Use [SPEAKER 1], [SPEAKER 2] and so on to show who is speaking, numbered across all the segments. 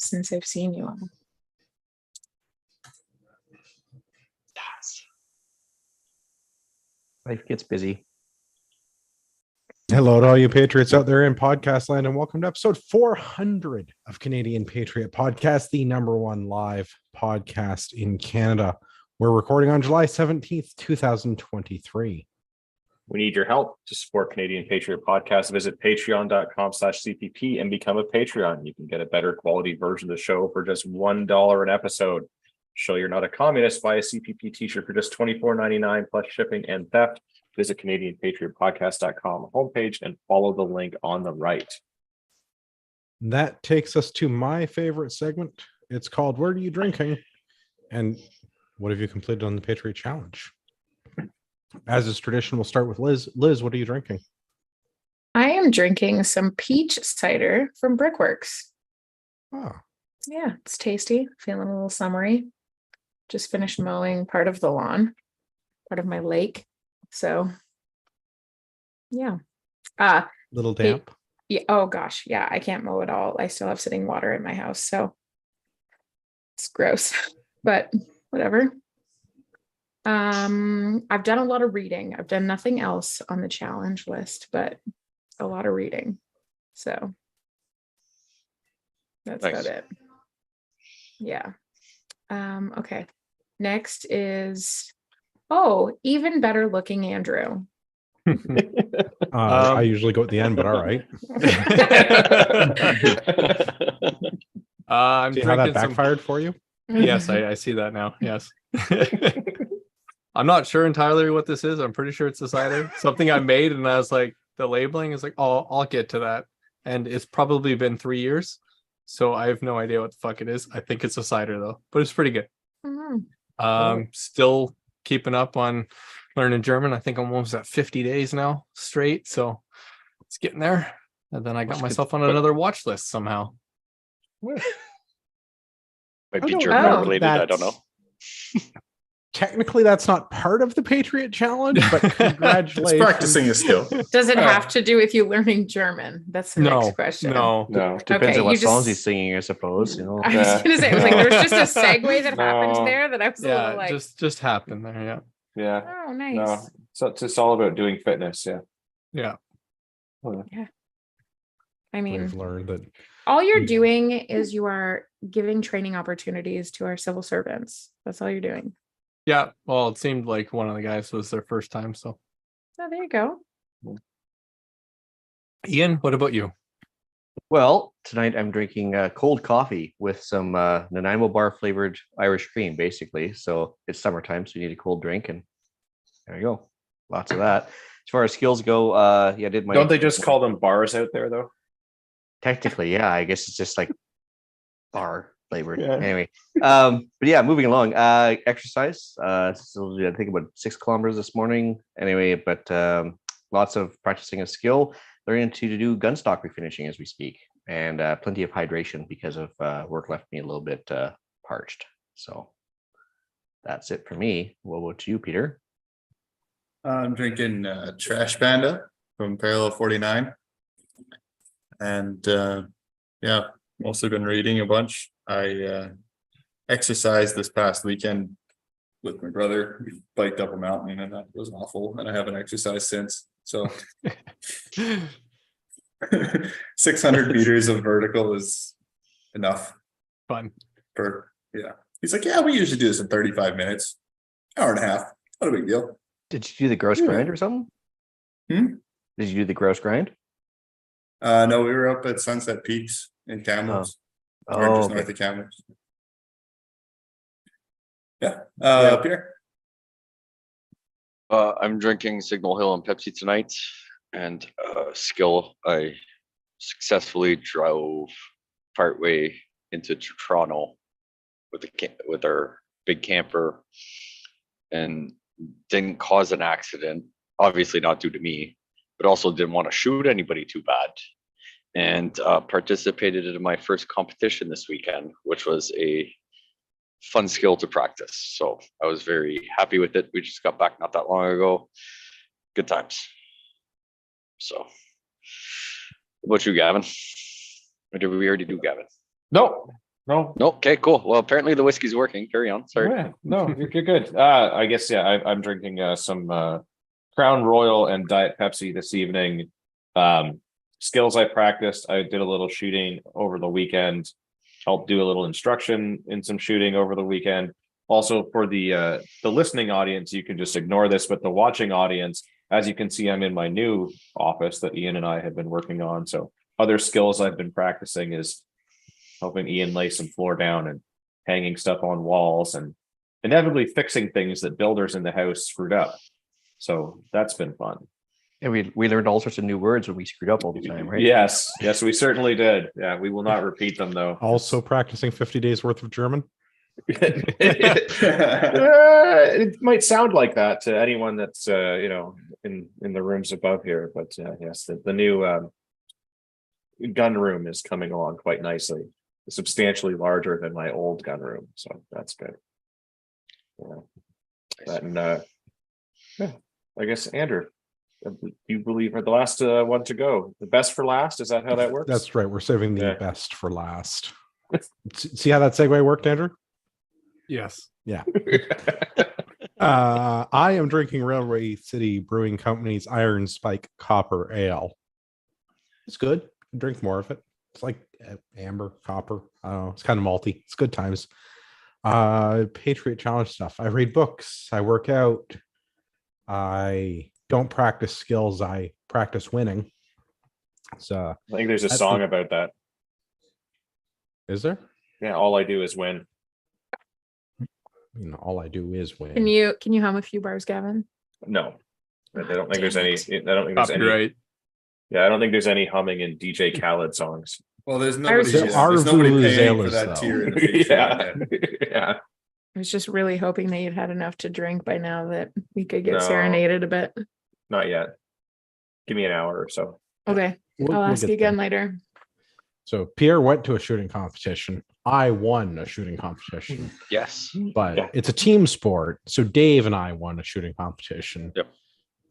[SPEAKER 1] since I've seen you all.
[SPEAKER 2] Life gets busy.
[SPEAKER 3] Hello to all you patriots out there in podcast land, and welcome to episode 400 of Canadian Patriot Podcast, the number one live podcast in Canada. We're recording on July 17th, 2023.
[SPEAKER 4] We need your help to support Canadian Patriot Podcast. Visit patreon.com/CPP and become a Patreon. You can get a better quality version of the show for just $1 an episode. Show you're not a communist. Buy a CPP t-shirt for just $24.99 plus shipping and theft. Visit CanadianPatriotPodcast.com homepage and follow the link on the right.
[SPEAKER 3] That takes us to my favorite segment. It's called Where Are You Drinking? And what have you completed on the Patriot Challenge? As is tradition, we'll start with Liz. Liz, what are you drinking?
[SPEAKER 1] I am drinking some peach cider from Brickworks.
[SPEAKER 3] Oh,
[SPEAKER 1] Yeah, it's tasty. Feeling a little summery. Just finished mowing part of the lawn, part of my lake. So, yeah.
[SPEAKER 3] little damp.
[SPEAKER 1] Yeah. Oh gosh, yeah. I can't mow at all. I still have sitting water in my house, so it's gross. But whatever. I've done a lot of reading. I've done nothing else on the challenge list, but a lot of reading. So that's
[SPEAKER 5] Nice.
[SPEAKER 1] about it. Yeah. Okay. Next is even better looking Andrew.
[SPEAKER 3] I usually go at the end, but all right.
[SPEAKER 6] I'm
[SPEAKER 3] See how that
[SPEAKER 6] drinking some.
[SPEAKER 3] backfired for you?
[SPEAKER 6] Yes, I see that now. Yes. I'm not sure entirely what this is. I'm pretty sure it's a cider. Something I made, and I was like, the labeling is like, oh, I'll get to that. And it's probably been 3 years, so I have no idea what the fuck it is. I think it's a cider though, but it's pretty good. Still keeping up on learning German. I think I'm almost at 50 days now straight, so it's getting there. And then I got myself on another watch list somehow.
[SPEAKER 5] Might
[SPEAKER 3] I
[SPEAKER 5] be
[SPEAKER 3] don't
[SPEAKER 5] German
[SPEAKER 1] know.
[SPEAKER 5] related. I don't know.
[SPEAKER 3] Technically, that's not part of the Patriot Challenge, but
[SPEAKER 4] It's
[SPEAKER 3] congratulations.
[SPEAKER 4] practicing a skill.
[SPEAKER 1] Does it have to do with you learning German? That's the next question.
[SPEAKER 6] No.
[SPEAKER 4] No.
[SPEAKER 2] Depends
[SPEAKER 1] Okay,
[SPEAKER 2] on what
[SPEAKER 1] you
[SPEAKER 2] songs
[SPEAKER 1] just-
[SPEAKER 2] he's singing, I suppose. You know.
[SPEAKER 1] I was gonna say, it was like there was just a segue that happened
[SPEAKER 4] No.
[SPEAKER 1] there that I was a little
[SPEAKER 6] Yeah,
[SPEAKER 1] like,
[SPEAKER 6] just happened there. Yeah.
[SPEAKER 4] Yeah.
[SPEAKER 1] oh, nice.
[SPEAKER 4] No. So it's all about doing fitness. Yeah.
[SPEAKER 6] Yeah.
[SPEAKER 1] I mean,
[SPEAKER 3] We've learned that
[SPEAKER 1] all you're doing is you are giving training opportunities to our civil servants. That's all you're doing.
[SPEAKER 6] Yeah. Well, it seemed like one of the guys was their first time. So,
[SPEAKER 1] Oh, there you go.
[SPEAKER 6] Ian, what about you?
[SPEAKER 2] Well, tonight I'm drinking cold coffee with some Nanaimo bar flavored Irish cream, basically. So it's summertime, so you need a cold drink, and there you go. Lots of that. As far as skills go, I did my.
[SPEAKER 4] Don't they just call them bars out there though?
[SPEAKER 2] Technically, yeah, I guess it's just like bar flavored.
[SPEAKER 4] Yeah.
[SPEAKER 2] Anyway, but yeah, moving along. Exercise. So I think about 6 kilometers this morning. Anyway, but lots of practicing a skill. Learning to do gun stock refinishing as we speak, and plenty of hydration because of work left me a little bit parched. So that's it for me. What about you, Peter?
[SPEAKER 7] I'm drinking Trash Panda from Parallel 49. And yeah, mostly been reading a bunch. I exercised this past weekend with my brother. We biked up a mountain and that was awful. And I haven't exercised since. So 600 meters of vertical is enough
[SPEAKER 6] Fun.
[SPEAKER 7] for, yeah. He's like, yeah, we usually do this in 35 minutes, hour and a half. Not a big deal.
[SPEAKER 2] Did you do the gross
[SPEAKER 7] Yeah.
[SPEAKER 2] grind or something?
[SPEAKER 7] Hmm?
[SPEAKER 2] Did you do the gross grind?
[SPEAKER 7] No, we were up at Sunset Peaks in Kamloops. Or
[SPEAKER 2] Oh,
[SPEAKER 7] just
[SPEAKER 2] okay.
[SPEAKER 7] north of Kamloops. Yeah.
[SPEAKER 2] Yeah.
[SPEAKER 7] Pierre.
[SPEAKER 5] I'm drinking Signal Hill and Pepsi tonight, and skill. I successfully drove partway into Toronto with our big camper, and didn't cause an accident. Obviously, not due to me, but also didn't want to shoot anybody too bad. And participated in my first competition this weekend, which was a fun skill to practice. So I was very happy with it. We just got back not that long ago. Good times. So, what about you, Gavin? Or did we already do Gavin?
[SPEAKER 4] No. No,
[SPEAKER 5] Okay, cool. Well, apparently the whiskey's working. Carry on. Sorry.
[SPEAKER 4] yeah, no, you're good. I guess I'm drinking some Crown Royal and Diet Pepsi this evening. Skills I practiced. I did a little shooting over the weekend. Helped do a little instruction in some shooting over the weekend. Also, for the listening audience, you can just ignore this, but the watching audience, as you can see, I'm in my new office that Ian and I have been working on. So other skills I've been practicing is helping Ian lay some floor down and hanging stuff on walls and inevitably fixing things that builders in the house screwed up. So that's been fun.
[SPEAKER 2] And we learned all sorts of new words when we screwed up all the time, right?
[SPEAKER 4] Yes, we certainly did. Yeah, we will not repeat them though.
[SPEAKER 3] Also practicing 50 days worth of German.
[SPEAKER 4] It might sound like that to anyone that's in the rooms above here, but yes, the new gun room is coming along quite nicely, substantially larger than my old gun room, so that's good. Yeah. And yeah, I guess Andrew, you believe are the last one to go, the best for last? Is that how that works?
[SPEAKER 3] That's right. We're saving the
[SPEAKER 4] Yeah.
[SPEAKER 3] best for last. See how that segue worked, Andrew?
[SPEAKER 6] Yes.
[SPEAKER 3] Yeah. I am drinking Railway City Brewing Company's Iron Spike Copper Ale. It's good. Drink more of it. It's like amber copper. I don't know. It's kind of malty. It's good times. Patriot Challenge stuff. I read books. I work out. I don't practice skills. I practice winning. So
[SPEAKER 4] I think there's a
[SPEAKER 3] That's
[SPEAKER 4] song
[SPEAKER 3] the-
[SPEAKER 4] about that.
[SPEAKER 3] is there?
[SPEAKER 4] Yeah, all I do is win.
[SPEAKER 3] You know, all I do is win.
[SPEAKER 1] Can you hum a few bars, Gavin?
[SPEAKER 4] No, I don't think
[SPEAKER 1] Damn
[SPEAKER 4] there's any.
[SPEAKER 1] it.
[SPEAKER 4] I don't think there's any.
[SPEAKER 6] Copyright.
[SPEAKER 4] Yeah, I don't think there's any humming in DJ Khaled songs.
[SPEAKER 7] Well, there's
[SPEAKER 1] There
[SPEAKER 7] nobody.
[SPEAKER 1] are
[SPEAKER 7] There's nobody paying for
[SPEAKER 3] vuvuzelas,
[SPEAKER 7] that
[SPEAKER 3] though.
[SPEAKER 7] tier in the Patreon
[SPEAKER 4] Yeah,
[SPEAKER 7] yet.
[SPEAKER 4] yeah.
[SPEAKER 1] I was just really hoping that you'd had enough to drink by now that we could get
[SPEAKER 4] No.
[SPEAKER 1] serenaded a bit.
[SPEAKER 4] Not yet. Give me an hour or so.
[SPEAKER 1] Okay,
[SPEAKER 3] We'll
[SPEAKER 1] I'll ask
[SPEAKER 3] get
[SPEAKER 1] you again
[SPEAKER 3] there.
[SPEAKER 1] later.
[SPEAKER 3] So Pierre went to a shooting competition. I won a shooting competition,
[SPEAKER 5] Yes.
[SPEAKER 3] but
[SPEAKER 4] Yeah.
[SPEAKER 3] it's a team sport. So Dave and I won a shooting competition.
[SPEAKER 5] Yep.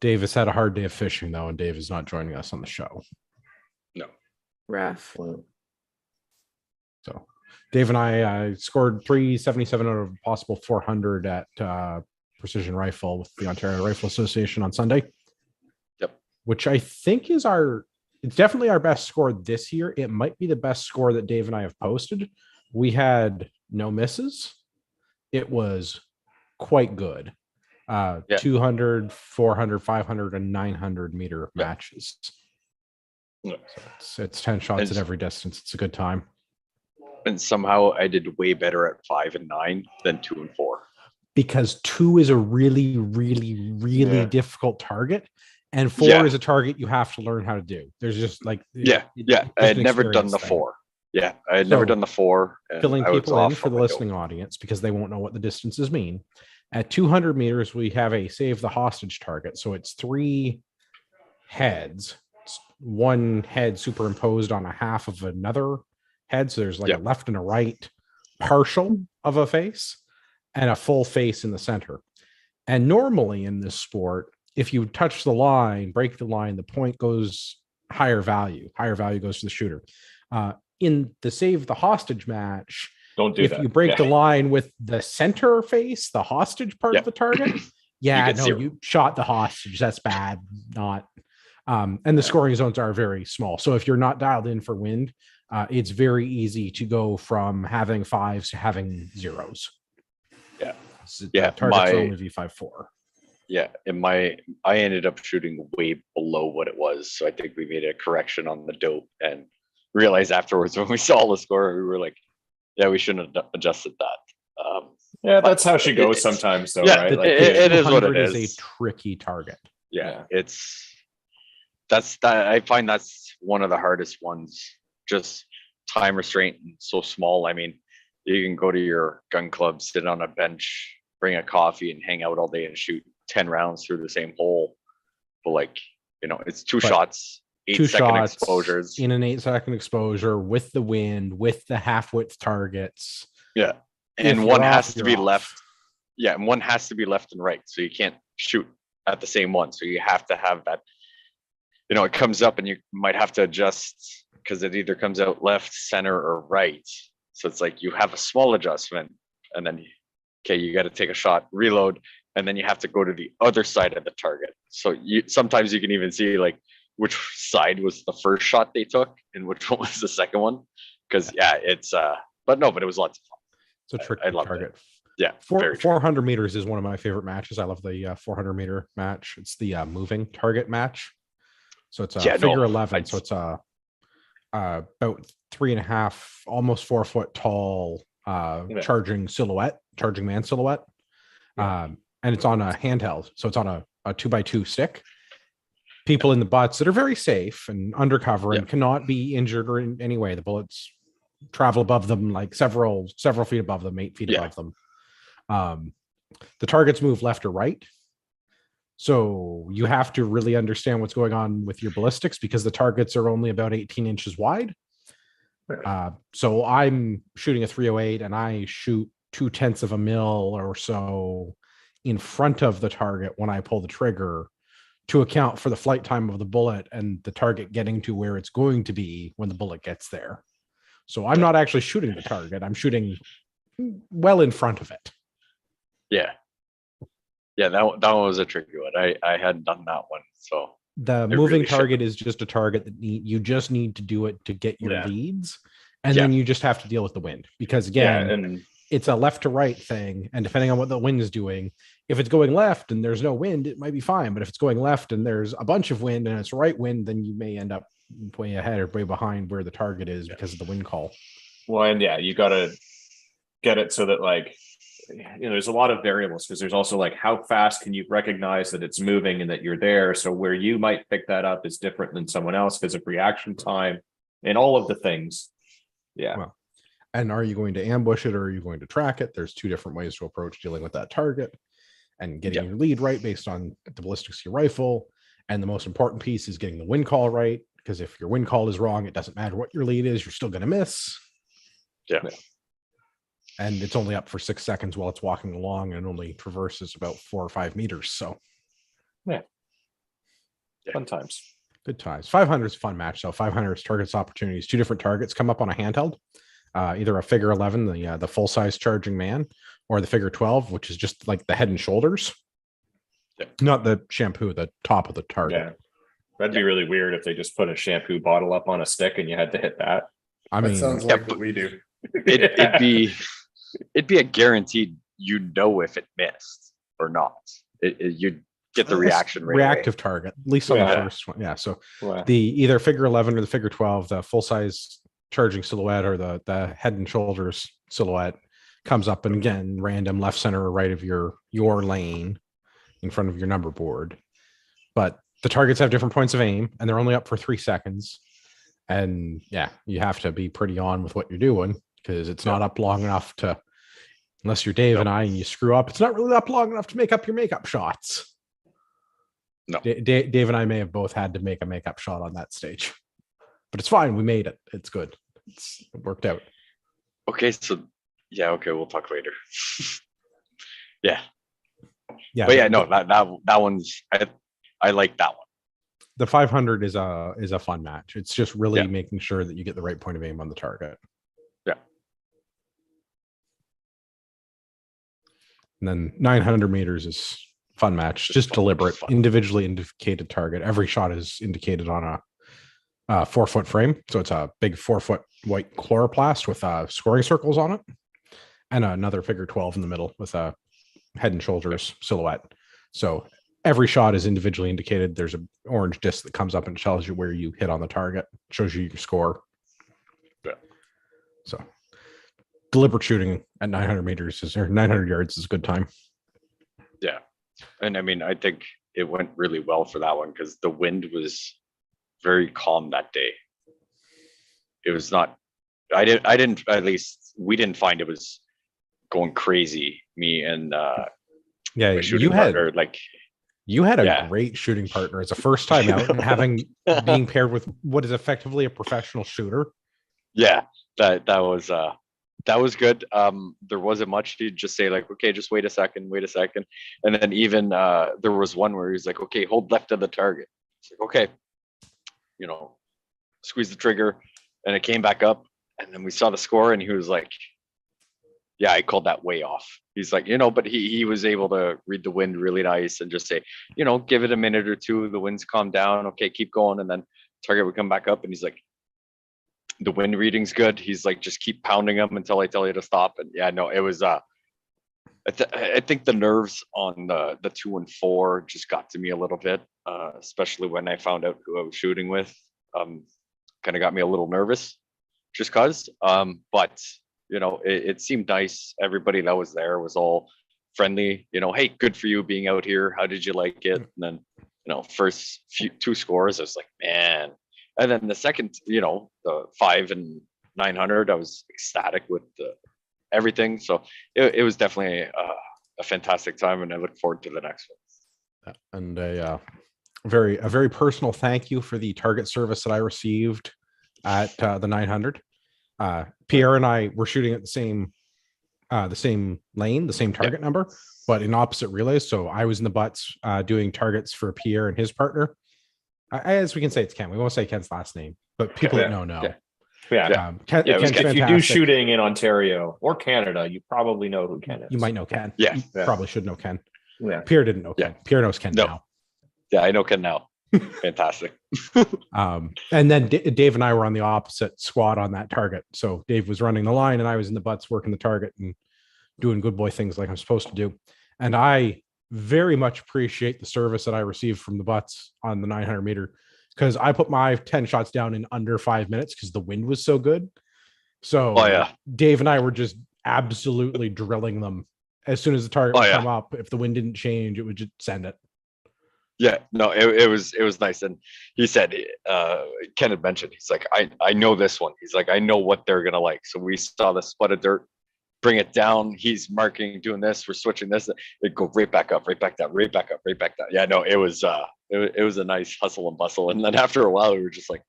[SPEAKER 3] Dave has had a hard day of fishing though, and Dave is not joining us on the show.
[SPEAKER 1] Rough.
[SPEAKER 3] So Dave and I scored 377 out of a possible 400 at precision rifle with the Ontario Rifle Association on Sunday.
[SPEAKER 5] Yep.
[SPEAKER 3] Which I think is it's definitely our best score this year. It might be the best score that Dave and I have posted. We had no misses. It was quite good. 200, 400, 500, and 900 meter
[SPEAKER 5] Yeah.
[SPEAKER 3] matches.
[SPEAKER 5] Yeah.
[SPEAKER 3] So it's 10 shots
[SPEAKER 5] And-
[SPEAKER 3] at every distance. It's a good time.
[SPEAKER 5] And somehow I did way better at 5 and 9 than 2 and 4.
[SPEAKER 3] Because 2 is a really, really, really
[SPEAKER 4] Yeah.
[SPEAKER 3] difficult target. And 4
[SPEAKER 5] Yeah.
[SPEAKER 3] is a target you have to learn how to do. There's just like
[SPEAKER 5] Yeah.
[SPEAKER 3] it's
[SPEAKER 5] I had
[SPEAKER 3] an
[SPEAKER 5] never done
[SPEAKER 3] experience
[SPEAKER 5] the
[SPEAKER 3] thing.
[SPEAKER 5] 4. Yeah. I had never
[SPEAKER 3] So,
[SPEAKER 5] done the 4. And
[SPEAKER 3] Filling
[SPEAKER 5] I was
[SPEAKER 3] people in
[SPEAKER 5] off
[SPEAKER 3] for the
[SPEAKER 5] on my dope.
[SPEAKER 3] listening audience because they won't know what the distances mean. At 200 meters, we have a save the hostage target. So it's 3 heads, it's one head superimposed on a half of another head. So there's like
[SPEAKER 5] Yeah.
[SPEAKER 3] a left and a right partial of a face and a full face in the center. And normally in this sport, if you touch the line, break the line, the point goes higher value. Higher value goes to the shooter. In the save the hostage match,
[SPEAKER 4] Don't do
[SPEAKER 3] if
[SPEAKER 4] that.
[SPEAKER 3] you break
[SPEAKER 4] Yeah.
[SPEAKER 3] the line with the center face, the hostage part
[SPEAKER 5] Yeah.
[SPEAKER 3] of the target, yeah,
[SPEAKER 5] get
[SPEAKER 3] no,
[SPEAKER 5] 0.
[SPEAKER 3] you shot the hostage. That's bad. Not. And the
[SPEAKER 4] Yeah.
[SPEAKER 3] scoring zones are very small. So if you're not dialed in for wind, it's very easy to go from having 5s to having 0s.
[SPEAKER 5] Yeah.
[SPEAKER 3] So the
[SPEAKER 5] Yeah,
[SPEAKER 3] targets are
[SPEAKER 5] my-
[SPEAKER 3] only V5-4.
[SPEAKER 5] Yeah. And I ended up shooting way below what it was. So I think we made a correction on the dope and realized afterwards when we saw the score, we were like, yeah, we shouldn't have adjusted that.
[SPEAKER 4] Yeah, that's how she goes
[SPEAKER 5] It's-
[SPEAKER 4] sometimes, though,
[SPEAKER 5] yeah,
[SPEAKER 4] right? Like,
[SPEAKER 5] it is what it
[SPEAKER 3] 200 is
[SPEAKER 5] is.
[SPEAKER 3] a tricky target.
[SPEAKER 5] Yeah. That's I find that's one of the hardest ones. Just time restraint and so small. I mean, you can go to your gun club, sit on a bench, bring a coffee and hang out all day and shoot 10 rounds through the same hole. But like, it's 2
[SPEAKER 3] But
[SPEAKER 5] shots,
[SPEAKER 3] 2
[SPEAKER 5] 8-second
[SPEAKER 3] shots
[SPEAKER 5] exposures.
[SPEAKER 3] in an 8-second exposure with the wind, with the half width targets.
[SPEAKER 5] Yeah.
[SPEAKER 3] If
[SPEAKER 5] And
[SPEAKER 3] you're
[SPEAKER 5] one
[SPEAKER 3] off,
[SPEAKER 5] has to
[SPEAKER 3] you're
[SPEAKER 5] be
[SPEAKER 3] off.
[SPEAKER 5] left. Yeah. And one has to be left and right. So you can't shoot at the same one. So you have to have that, it comes up and you might have to adjust because it either comes out left, center, or right. So it's like you have a small adjustment, and then okay, you got to take a shot, reload, and then you have to go to the other side of the target. So sometimes you can even see like which side was the first shot they took and which one was the second one. Because it's but it was lots of fun.
[SPEAKER 3] It's a tricky
[SPEAKER 5] I love
[SPEAKER 3] target.
[SPEAKER 5] it. Yeah,
[SPEAKER 3] 400 meters is one of my favorite matches. I love the 400 meter match. It's the moving target match. So it's a figure 11. So it's about 3.5, almost 4 foot tall charging man silhouette. And it's on a handheld. So it's on a 2x2 stick. People in the butts that are very safe and undercover and cannot be injured or in any way. The bullets travel above them, like several feet above them, 8 feet above them. The targets move left or right. So you have to really understand what's going on with your ballistics because the targets are only about 18 inches wide. So I'm shooting a 308 and I shoot 0.2 of a mil or so in front of the target when I pull the trigger to account for the flight time of the bullet and the target getting to where it's going to be when the bullet gets there. So I'm not actually shooting the target. I'm shooting well in front of it.
[SPEAKER 5] Yeah, that one was a tricky one. I hadn't done that one, so
[SPEAKER 3] the moving target is just a target that you just need to do it to get your leads, and then you just have to deal with the wind because again, it's a left to right thing, and depending on what the wind is doing, if it's going left and there's no wind, it might be fine. But if it's going left and there's a bunch of wind and it's right wind, then you may end up way ahead or way behind where the target is because of the wind call.
[SPEAKER 4] Well, and you got to get it so that like, there's a lot of variables because there's also like how fast can you recognize that it's moving and that you're there. So where you might pick that up is different than someone else because of reaction time and all of the things. Yeah.
[SPEAKER 3] Well, and are you going to ambush it or are you going to track it? There's two different ways to approach dealing with that target and getting your lead right based on the ballistics of your rifle. And the most important piece is getting the wind call right, because if your wind call is wrong, it doesn't matter what your lead is, you're still going to miss.
[SPEAKER 5] Yeah.
[SPEAKER 3] And it's only up for 6 seconds while it's walking along and only traverses about 4 or 5 meters. So
[SPEAKER 4] fun times.
[SPEAKER 3] Good times. 500 is a fun match. So 500 is targets opportunities. 2 different targets come up on a handheld. Either a figure 11, the full size charging man, or the figure 12, which is just like the head and shoulders, not the shampoo, the top of the target.
[SPEAKER 4] Yeah, that'd be really weird if they just put a shampoo bottle up on a stick and you had to hit that.
[SPEAKER 3] I mean,
[SPEAKER 7] that sounds like what we do.
[SPEAKER 5] It'd be a guaranteed. If it missed or not. You'd get the reaction right
[SPEAKER 3] reactive
[SPEAKER 5] away.
[SPEAKER 3] Target, at least on the first one. Yeah. So the either figure 11 or the figure 12, the full size charging silhouette or the head and shoulders silhouette comes up, and again, random left, center, or right of your lane in front of your number board. But the targets have different points of aim, and they're only up for 3 seconds. And you have to be pretty on with what you're doing because it's not up long enough to, unless you're Dave and I and you screw up, it's not really up long enough to make up your makeup shots.
[SPEAKER 5] No,
[SPEAKER 3] Dave and I may have both had to make a makeup shot on that stage, but it's fine. We made it. It's good. It worked out.
[SPEAKER 5] Okay, so okay, we'll talk later. Yeah,
[SPEAKER 3] but
[SPEAKER 5] no, that one's I like that one.
[SPEAKER 3] The 500 is a fun match. It's just really making sure that you get the right point of aim on the target.
[SPEAKER 5] Yeah.
[SPEAKER 3] And then 900 meters is fun match. Just deliberate, individually indicated target. Every shot is indicated on a 4 foot frame. So it's a big 4 foot white chloroplast with scoring circles on it. And another figure 12 in the middle with a head and shoulders silhouette. So every shot is individually indicated. There's an orange disc that comes up and tells you where you hit on the target, shows you your score.
[SPEAKER 5] Yeah.
[SPEAKER 3] So deliberate shooting at 900 meters or 900 yards is a good time.
[SPEAKER 5] Yeah. And I mean, I think it went really well for that one because the wind was very calm that day. It was not, I didn't, at least we didn't find it was going crazy. Me and, you had a great shooting partner. It's a first time out and being paired with what is effectively a professional shooter. Yeah, that was good. There wasn't much to just say like, okay, just wait a second. And then even there was one where he's like, okay, hold left of the target. It's like, okay, squeeze the trigger and it came back up And then we saw the score and he was like, yeah, I called that way off. He's like, but he was able to read the wind really nice and just say, give it a minute or two. The wind's calmed down. Okay, keep going. And then target would come back up and he's like, the wind reading's good. He's like, just keep pounding them until I tell you to stop. And yeah, no, it was, I think the nerves on the 2 and 4 just got to me a little bit, especially when I found out who I was shooting with. Kind of got me a little nervous just cause, but it seemed nice. Everybody that was there was all friendly, hey, good for you being out here. How did you like it? And then, first 2 scores, I was like, man. And then the second, the 5 and 900, I was ecstatic with everything. So it was definitely a fantastic time, and I look forward to the next one.
[SPEAKER 3] And a very personal thank you for the target service that I received at the 900. Pierre and I were shooting at the same lane, the same target number, but in opposite relays. So I was in the butts doing targets for Pierre and his partner. As we can say, it's Ken. We won't say Ken's last name, but people that know.
[SPEAKER 4] Yeah.
[SPEAKER 3] Ken's
[SPEAKER 4] If you do
[SPEAKER 3] fantastic.
[SPEAKER 4] shooting in Ontario or Canada, you probably know who Ken is.
[SPEAKER 3] You might know Ken.
[SPEAKER 5] Yeah.
[SPEAKER 3] You probably should know Ken.
[SPEAKER 4] Yeah.
[SPEAKER 3] Pierre didn't know Ken. Pierre knows Ken now.
[SPEAKER 5] Yeah, I know Ken now. Fantastic.
[SPEAKER 3] And then Dave and I were on the opposite squad on that target. So Dave was running the line and I was in the butts working the target and doing good boy things like I'm supposed to do. And I very much appreciate the service that I received from the butts on the 900 meter, because I put my 10 shots down in under 5 minutes because the wind was so good. So Dave and I were just absolutely drilling them. As soon as the target would come up, if the wind didn't change, it would just send it.
[SPEAKER 5] Yeah, no, it was nice. And he said, Ken had mentioned, he's like, I know this one. He's like, I know what they're gonna like. So we saw the spud of dirt, bring it down. He's marking, doing this. We're switching this. It go right back up, right back down, right back up, right back down. Yeah, no, it was a nice hustle and bustle. And then after a while, we were just like,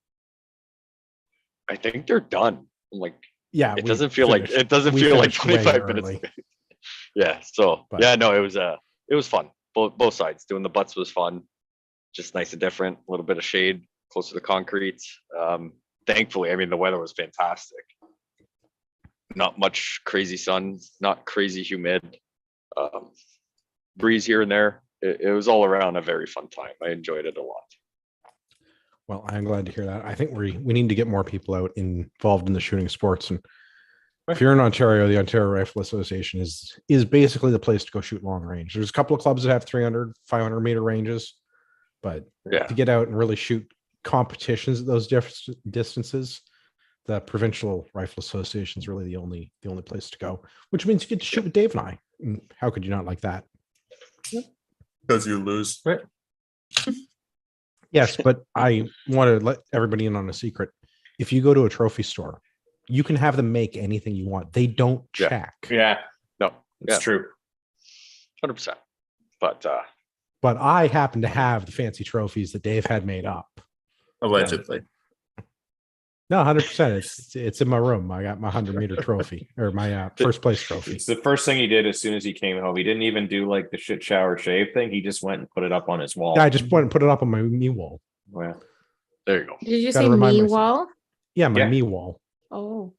[SPEAKER 5] I think they're done. I'm like,
[SPEAKER 3] yeah,
[SPEAKER 5] it doesn't feel like 25 minutes. Yeah. So yeah, no, it was fun. Both sides. Doing the butts was fun, just nice and different. A little bit of shade close to the concrete. Thankfully, I mean, the weather was fantastic. Not much crazy sun, not crazy humid. Breeze here and there. It was all around a very fun time. I enjoyed it a lot.
[SPEAKER 3] Well, I'm glad to hear that. I think we need to get more people out involved in the shooting sports. And if you're in Ontario, the Ontario Rifle Association is basically the place to go shoot long range. There's a couple of clubs that have 300, 500 meter ranges, but to get out and really shoot competitions at those distances, the Provincial Rifle Association is really the only place to go, which means you get to shoot with Dave and I. And how could you not like that?
[SPEAKER 7] Because you lose.
[SPEAKER 4] Right.
[SPEAKER 3] Yes, but I want to let everybody in on a secret. If you go to a trophy store, you can have them make anything you want. They don't check.
[SPEAKER 4] Yeah.
[SPEAKER 5] No,
[SPEAKER 4] It's true.
[SPEAKER 5] 100%. But
[SPEAKER 3] I happen to have the fancy trophies that Dave had made up.
[SPEAKER 7] Allegedly.
[SPEAKER 3] No, 100%. It's in my room. I got my 100-meter trophy, or my first place trophy.
[SPEAKER 4] It's the first thing he did as soon as he came home. He didn't even do like the shit shower shave thing. He just went and put it up on his wall.
[SPEAKER 3] Yeah, I just went and put it up on my me wall.
[SPEAKER 4] Well,
[SPEAKER 5] there you go.
[SPEAKER 1] Did you
[SPEAKER 3] Gotta
[SPEAKER 1] say
[SPEAKER 3] remind
[SPEAKER 1] me
[SPEAKER 3] myself.
[SPEAKER 1] wall?
[SPEAKER 3] Yeah, my
[SPEAKER 4] Yeah.
[SPEAKER 3] me wall.
[SPEAKER 1] Oh,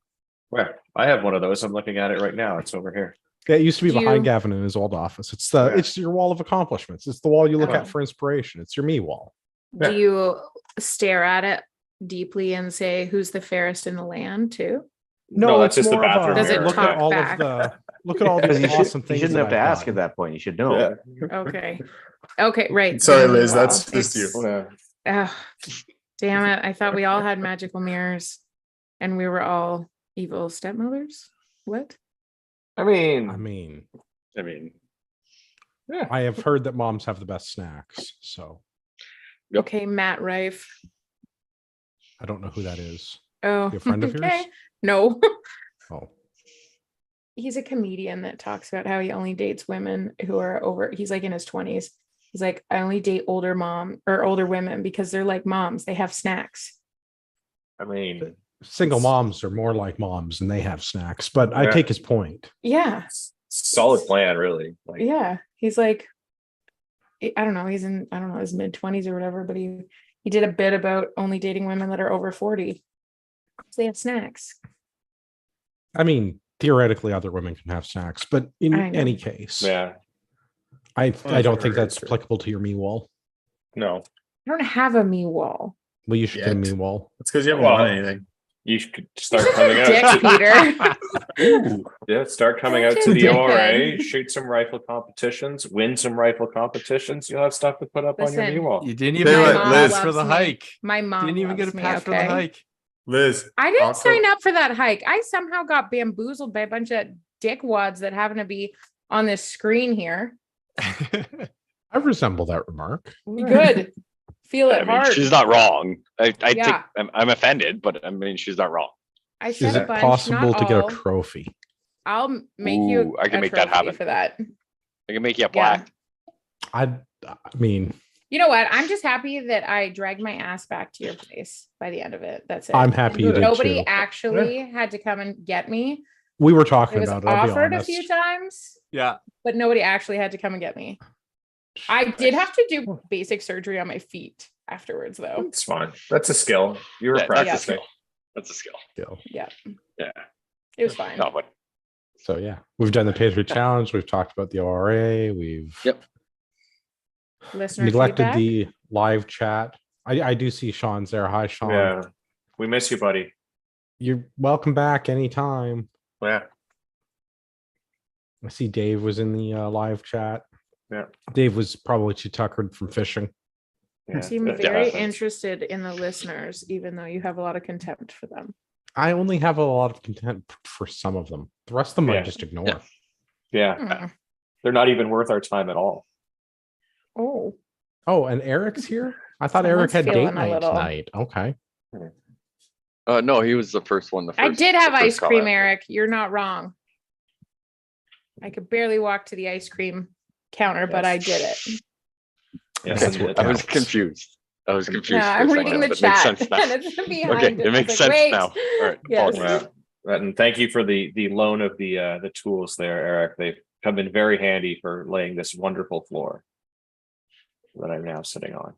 [SPEAKER 4] well, I have one of those. I'm looking at it right now. It's over here.
[SPEAKER 3] Yeah, it used to be
[SPEAKER 1] Do
[SPEAKER 3] behind
[SPEAKER 1] you-
[SPEAKER 3] Gavin in his old office. It's
[SPEAKER 4] Yeah.
[SPEAKER 3] it's your wall of accomplishments. It's the wall you look
[SPEAKER 1] Okay.
[SPEAKER 3] at for inspiration. It's your me wall.
[SPEAKER 4] Yeah.
[SPEAKER 1] do you stare at it deeply and say who's the fairest in the land too?
[SPEAKER 3] No,
[SPEAKER 4] that's
[SPEAKER 3] it's
[SPEAKER 4] just the
[SPEAKER 3] more of a
[SPEAKER 4] bathroom.
[SPEAKER 1] Does it
[SPEAKER 4] mirror.
[SPEAKER 3] look at
[SPEAKER 1] talk
[SPEAKER 3] all
[SPEAKER 1] back?
[SPEAKER 3] of the look at all
[SPEAKER 2] Because
[SPEAKER 3] these awesome
[SPEAKER 2] you
[SPEAKER 3] things.
[SPEAKER 2] shouldn't have
[SPEAKER 3] that
[SPEAKER 2] to
[SPEAKER 3] I've
[SPEAKER 2] ask
[SPEAKER 3] done.
[SPEAKER 2] at that point. You should know.
[SPEAKER 1] Okay. Okay, right.
[SPEAKER 7] Sorry,
[SPEAKER 1] the me
[SPEAKER 7] Liz, that's
[SPEAKER 1] wall.
[SPEAKER 7] just you.
[SPEAKER 1] It's- Ugh, damn it. I thought we all had magical mirrors and we were all evil stepmothers. What?
[SPEAKER 4] I mean,
[SPEAKER 3] I mean,
[SPEAKER 5] I mean,
[SPEAKER 3] I have heard that moms have the best snacks, so
[SPEAKER 5] Yep.
[SPEAKER 1] Okay, Matt Rife.
[SPEAKER 3] I don't know who that is.
[SPEAKER 1] Oh,
[SPEAKER 3] You a friend of yours?
[SPEAKER 1] okay. No.
[SPEAKER 3] Oh,
[SPEAKER 1] He's a comedian that talks about how he only dates women who are over, he's like in his 20s. He's like, I only date older women because they're like moms. They have snacks.
[SPEAKER 4] I mean,
[SPEAKER 3] single moms are more like moms and they have snacks, but I
[SPEAKER 4] Yeah.
[SPEAKER 3] take his point.
[SPEAKER 1] Yeah.
[SPEAKER 4] solid plan, really. Like,
[SPEAKER 1] Yeah. He's like, I don't know. He's in, I don't know, his mid 20s or whatever, but he did a bit about only dating women that are over 40. So they have snacks.
[SPEAKER 3] I mean, theoretically, other women can have snacks, but in
[SPEAKER 1] I know.
[SPEAKER 3] any case,
[SPEAKER 4] Yeah,
[SPEAKER 3] I
[SPEAKER 7] Well,
[SPEAKER 3] don't
[SPEAKER 7] for
[SPEAKER 3] think
[SPEAKER 7] her,
[SPEAKER 3] that's
[SPEAKER 7] it's true.
[SPEAKER 3] applicable to your me wall.
[SPEAKER 4] no,
[SPEAKER 1] I don't have a me wall.
[SPEAKER 3] Well, you should get a
[SPEAKER 7] Yet.
[SPEAKER 3] me wall.
[SPEAKER 7] It's because you haven't
[SPEAKER 4] Well,
[SPEAKER 7] won anything.
[SPEAKER 4] you should start coming
[SPEAKER 1] Dick,
[SPEAKER 4] out.
[SPEAKER 1] Peter.
[SPEAKER 4] Ooh, yeah, start coming out to
[SPEAKER 1] Such a
[SPEAKER 4] the ORA,
[SPEAKER 1] dickhead.
[SPEAKER 4] shoot some rifle competitions, win some rifle competitions. You'll have stuff to put up on your
[SPEAKER 1] Listen,
[SPEAKER 4] knee wall.
[SPEAKER 6] You didn't
[SPEAKER 7] Tell
[SPEAKER 6] even
[SPEAKER 7] you
[SPEAKER 6] get a
[SPEAKER 7] what,
[SPEAKER 6] pass
[SPEAKER 7] Liz.
[SPEAKER 6] for the
[SPEAKER 1] loves me.
[SPEAKER 6] hike.
[SPEAKER 1] My mom
[SPEAKER 6] Didn't even get a
[SPEAKER 1] loves me,
[SPEAKER 6] pass for the
[SPEAKER 1] okay?
[SPEAKER 6] hike.
[SPEAKER 7] Liz,
[SPEAKER 1] I didn't
[SPEAKER 7] I'll
[SPEAKER 1] sign
[SPEAKER 7] co-
[SPEAKER 1] up for that hike. I somehow got bamboozled by a bunch of dickwads that happen to be on this screen here.
[SPEAKER 3] I resemble that remark.
[SPEAKER 1] Good. Feel it
[SPEAKER 5] I mean,
[SPEAKER 1] hard.
[SPEAKER 5] she's not wrong. I think
[SPEAKER 1] Yeah.
[SPEAKER 5] I'm offended, but I mean, she's not wrong.
[SPEAKER 1] I
[SPEAKER 3] Is
[SPEAKER 1] said a
[SPEAKER 3] it
[SPEAKER 1] bunch,
[SPEAKER 3] possible
[SPEAKER 1] not
[SPEAKER 3] to get a
[SPEAKER 1] all.
[SPEAKER 3] trophy?
[SPEAKER 1] I'll make you
[SPEAKER 5] Ooh, I can
[SPEAKER 1] a
[SPEAKER 5] make that
[SPEAKER 1] trophy
[SPEAKER 5] happen.
[SPEAKER 1] for that.
[SPEAKER 5] I can make you a
[SPEAKER 1] Yeah.
[SPEAKER 5] plaque.
[SPEAKER 3] I mean,
[SPEAKER 1] You know what? I'm just happy that I dragged my ass back to your place by the end of it. That's it.
[SPEAKER 3] I'm happy you did
[SPEAKER 1] Nobody
[SPEAKER 3] too.
[SPEAKER 1] actually had to come and get me.
[SPEAKER 3] We were
[SPEAKER 1] It
[SPEAKER 3] talking
[SPEAKER 1] was
[SPEAKER 3] about it. I'll be
[SPEAKER 1] offered a
[SPEAKER 3] honest.
[SPEAKER 1] few times,
[SPEAKER 6] Yeah.
[SPEAKER 1] but nobody actually had to come and get me. I did have to do basic surgery on my feet afterwards, though.
[SPEAKER 4] It's fine. That's a skill. You were
[SPEAKER 5] Yeah, that's a
[SPEAKER 4] practicing.
[SPEAKER 5] skill. That's a skill.
[SPEAKER 3] Skill.
[SPEAKER 1] Yeah,
[SPEAKER 5] Yeah.
[SPEAKER 1] it was fine.
[SPEAKER 5] No, but
[SPEAKER 3] So yeah, we've done the Patriot Challenge. We've talked about the ORA. We've
[SPEAKER 5] Yep.
[SPEAKER 1] Listener
[SPEAKER 3] neglected
[SPEAKER 1] feedback.
[SPEAKER 3] the live chat. I do see Sean's there. Hi, Sean.
[SPEAKER 4] Yeah, we miss you, buddy.
[SPEAKER 3] You're welcome back anytime.
[SPEAKER 4] Yeah,
[SPEAKER 3] I see Dave was in the live chat.
[SPEAKER 4] Yeah.
[SPEAKER 3] Dave was probably too tuckered from fishing.
[SPEAKER 4] yeah.
[SPEAKER 1] You seem
[SPEAKER 4] That
[SPEAKER 1] very
[SPEAKER 4] happens.
[SPEAKER 1] interested in the listeners, even though you have a lot of contempt for them.
[SPEAKER 3] I only have a lot of content for some of them. The rest of them I
[SPEAKER 4] Yeah.
[SPEAKER 3] just ignore.
[SPEAKER 5] Yeah.
[SPEAKER 4] Yeah,
[SPEAKER 1] Hmm.
[SPEAKER 4] they're not even worth our time at all.
[SPEAKER 1] Oh,
[SPEAKER 3] Oh, and Eric's here? I thought Eric
[SPEAKER 1] Someone's
[SPEAKER 3] had
[SPEAKER 1] feeling
[SPEAKER 3] date
[SPEAKER 1] a
[SPEAKER 3] night
[SPEAKER 1] little-
[SPEAKER 3] tonight. Okay.
[SPEAKER 5] no, he was the first one.
[SPEAKER 1] I did have
[SPEAKER 5] the
[SPEAKER 1] ice
[SPEAKER 5] first
[SPEAKER 1] cream,
[SPEAKER 5] comment.
[SPEAKER 1] Eric. You're not wrong. I could barely walk to the ice cream counter, but I did it.
[SPEAKER 4] Yes,
[SPEAKER 3] That's
[SPEAKER 4] and
[SPEAKER 3] what
[SPEAKER 4] it-
[SPEAKER 5] I was
[SPEAKER 3] counts.
[SPEAKER 5] confused. I was confused.
[SPEAKER 1] Yeah,
[SPEAKER 5] for a
[SPEAKER 1] I'm
[SPEAKER 5] second,
[SPEAKER 1] reading the
[SPEAKER 5] but it makes
[SPEAKER 1] chat,
[SPEAKER 5] sense now.
[SPEAKER 1] and it's behind
[SPEAKER 5] Okay,
[SPEAKER 1] it.
[SPEAKER 5] it
[SPEAKER 1] I
[SPEAKER 5] makes
[SPEAKER 1] was
[SPEAKER 5] sense
[SPEAKER 1] "Wait."
[SPEAKER 5] now. All right.
[SPEAKER 1] Yes.
[SPEAKER 5] apologies.
[SPEAKER 4] Yeah. And thank you for the loan of the tools there, Eric. They've come in very handy for laying this wonderful floor that I'm now sitting on.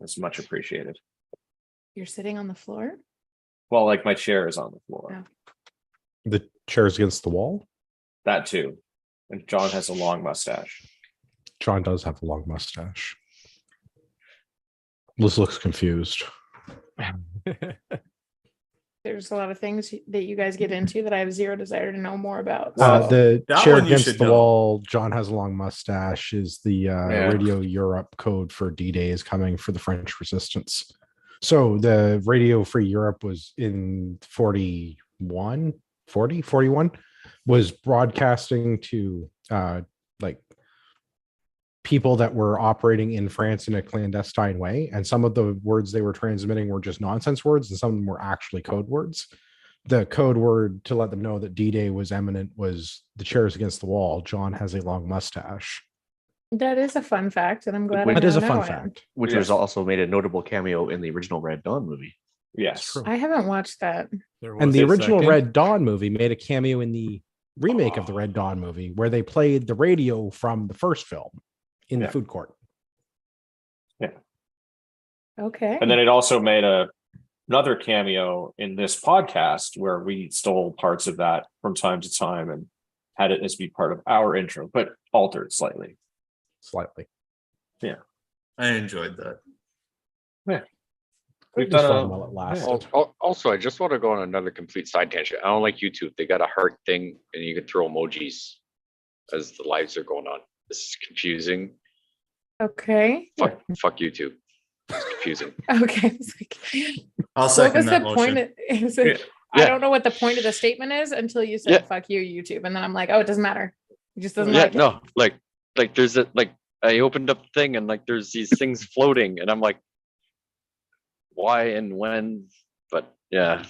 [SPEAKER 4] It's much appreciated.
[SPEAKER 1] You're sitting on the floor?
[SPEAKER 4] Well, like my chair is on the floor.
[SPEAKER 1] Oh.
[SPEAKER 3] The chair's against the wall.
[SPEAKER 4] That too. And John has a long mustache.
[SPEAKER 3] John does have a long mustache. Liz looks confused.
[SPEAKER 1] There's a lot of things that you guys get into that I have zero desire to know more about.
[SPEAKER 4] Well,
[SPEAKER 3] The
[SPEAKER 7] that
[SPEAKER 3] chair
[SPEAKER 7] one you
[SPEAKER 3] against
[SPEAKER 7] should
[SPEAKER 3] the
[SPEAKER 7] know.
[SPEAKER 3] wall, John has a long mustache, is the
[SPEAKER 4] Yeah.
[SPEAKER 3] Radio Europe code for D-Day is coming for the French resistance. So the Radio Free Europe was in 41, was broadcasting to like people that were operating in France in a clandestine way. And some of the words they were transmitting were just nonsense words, and some of them were actually code words. The code word to let them know that D-Day was imminent was the chairs against the wall. John has a long mustache.
[SPEAKER 1] That is a fun fact, and I'm glad I
[SPEAKER 3] That is a
[SPEAKER 1] know
[SPEAKER 3] fun
[SPEAKER 1] now, Anne.
[SPEAKER 3] fact.
[SPEAKER 2] Which
[SPEAKER 4] Yes.
[SPEAKER 2] was also made a notable cameo in the original Red Dawn movie.
[SPEAKER 4] Yes.
[SPEAKER 3] true.
[SPEAKER 1] I haven't watched that.
[SPEAKER 3] And the
[SPEAKER 6] a
[SPEAKER 3] original
[SPEAKER 6] second.
[SPEAKER 3] Red Dawn movie made a cameo in the remake of the Red Dawn movie where they played the radio from the first film in
[SPEAKER 4] Yeah.
[SPEAKER 3] the food court.
[SPEAKER 1] Okay.
[SPEAKER 4] And then it also made another cameo in this podcast where we stole parts of that from time to time and had it as be part of our intro, but altered slightly.
[SPEAKER 3] Slightly.
[SPEAKER 7] I enjoyed that.
[SPEAKER 4] We've
[SPEAKER 3] It was
[SPEAKER 4] done
[SPEAKER 3] fun
[SPEAKER 4] a-
[SPEAKER 3] while it lasted.
[SPEAKER 5] Also, I just want to go on another complete side tangent. I don't like YouTube. They got a heart thing, and you can throw emojis as the lives are going on. This is confusing.
[SPEAKER 1] Okay.
[SPEAKER 5] Fuck YouTube. It's confusing.
[SPEAKER 1] Okay. It's like,
[SPEAKER 7] I'll
[SPEAKER 1] what
[SPEAKER 7] second
[SPEAKER 1] was the
[SPEAKER 7] that
[SPEAKER 1] point?
[SPEAKER 7] motion.
[SPEAKER 1] Is it, I
[SPEAKER 5] Yeah.
[SPEAKER 1] don't know what the point of the statement is until you said
[SPEAKER 5] Yeah.
[SPEAKER 1] "fuck you, YouTube," and then I'm like, oh, it doesn't matter. It just doesn't
[SPEAKER 5] Yeah,
[SPEAKER 1] like it.
[SPEAKER 5] no, like there's a like I opened up the thing and like there's these things floating, and I'm like, why and when? But yeah,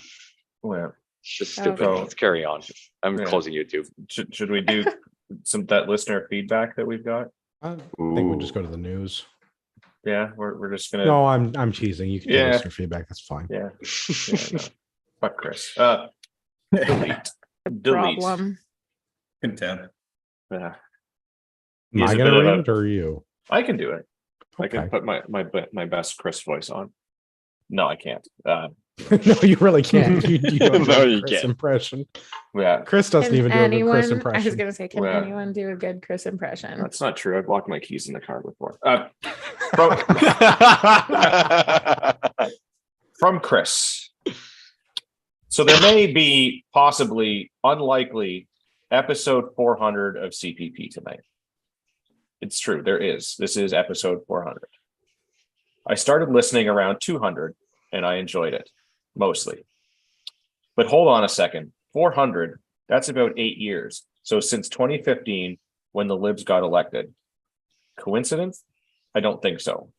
[SPEAKER 4] Well,
[SPEAKER 5] it's just stupid.
[SPEAKER 1] Okay.
[SPEAKER 5] Let's carry on. I'm
[SPEAKER 4] Yeah.
[SPEAKER 5] closing YouTube.
[SPEAKER 4] should we do some that listener feedback that we've got?
[SPEAKER 3] I think we'll just go to the news.
[SPEAKER 4] Yeah, we're just gonna.
[SPEAKER 3] No, I'm teasing. You can
[SPEAKER 4] Yeah.
[SPEAKER 3] do listener feedback. That's fine.
[SPEAKER 4] Yeah. No. Fuck Chris. Delete. Delete.
[SPEAKER 1] Problem.
[SPEAKER 7] Content.
[SPEAKER 4] Yeah.
[SPEAKER 3] Am
[SPEAKER 4] He's
[SPEAKER 3] I
[SPEAKER 4] a
[SPEAKER 3] going
[SPEAKER 4] bit
[SPEAKER 3] to
[SPEAKER 4] of
[SPEAKER 3] read it or you?
[SPEAKER 4] I can do it. I
[SPEAKER 3] Okay.
[SPEAKER 4] can put my best Chris voice on. No, I can't.
[SPEAKER 3] No, you really can't. You don't do
[SPEAKER 5] No,
[SPEAKER 3] a
[SPEAKER 5] you
[SPEAKER 3] Chris
[SPEAKER 5] can't.
[SPEAKER 3] impression.
[SPEAKER 4] Yeah,
[SPEAKER 3] Chris doesn't
[SPEAKER 1] Can
[SPEAKER 3] even do a good Chris
[SPEAKER 1] anyone? I was
[SPEAKER 3] impression.
[SPEAKER 1] gonna say, can
[SPEAKER 4] Well,
[SPEAKER 1] anyone do a good Chris impression?
[SPEAKER 4] that's not true. I've locked my keys in the car before. From Chris. So there may be possibly unlikely episode 400 of CPP tonight. It's true. There is. This is episode 400. I started listening around 200 and I enjoyed it mostly. But hold on a second. 400, that's about 8 years. So since 2015, when the Libs got elected. Coincidence? I don't think so.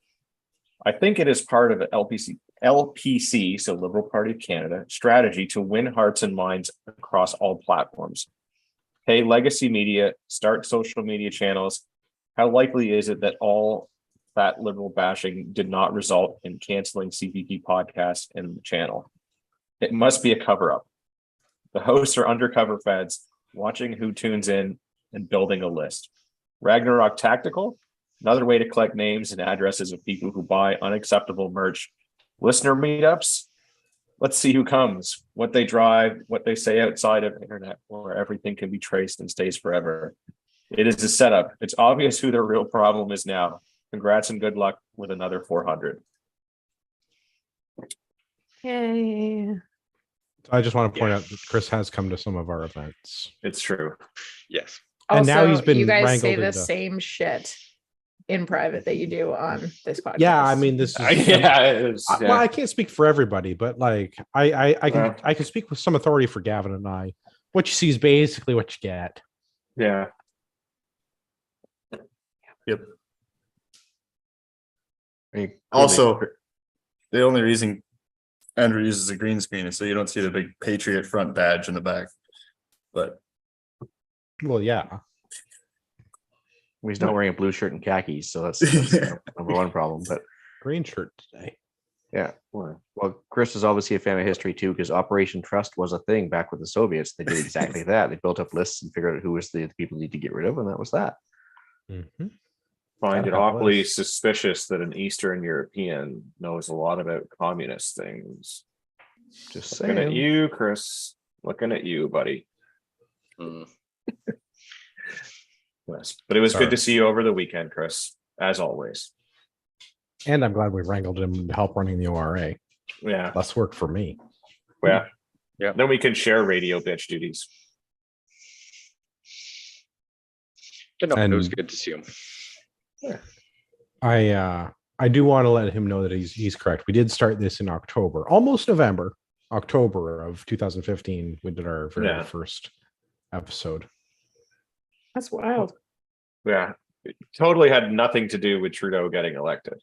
[SPEAKER 4] I think it is part of an LPC, so Liberal Party of Canada, strategy to win hearts and minds across all platforms. Pay legacy media, start social media channels. How likely is it that all that liberal bashing did not result in canceling CPP podcast and the channel? It must be a cover-up. The hosts are undercover feds, watching who tunes in and building a list. Ragnarok Tactical, another way to collect names and addresses of people who buy unacceptable merch. Listener meetups, let's see who comes, what they drive, what they say outside of the internet, where everything can be traced and stays forever. It is a setup. It's obvious who the real problem is now. Congrats and good luck with another 400.
[SPEAKER 1] Yay.
[SPEAKER 3] I just want to point out that Chris has come to some of our events.
[SPEAKER 4] It's true.
[SPEAKER 5] Yes.
[SPEAKER 3] And now he's
[SPEAKER 1] Also,
[SPEAKER 3] been
[SPEAKER 1] you guys say
[SPEAKER 3] wrangled
[SPEAKER 1] the
[SPEAKER 3] into-
[SPEAKER 1] same shit in private that you do on this podcast.
[SPEAKER 3] Yeah, I mean, this is well, I can't speak for everybody, but like I can speak with some authority for Gavin and I. What you see is basically what you get.
[SPEAKER 4] Yeah.
[SPEAKER 7] Yep.
[SPEAKER 2] Really-
[SPEAKER 7] Also, the only reason Andrew uses a green screen is so you don't see the big Patriot front badge in the back. But
[SPEAKER 3] Well, yeah.
[SPEAKER 2] he's not wearing a blue shirt and khakis, so that's number one problem. But
[SPEAKER 3] Green shirt today.
[SPEAKER 2] yeah, well, Chris is obviously a fan of history too, because Operation Trust was a thing back with the Soviets. They did exactly that. They built up lists and figured out who was the people they need to get rid of, and that was that.
[SPEAKER 3] Mm-hmm.
[SPEAKER 4] Find it
[SPEAKER 3] That
[SPEAKER 4] awfully
[SPEAKER 3] was-
[SPEAKER 4] suspicious that an Eastern European knows a lot about communist things.
[SPEAKER 2] Just
[SPEAKER 4] Looking at
[SPEAKER 2] saying.
[SPEAKER 4] you, Chris. Looking at you, buddy.
[SPEAKER 5] Mm.
[SPEAKER 4] Yes. But it was
[SPEAKER 3] Sorry.
[SPEAKER 4] good to see you over the weekend, Chris, as always.
[SPEAKER 3] And I'm glad we wrangled him to help running the ORA.
[SPEAKER 4] Yeah.
[SPEAKER 3] Less work for me.
[SPEAKER 4] Yeah.
[SPEAKER 5] Yeah.
[SPEAKER 4] Then we can share radio bitch duties.
[SPEAKER 5] But no, it was
[SPEAKER 3] And-
[SPEAKER 5] good to see him.
[SPEAKER 3] I do want to let him know that he's correct. We did start this in October, almost November, October of 2015. We did our very
[SPEAKER 4] Yeah.
[SPEAKER 3] first episode.
[SPEAKER 1] That's wild.
[SPEAKER 4] Yeah. It totally had nothing to do with Trudeau getting elected.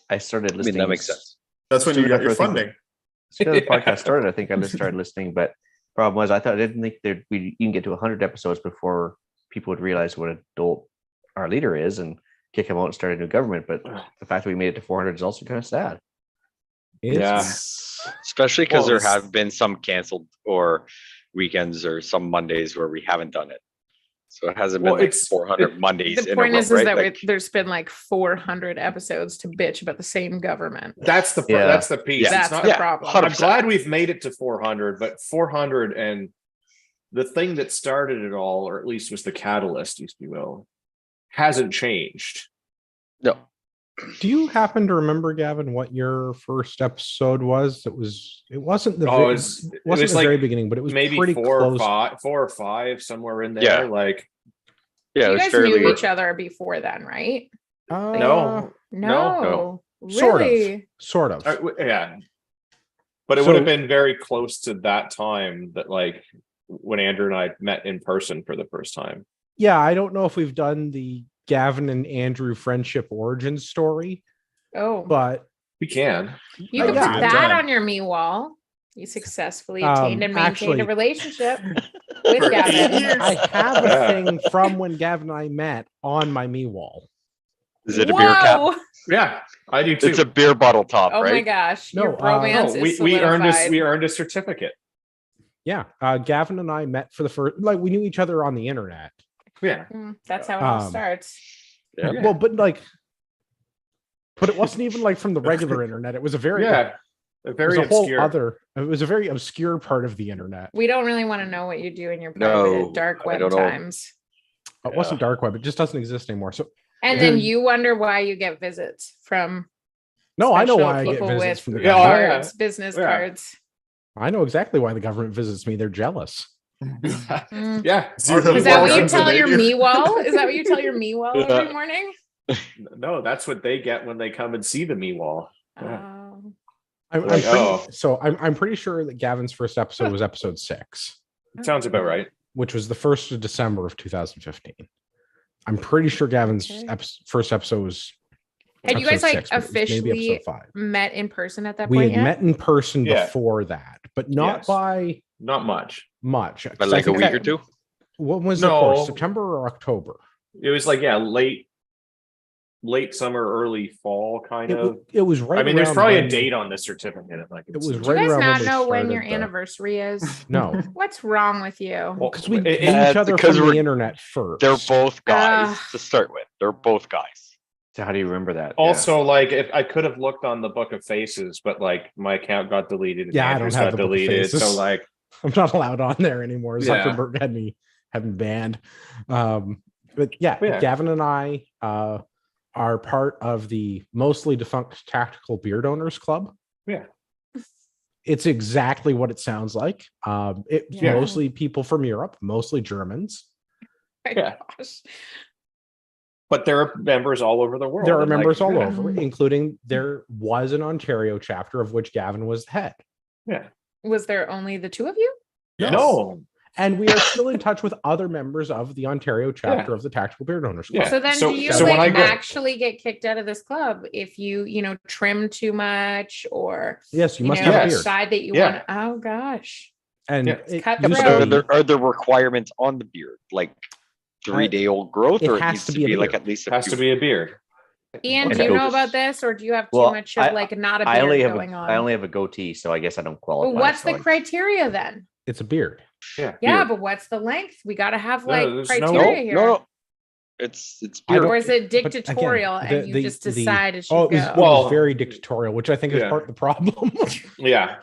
[SPEAKER 2] I started
[SPEAKER 5] I
[SPEAKER 2] listening.
[SPEAKER 5] mean, that makes sense.
[SPEAKER 7] that's when you
[SPEAKER 2] Soon
[SPEAKER 7] got your
[SPEAKER 2] after I think
[SPEAKER 7] funding.
[SPEAKER 2] As soon as the podcast started, I think I just started listening. But problem was, I didn't think there'd we even get to 100 episodes before people would realize what a dolt our leader is and kick him out and start a new government. But the fact that we made it to 400 is also kind of sad.
[SPEAKER 4] Yeah.
[SPEAKER 5] Especially because
[SPEAKER 4] Well,
[SPEAKER 5] there
[SPEAKER 4] it's-
[SPEAKER 5] have been some canceled or weekends or some Mondays where we haven't done it. So it hasn't
[SPEAKER 4] Well,
[SPEAKER 5] been like
[SPEAKER 4] it's-
[SPEAKER 5] 400 Mondays
[SPEAKER 1] The
[SPEAKER 5] in a
[SPEAKER 1] point
[SPEAKER 5] row,
[SPEAKER 1] is
[SPEAKER 5] right?
[SPEAKER 1] that
[SPEAKER 5] Like,
[SPEAKER 1] there's been like 400 episodes to bitch about the same government.
[SPEAKER 4] That's the
[SPEAKER 2] Yeah.
[SPEAKER 4] that's the piece.
[SPEAKER 5] Yeah.
[SPEAKER 4] It's
[SPEAKER 1] That's
[SPEAKER 4] not,
[SPEAKER 1] the
[SPEAKER 5] yeah,
[SPEAKER 1] problem.
[SPEAKER 5] 100%.
[SPEAKER 4] I'm glad we've made it to 400, but 400 and the thing that started it all, or at least was the catalyst, if you will, hasn't changed.
[SPEAKER 5] no,
[SPEAKER 3] Do you happen to remember, Gavin, what your first episode was? It wasn't the
[SPEAKER 4] Oh,
[SPEAKER 3] ve-
[SPEAKER 4] it was
[SPEAKER 3] wasn't the
[SPEAKER 4] like
[SPEAKER 3] very beginning, but it was
[SPEAKER 4] maybe
[SPEAKER 3] pretty
[SPEAKER 4] four
[SPEAKER 3] close.
[SPEAKER 4] or five, somewhere in there.
[SPEAKER 5] Yeah.
[SPEAKER 4] Like
[SPEAKER 5] yeah, it
[SPEAKER 1] You
[SPEAKER 5] was
[SPEAKER 1] guys
[SPEAKER 5] fairly.
[SPEAKER 1] knew each other before then, right?
[SPEAKER 4] no,
[SPEAKER 1] No.
[SPEAKER 3] Sort of.
[SPEAKER 1] Really?
[SPEAKER 3] Sort of.
[SPEAKER 4] yeah. But it
[SPEAKER 3] So-
[SPEAKER 4] would have been very close to that time that like when Andrew and I met in person for the first time.
[SPEAKER 3] Yeah, I don't know if we've done the Gavin and Andrew friendship origin story,
[SPEAKER 1] Oh,
[SPEAKER 3] but
[SPEAKER 4] We can.
[SPEAKER 1] you can
[SPEAKER 3] yeah,
[SPEAKER 1] put
[SPEAKER 7] good
[SPEAKER 1] that
[SPEAKER 7] time.
[SPEAKER 1] on your me wall. You successfully attained and maintained
[SPEAKER 3] actually-
[SPEAKER 1] a relationship with
[SPEAKER 7] For
[SPEAKER 1] Gavin.
[SPEAKER 7] 8 years.
[SPEAKER 3] I have a
[SPEAKER 4] Yeah.
[SPEAKER 3] thing from when Gavin and I met on my me wall.
[SPEAKER 5] Is it a beer cap?
[SPEAKER 1] Whoa!
[SPEAKER 4] Yeah, I do too.
[SPEAKER 5] It's a beer bottle top,
[SPEAKER 1] Oh my
[SPEAKER 5] right?
[SPEAKER 1] gosh,
[SPEAKER 3] No,
[SPEAKER 1] your bromance
[SPEAKER 4] No,
[SPEAKER 1] is
[SPEAKER 4] we earned
[SPEAKER 1] solidified.
[SPEAKER 4] we earned a certificate.
[SPEAKER 3] Yeah, Gavin and I met for the first. Like we knew each other on the internet.
[SPEAKER 4] Yeah.
[SPEAKER 1] That's how it all
[SPEAKER 3] Um,
[SPEAKER 1] starts.
[SPEAKER 5] Yeah.
[SPEAKER 3] Well, but it wasn't even like from the regular internet. It was a very
[SPEAKER 4] Yeah. A
[SPEAKER 3] It was
[SPEAKER 4] very
[SPEAKER 3] a whole
[SPEAKER 4] obscure.
[SPEAKER 3] other. It was a very obscure part of the internet.
[SPEAKER 1] We don't really want to know what you do in your
[SPEAKER 5] No,
[SPEAKER 1] private dark
[SPEAKER 5] I
[SPEAKER 1] web
[SPEAKER 5] don't know.
[SPEAKER 1] times.
[SPEAKER 3] It wasn't dark web. It just doesn't exist anymore. So
[SPEAKER 1] And then you wonder why you get visits from
[SPEAKER 3] no, I know
[SPEAKER 1] special
[SPEAKER 3] why I get
[SPEAKER 1] people
[SPEAKER 3] visits
[SPEAKER 1] with
[SPEAKER 3] from the
[SPEAKER 4] Yeah,
[SPEAKER 3] government.
[SPEAKER 1] cards, business
[SPEAKER 4] Yeah.
[SPEAKER 1] cards.
[SPEAKER 3] I know exactly why the government visits me. They're jealous.
[SPEAKER 1] Mm.
[SPEAKER 4] Yeah.
[SPEAKER 7] Do you have
[SPEAKER 1] Is that what you
[SPEAKER 7] welcome to
[SPEAKER 1] tell your
[SPEAKER 7] native?
[SPEAKER 1] me wall? Is that what you tell your me wall
[SPEAKER 5] Yeah.
[SPEAKER 1] every morning?
[SPEAKER 4] No, that's what they get when they come and see the me wall. Yeah.
[SPEAKER 1] Oh.
[SPEAKER 3] I'm
[SPEAKER 4] Like,
[SPEAKER 3] pretty,
[SPEAKER 4] oh.
[SPEAKER 3] So I'm pretty sure that Gavin's first episode was episode 6,
[SPEAKER 4] It sounds about right.
[SPEAKER 3] which was the 1st of December of 2015. I'm pretty sure Gavin's
[SPEAKER 1] Okay.
[SPEAKER 3] first episode was.
[SPEAKER 1] Had you guys
[SPEAKER 3] episode
[SPEAKER 1] like
[SPEAKER 3] 6, but it was maybe
[SPEAKER 1] officially
[SPEAKER 3] episode 5.
[SPEAKER 1] met in person at that
[SPEAKER 3] We
[SPEAKER 1] point
[SPEAKER 3] had
[SPEAKER 1] yet?
[SPEAKER 3] met in person
[SPEAKER 4] Yeah.
[SPEAKER 3] before that, but not
[SPEAKER 4] Yes.
[SPEAKER 3] by
[SPEAKER 4] Not much.
[SPEAKER 3] much.
[SPEAKER 5] But like
[SPEAKER 3] I
[SPEAKER 5] a
[SPEAKER 3] think
[SPEAKER 5] week
[SPEAKER 3] that-
[SPEAKER 5] or two.
[SPEAKER 3] What was the course?
[SPEAKER 4] No.
[SPEAKER 3] September or October?
[SPEAKER 4] It was like, yeah, late summer, early fall kind of.
[SPEAKER 3] It was right.
[SPEAKER 4] I mean, there's
[SPEAKER 3] around
[SPEAKER 4] probably
[SPEAKER 3] when-
[SPEAKER 4] a date on the certificate. Like
[SPEAKER 3] It was
[SPEAKER 1] Do you
[SPEAKER 3] right
[SPEAKER 1] guys
[SPEAKER 3] around when
[SPEAKER 1] not
[SPEAKER 3] they
[SPEAKER 1] know when your
[SPEAKER 3] started the-
[SPEAKER 1] anniversary is?
[SPEAKER 3] No,
[SPEAKER 1] What's wrong with you?
[SPEAKER 4] Well,
[SPEAKER 3] because we
[SPEAKER 4] it-
[SPEAKER 3] knew
[SPEAKER 4] it-
[SPEAKER 3] each other
[SPEAKER 5] because
[SPEAKER 3] from the
[SPEAKER 5] we're-
[SPEAKER 3] internet first.
[SPEAKER 5] They're both guys
[SPEAKER 1] Ugh.
[SPEAKER 5] to start with. They're both guys.
[SPEAKER 2] So how do you remember that?
[SPEAKER 4] Also, like, if I could have looked on the Book of Faces, but like my account got deleted. And
[SPEAKER 3] Yeah, I don't
[SPEAKER 4] Andrew's
[SPEAKER 3] have
[SPEAKER 4] got
[SPEAKER 3] the Book of
[SPEAKER 4] deleted. So
[SPEAKER 3] Faces.
[SPEAKER 4] like,
[SPEAKER 3] I'm not allowed on there anymore.
[SPEAKER 4] Yeah.
[SPEAKER 3] Zuckerberg had me banned. But yeah,
[SPEAKER 4] Yeah.
[SPEAKER 3] Gavin and I are part of the mostly defunct Tactical Beard Owners Club.
[SPEAKER 4] Yeah.
[SPEAKER 3] It's exactly what it sounds like. It's
[SPEAKER 1] Yeah.
[SPEAKER 3] mostly people from Europe, mostly Germans.
[SPEAKER 1] My
[SPEAKER 4] Yeah.
[SPEAKER 1] gosh.
[SPEAKER 4] but there are members all over the world.
[SPEAKER 3] There are
[SPEAKER 4] and, like,
[SPEAKER 3] members all
[SPEAKER 4] yeah.
[SPEAKER 3] over, including there was an Ontario chapter of which Gavin was the head.
[SPEAKER 4] Yeah.
[SPEAKER 1] Was there only the two of you?
[SPEAKER 3] Yes.
[SPEAKER 4] No.
[SPEAKER 3] And we are still in touch with other members of the Ontario chapter of the Tactical Beard Owners Club.
[SPEAKER 4] Yeah.
[SPEAKER 1] So then
[SPEAKER 4] So-
[SPEAKER 1] do you
[SPEAKER 4] so when
[SPEAKER 1] like
[SPEAKER 4] I go-
[SPEAKER 1] actually get kicked out of this club if you trim too much or
[SPEAKER 3] Yes, you must
[SPEAKER 1] know,
[SPEAKER 3] have a
[SPEAKER 4] Yes.
[SPEAKER 3] beard.
[SPEAKER 1] decide that you
[SPEAKER 4] Yeah.
[SPEAKER 1] want to, oh gosh.
[SPEAKER 3] And
[SPEAKER 4] Yeah.
[SPEAKER 3] it
[SPEAKER 1] Cut
[SPEAKER 3] used
[SPEAKER 1] throat.
[SPEAKER 3] to
[SPEAKER 5] Are
[SPEAKER 3] be-
[SPEAKER 5] there requirements on the beard, like 3-day-old growth,
[SPEAKER 3] it
[SPEAKER 5] or it
[SPEAKER 3] has
[SPEAKER 5] needs
[SPEAKER 3] to
[SPEAKER 5] to
[SPEAKER 3] be a
[SPEAKER 5] be like
[SPEAKER 3] beard.
[SPEAKER 5] at least
[SPEAKER 4] Has to be a beard.
[SPEAKER 1] Ian,
[SPEAKER 2] And
[SPEAKER 1] do you know
[SPEAKER 2] goatee.
[SPEAKER 1] about this or do you have too
[SPEAKER 2] Well,
[SPEAKER 1] much of like not a
[SPEAKER 2] I only
[SPEAKER 1] beard
[SPEAKER 2] have
[SPEAKER 1] going on?
[SPEAKER 2] I only have a goatee, so I guess I don't qualify.
[SPEAKER 1] Well, what's
[SPEAKER 2] so
[SPEAKER 1] the
[SPEAKER 2] I-
[SPEAKER 1] criteria then?
[SPEAKER 3] It's a beard.
[SPEAKER 4] Yeah.
[SPEAKER 1] Yeah,
[SPEAKER 2] Beard.
[SPEAKER 1] but what's the length? We got to have
[SPEAKER 4] No,
[SPEAKER 1] like
[SPEAKER 4] there's no-
[SPEAKER 1] criteria
[SPEAKER 5] No,
[SPEAKER 1] here.
[SPEAKER 5] no. It's
[SPEAKER 3] I don't-
[SPEAKER 1] Or is it
[SPEAKER 3] but again,
[SPEAKER 1] dictatorial and you just decide as you
[SPEAKER 3] Oh, it was,
[SPEAKER 1] go?
[SPEAKER 3] it
[SPEAKER 4] Well-
[SPEAKER 3] was very dictatorial, which I think is
[SPEAKER 4] Yeah.
[SPEAKER 3] part of the problem.
[SPEAKER 4] Yeah.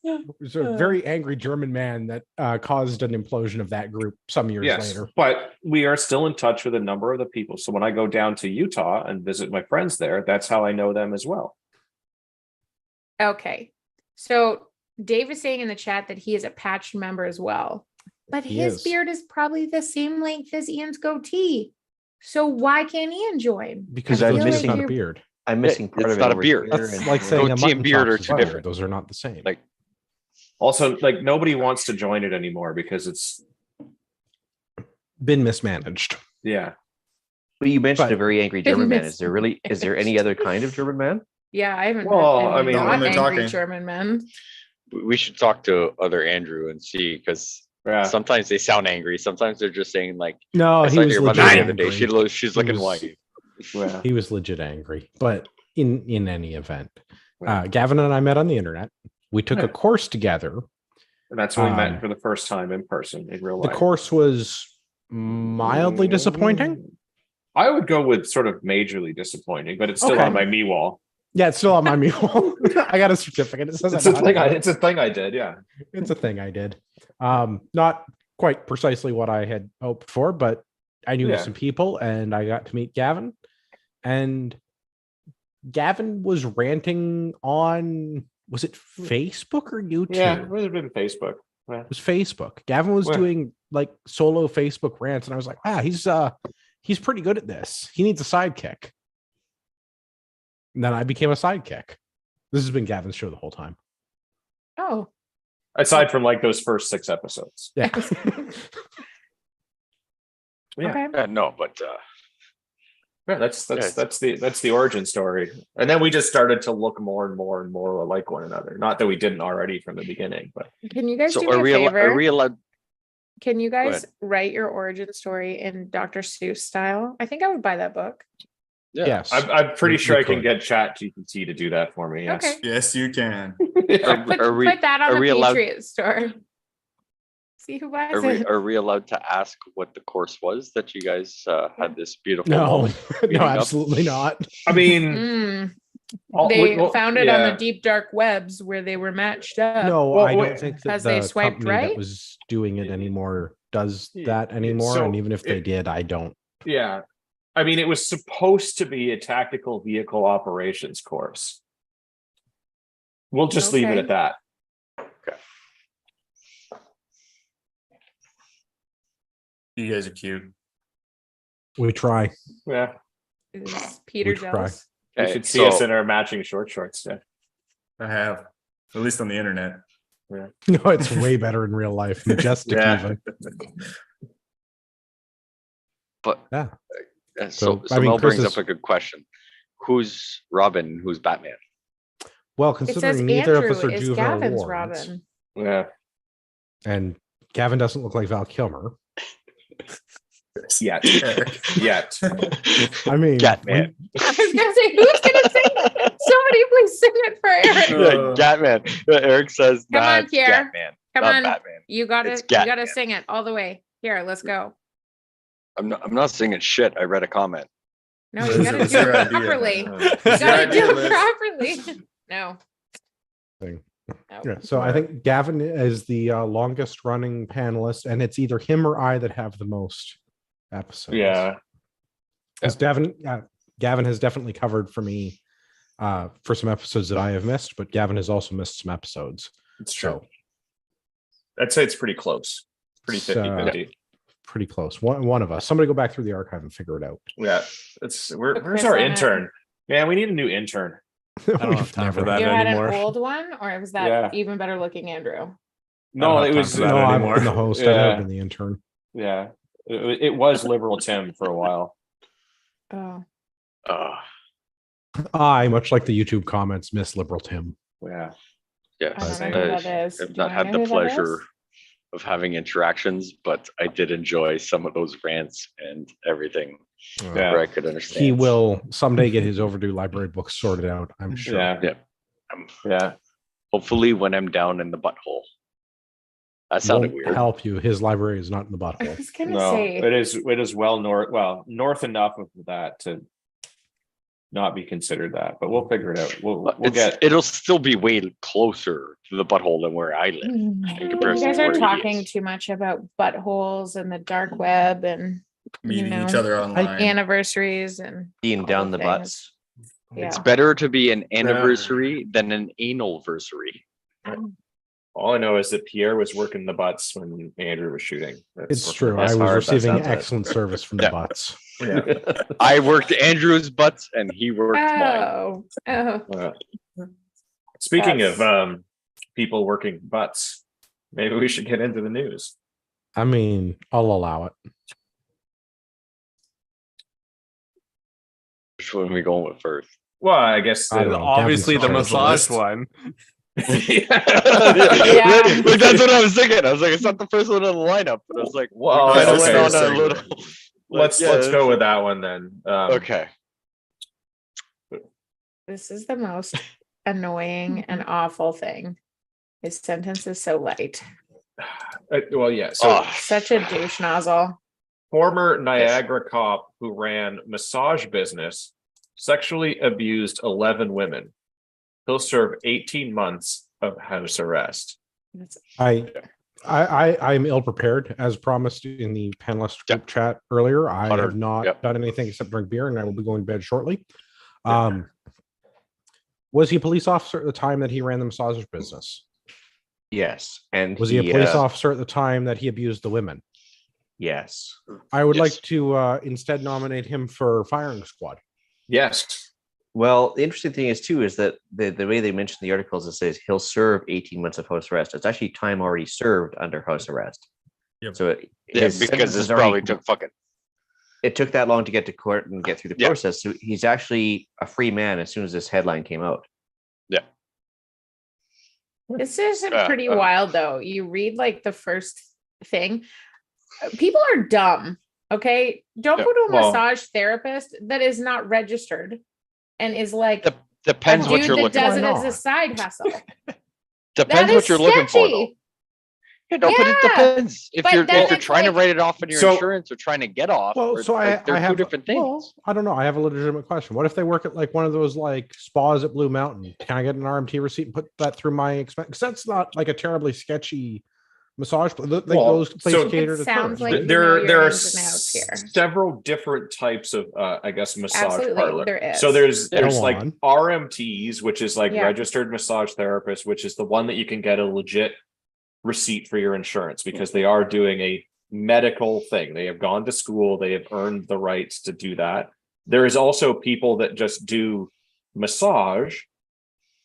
[SPEAKER 3] It was a very angry German man that caused an implosion of that group some years
[SPEAKER 4] Yes.
[SPEAKER 3] later.
[SPEAKER 4] But we are still in touch with a number of the people. So when I go down to Utah and visit my friends there, that's how I know them as well.
[SPEAKER 1] Okay. So Dave is saying in the chat that he is a patched member as well, but
[SPEAKER 3] He
[SPEAKER 1] his
[SPEAKER 3] is.
[SPEAKER 1] beard is probably the same length as Ian's goatee. So why can't Ian join?
[SPEAKER 3] Because
[SPEAKER 2] I'm
[SPEAKER 3] it's
[SPEAKER 2] missing-
[SPEAKER 3] not a beard.
[SPEAKER 2] I'm missing part
[SPEAKER 5] it's
[SPEAKER 2] of it.
[SPEAKER 5] not a
[SPEAKER 2] over
[SPEAKER 5] beard.
[SPEAKER 2] here,
[SPEAKER 3] That's
[SPEAKER 2] and-
[SPEAKER 3] like saying a
[SPEAKER 5] Goatee
[SPEAKER 3] mutton
[SPEAKER 5] and beard
[SPEAKER 3] chop
[SPEAKER 5] are
[SPEAKER 3] is
[SPEAKER 5] two
[SPEAKER 3] a beard.
[SPEAKER 5] different.
[SPEAKER 3] Those are not the same.
[SPEAKER 5] Like-
[SPEAKER 4] Also, like nobody wants to join it anymore because it's
[SPEAKER 3] Been mismanaged.
[SPEAKER 4] yeah.
[SPEAKER 2] Well, you mentioned
[SPEAKER 3] But-
[SPEAKER 2] a very angry German man. Is there any other kind of German man?
[SPEAKER 1] Yeah, I haven't.
[SPEAKER 4] Well,
[SPEAKER 1] met
[SPEAKER 4] I
[SPEAKER 1] any
[SPEAKER 4] mean,
[SPEAKER 1] not
[SPEAKER 7] when they're
[SPEAKER 1] angry
[SPEAKER 7] talking-
[SPEAKER 1] German men.
[SPEAKER 5] We should talk to other Andrew and see, because
[SPEAKER 4] Yeah.
[SPEAKER 5] sometimes they sound angry. Sometimes they're just saying like,
[SPEAKER 3] No,
[SPEAKER 5] I
[SPEAKER 3] he
[SPEAKER 5] saw
[SPEAKER 3] was
[SPEAKER 5] your mother
[SPEAKER 3] legit
[SPEAKER 5] the other day.
[SPEAKER 3] angry.
[SPEAKER 5] She's
[SPEAKER 3] He
[SPEAKER 5] looking
[SPEAKER 3] was-
[SPEAKER 5] white.
[SPEAKER 4] Yeah.
[SPEAKER 3] He was legit angry. But in any event,
[SPEAKER 4] Yeah.
[SPEAKER 3] Gavin and I met on the internet. We took
[SPEAKER 4] Yeah.
[SPEAKER 3] a course together.
[SPEAKER 4] And that's when we
[SPEAKER 3] Um,
[SPEAKER 4] met for the first time in person in real
[SPEAKER 3] The
[SPEAKER 4] life.
[SPEAKER 3] course was mildly disappointing.
[SPEAKER 4] I would go with sort of majorly disappointing, but it's still
[SPEAKER 3] Okay.
[SPEAKER 4] on my me wall.
[SPEAKER 3] Yeah, it's still on my mule. I got a certificate. It says
[SPEAKER 4] It's
[SPEAKER 3] I
[SPEAKER 4] a
[SPEAKER 3] know how
[SPEAKER 4] thing.
[SPEAKER 3] to do it.
[SPEAKER 4] It's a thing I did. Yeah.
[SPEAKER 3] It's a thing I did. Not quite precisely what I had hoped for, but I knew
[SPEAKER 4] Yeah.
[SPEAKER 3] some people and I got to meet Gavin. And Gavin was ranting on, was it Facebook or YouTube?
[SPEAKER 4] Yeah. It would have been Facebook. Yeah.
[SPEAKER 3] It was Facebook. Gavin was
[SPEAKER 4] Where?
[SPEAKER 3] doing like solo Facebook rants, and I was like, wow, he's pretty good at this. He needs a sidekick. And then I became a sidekick. This has been Gavin's show the whole time.
[SPEAKER 1] Oh,
[SPEAKER 4] Aside from like those first 6 episodes.
[SPEAKER 3] Yeah.
[SPEAKER 4] Yeah.
[SPEAKER 1] okay.
[SPEAKER 5] No, but
[SPEAKER 4] Yeah, that's
[SPEAKER 5] Yeah,
[SPEAKER 4] that's the origin story. And then we just started to look more and more and more like one another. Not that we didn't already from the beginning, but
[SPEAKER 1] Can you guys
[SPEAKER 5] so
[SPEAKER 1] do me a favor?
[SPEAKER 5] are we allowed?
[SPEAKER 1] Can you guys
[SPEAKER 5] ahead.
[SPEAKER 1] write your origin story in Dr. Seuss style? I think I would buy that book.
[SPEAKER 5] Yeah.
[SPEAKER 3] Yes.
[SPEAKER 4] I'm pretty
[SPEAKER 3] We
[SPEAKER 4] sure I can
[SPEAKER 3] could.
[SPEAKER 4] get Chat GPT to do that for me. Yes.
[SPEAKER 1] Okay.
[SPEAKER 7] Yes, you can.
[SPEAKER 4] Yeah.
[SPEAKER 1] Put,
[SPEAKER 5] Are we-
[SPEAKER 1] put that on
[SPEAKER 5] are
[SPEAKER 1] the
[SPEAKER 5] we allowed-
[SPEAKER 1] Patriot store. See who buys
[SPEAKER 5] Are we
[SPEAKER 1] it.
[SPEAKER 5] are we allowed to ask what the course was that you guys had this beautiful
[SPEAKER 3] No,
[SPEAKER 5] moment?
[SPEAKER 3] no,
[SPEAKER 5] meeting up?
[SPEAKER 3] absolutely not.
[SPEAKER 4] I mean,
[SPEAKER 1] Mm, They
[SPEAKER 4] well,
[SPEAKER 1] found it on
[SPEAKER 4] yeah.
[SPEAKER 1] the deep dark webs where they were matched up.
[SPEAKER 3] No,
[SPEAKER 4] well,
[SPEAKER 3] I
[SPEAKER 4] wait,
[SPEAKER 3] don't think that
[SPEAKER 1] has they
[SPEAKER 3] the
[SPEAKER 1] swiped
[SPEAKER 3] company that
[SPEAKER 1] right?
[SPEAKER 3] was doing it anymore does
[SPEAKER 4] Yeah,
[SPEAKER 3] that anymore.
[SPEAKER 4] so
[SPEAKER 3] and even if they
[SPEAKER 4] it-
[SPEAKER 3] did, I don't.
[SPEAKER 4] Yeah. I mean, it was supposed to be a tactical vehicle operations course. We'll just leave it
[SPEAKER 1] Okay.
[SPEAKER 4] at that.
[SPEAKER 7] You guys are cute.
[SPEAKER 3] We try.
[SPEAKER 4] Yeah.
[SPEAKER 1] Is Peter
[SPEAKER 3] Which cry?
[SPEAKER 1] jealous?
[SPEAKER 4] You
[SPEAKER 5] Okay,
[SPEAKER 4] should see us
[SPEAKER 5] so-
[SPEAKER 4] in our matching short shorts. Yeah.
[SPEAKER 7] I have, at least on the internet.
[SPEAKER 3] No, it's way better in real life. Majestic
[SPEAKER 7] Yeah.
[SPEAKER 3] even.
[SPEAKER 5] But
[SPEAKER 3] Yeah.
[SPEAKER 5] so
[SPEAKER 3] I mean,
[SPEAKER 5] Mel
[SPEAKER 3] Chris
[SPEAKER 5] brings
[SPEAKER 3] is-
[SPEAKER 5] up a good question. Who's Robin? Who's Batman?
[SPEAKER 3] Well,
[SPEAKER 1] It says
[SPEAKER 3] considering neither of us
[SPEAKER 1] Andrew
[SPEAKER 3] are
[SPEAKER 1] is
[SPEAKER 3] juvenile
[SPEAKER 1] Gavin's
[SPEAKER 3] wards,
[SPEAKER 1] Robin.
[SPEAKER 4] Yeah.
[SPEAKER 3] and Gavin doesn't look like Val Kilmer.
[SPEAKER 4] Yet.
[SPEAKER 7] Eric.
[SPEAKER 4] Yet.
[SPEAKER 3] I mean,
[SPEAKER 5] Catman.
[SPEAKER 1] I was gonna say, who's gonna sing it? Somebody please sing it for Eric.
[SPEAKER 5] Yeah, Catman. Eric says,
[SPEAKER 1] Come
[SPEAKER 5] nah,
[SPEAKER 1] on,
[SPEAKER 5] it's
[SPEAKER 1] Pierre.
[SPEAKER 5] Catman,
[SPEAKER 1] Come
[SPEAKER 5] not
[SPEAKER 1] on,
[SPEAKER 5] Batman.
[SPEAKER 1] you gotta
[SPEAKER 5] It's
[SPEAKER 1] you gotta
[SPEAKER 5] Catman.
[SPEAKER 1] sing it all the way. Here, let's go.
[SPEAKER 5] I'm not singing shit. I read a comment.
[SPEAKER 1] No, you gotta
[SPEAKER 7] It's
[SPEAKER 1] do
[SPEAKER 7] your
[SPEAKER 1] it
[SPEAKER 7] idea.
[SPEAKER 1] properly. You
[SPEAKER 7] It's your
[SPEAKER 1] gotta
[SPEAKER 7] idea,
[SPEAKER 1] do
[SPEAKER 7] Liz.
[SPEAKER 1] it properly. No.
[SPEAKER 3] Thing.
[SPEAKER 1] No.
[SPEAKER 3] yeah. So I think Gavin is the longest running panelist, and it's either him or I that have the most episodes.
[SPEAKER 4] Yeah.
[SPEAKER 3] Because Gavin has definitely covered for me for some episodes that I have missed, but Gavin has also missed some episodes.
[SPEAKER 4] It's true.
[SPEAKER 3] So
[SPEAKER 4] I'd say it's pretty close. Pretty
[SPEAKER 3] So-
[SPEAKER 4] 50-50.
[SPEAKER 3] pretty close. One of us. Somebody go back through the archive and figure it out.
[SPEAKER 4] Yeah.
[SPEAKER 1] Put
[SPEAKER 4] Where's
[SPEAKER 1] Chris
[SPEAKER 4] our
[SPEAKER 1] on it.
[SPEAKER 4] intern? Man, we need a new intern.
[SPEAKER 6] I don't have
[SPEAKER 3] We've
[SPEAKER 6] time for
[SPEAKER 3] never
[SPEAKER 6] that
[SPEAKER 1] You had
[SPEAKER 6] anymore.
[SPEAKER 1] an old one, or was that
[SPEAKER 4] Yeah.
[SPEAKER 1] even better looking Andrew?
[SPEAKER 4] No,
[SPEAKER 6] have
[SPEAKER 4] it
[SPEAKER 6] time
[SPEAKER 4] was
[SPEAKER 6] for that
[SPEAKER 3] No, I've
[SPEAKER 6] anymore.
[SPEAKER 3] been the host. I've
[SPEAKER 4] Yeah.
[SPEAKER 3] never been the intern.
[SPEAKER 4] yeah. It was liberal Tim for a while.
[SPEAKER 1] Oh,
[SPEAKER 3] I, much like the YouTube comments, miss liberal Tim.
[SPEAKER 4] Yeah.
[SPEAKER 5] Yes,
[SPEAKER 1] I don't
[SPEAKER 3] I
[SPEAKER 1] know who that is.
[SPEAKER 5] I've
[SPEAKER 1] Do
[SPEAKER 5] not
[SPEAKER 1] I
[SPEAKER 5] had
[SPEAKER 1] know
[SPEAKER 5] the
[SPEAKER 1] who that
[SPEAKER 5] pleasure
[SPEAKER 1] is?
[SPEAKER 5] of having interactions, but I did enjoy some of those rants and everything
[SPEAKER 4] Yeah.
[SPEAKER 5] where I could understand.
[SPEAKER 3] He will someday get his overdue library books sorted out, I'm sure.
[SPEAKER 4] Yeah.
[SPEAKER 5] Yeah.
[SPEAKER 4] Yeah.
[SPEAKER 5] Hopefully, when I'm down in the butthole. That sounded
[SPEAKER 3] Won't
[SPEAKER 5] weird.
[SPEAKER 3] help you. His library is not in the
[SPEAKER 1] I
[SPEAKER 3] butthole.
[SPEAKER 1] was gonna
[SPEAKER 4] No,
[SPEAKER 1] say
[SPEAKER 4] it is well north enough of that to not be considered that, but we'll figure it out. We'll
[SPEAKER 5] It'll still be way closer to the butthole than where I live.
[SPEAKER 1] You
[SPEAKER 5] comparison
[SPEAKER 1] guys
[SPEAKER 5] to
[SPEAKER 1] are
[SPEAKER 5] where he
[SPEAKER 1] talking
[SPEAKER 5] is.
[SPEAKER 1] too much about buttholes and the dark web and
[SPEAKER 7] Meeting
[SPEAKER 1] know,
[SPEAKER 7] each other online.
[SPEAKER 1] anniversaries and
[SPEAKER 2] Being
[SPEAKER 1] all
[SPEAKER 2] down the
[SPEAKER 1] things.
[SPEAKER 2] butts.
[SPEAKER 1] Yeah.
[SPEAKER 5] It's better to be an anniversary than an anniversary.
[SPEAKER 4] all I know is that Pierre was working the butts when Andrew was shooting.
[SPEAKER 3] It's true.
[SPEAKER 2] That's
[SPEAKER 3] I was
[SPEAKER 2] hard, that
[SPEAKER 3] receiving
[SPEAKER 2] sounds like-
[SPEAKER 3] excellent service from the
[SPEAKER 5] Yeah.
[SPEAKER 3] butts.
[SPEAKER 4] Yeah.
[SPEAKER 5] I worked Andrew's butts and he worked mine.
[SPEAKER 1] Oh, oh.
[SPEAKER 4] Speaking
[SPEAKER 1] That's-
[SPEAKER 4] of people working butts, maybe we should get into the news.
[SPEAKER 3] I mean, I'll allow it.
[SPEAKER 5] Which one are we going with first?
[SPEAKER 4] Well, I guess
[SPEAKER 3] I don't know.
[SPEAKER 6] Obviously, the
[SPEAKER 3] Gavin's
[SPEAKER 6] massage
[SPEAKER 7] charged.
[SPEAKER 6] one.
[SPEAKER 1] Yeah.
[SPEAKER 5] Like, that's what I was thinking. I was like, it's not the first one on the lineup, but I was like,
[SPEAKER 4] Well,
[SPEAKER 5] we kinda
[SPEAKER 4] okay,
[SPEAKER 5] went on
[SPEAKER 7] so
[SPEAKER 5] a little.
[SPEAKER 4] let's
[SPEAKER 5] yeah,
[SPEAKER 4] go with that one then.
[SPEAKER 5] Okay.
[SPEAKER 1] This is the most annoying and awful thing. His sentence is so light.
[SPEAKER 4] Well, yeah. So
[SPEAKER 5] Oh,
[SPEAKER 1] Such a douche nozzle.
[SPEAKER 4] former Niagara cop who ran massage business sexually abused 11 women. He'll serve 18 months of house arrest.
[SPEAKER 3] I'm ill prepared, as promised in the panelist group chat earlier. I have not
[SPEAKER 5] Yep.
[SPEAKER 3] done anything except drink beer, and I will be going to bed shortly. Was he a police officer at the time that he ran the massage business?
[SPEAKER 2] Yes. And
[SPEAKER 3] Was he a police officer at the time that he abused the women?
[SPEAKER 2] Yes.
[SPEAKER 3] I would
[SPEAKER 5] Yes.
[SPEAKER 3] like to instead nominate him for firing squad.
[SPEAKER 4] Yes.
[SPEAKER 2] Well, the interesting thing is too is that the way they mentioned the articles, it says he'll serve 18 months of house arrest. It's actually time already served under house arrest.
[SPEAKER 7] Yep.
[SPEAKER 2] So
[SPEAKER 5] yeah,
[SPEAKER 2] his
[SPEAKER 5] because
[SPEAKER 2] sentence
[SPEAKER 5] this
[SPEAKER 2] is already-
[SPEAKER 5] probably took fucking.
[SPEAKER 2] it took that long to get to court and get through the
[SPEAKER 5] Yeah.
[SPEAKER 2] process. So he's actually a free man as soon as this headline came out.
[SPEAKER 1] This is
[SPEAKER 5] Uh,
[SPEAKER 1] pretty wild though. You read like the first thing. People are dumb. Okay. Don't
[SPEAKER 5] Yeah,
[SPEAKER 1] go to a
[SPEAKER 4] well-
[SPEAKER 1] massage therapist that is not registered and is like
[SPEAKER 5] Dep- Depends
[SPEAKER 1] a
[SPEAKER 5] what
[SPEAKER 1] dude
[SPEAKER 5] you're
[SPEAKER 1] that
[SPEAKER 5] looking
[SPEAKER 1] does
[SPEAKER 5] for.
[SPEAKER 1] it as a side hustle.
[SPEAKER 5] Depends what you're looking for, though. Yeah, no, but it
[SPEAKER 1] Yeah,
[SPEAKER 5] depends. If
[SPEAKER 1] but
[SPEAKER 5] you're
[SPEAKER 1] then
[SPEAKER 5] if you're
[SPEAKER 1] it's
[SPEAKER 5] trying to
[SPEAKER 1] like-
[SPEAKER 5] write it off in your
[SPEAKER 4] So-
[SPEAKER 5] insurance or trying to get off,
[SPEAKER 3] Well,
[SPEAKER 5] or,
[SPEAKER 3] so
[SPEAKER 5] like, they're
[SPEAKER 3] I have
[SPEAKER 5] two different things.
[SPEAKER 3] Well, I don't know. I have a legitimate question. What if they work at like one of those like spas at Blue Mountain? Can I get an RMT receipt and put that through my expense? Because that's not like a terribly sketchy massage. Like
[SPEAKER 4] Well,
[SPEAKER 3] those places
[SPEAKER 4] so-
[SPEAKER 3] cater
[SPEAKER 1] It
[SPEAKER 3] to
[SPEAKER 1] sounds
[SPEAKER 3] tourists,
[SPEAKER 1] like
[SPEAKER 3] right?
[SPEAKER 1] you
[SPEAKER 4] there
[SPEAKER 1] know
[SPEAKER 4] are
[SPEAKER 1] your
[SPEAKER 4] there are
[SPEAKER 1] ins and outs here.
[SPEAKER 4] several different types of I guess massage
[SPEAKER 1] Absolutely,
[SPEAKER 4] parlor.
[SPEAKER 1] there is.
[SPEAKER 4] So there's
[SPEAKER 3] Go
[SPEAKER 4] like
[SPEAKER 3] on.
[SPEAKER 4] RMTs, which is like
[SPEAKER 1] Yeah.
[SPEAKER 4] registered massage therapist, which is the one that you can get a legit receipt for your insurance because they are doing a medical thing. They have gone to school, they have earned the rights to do that. There is also people that just do massage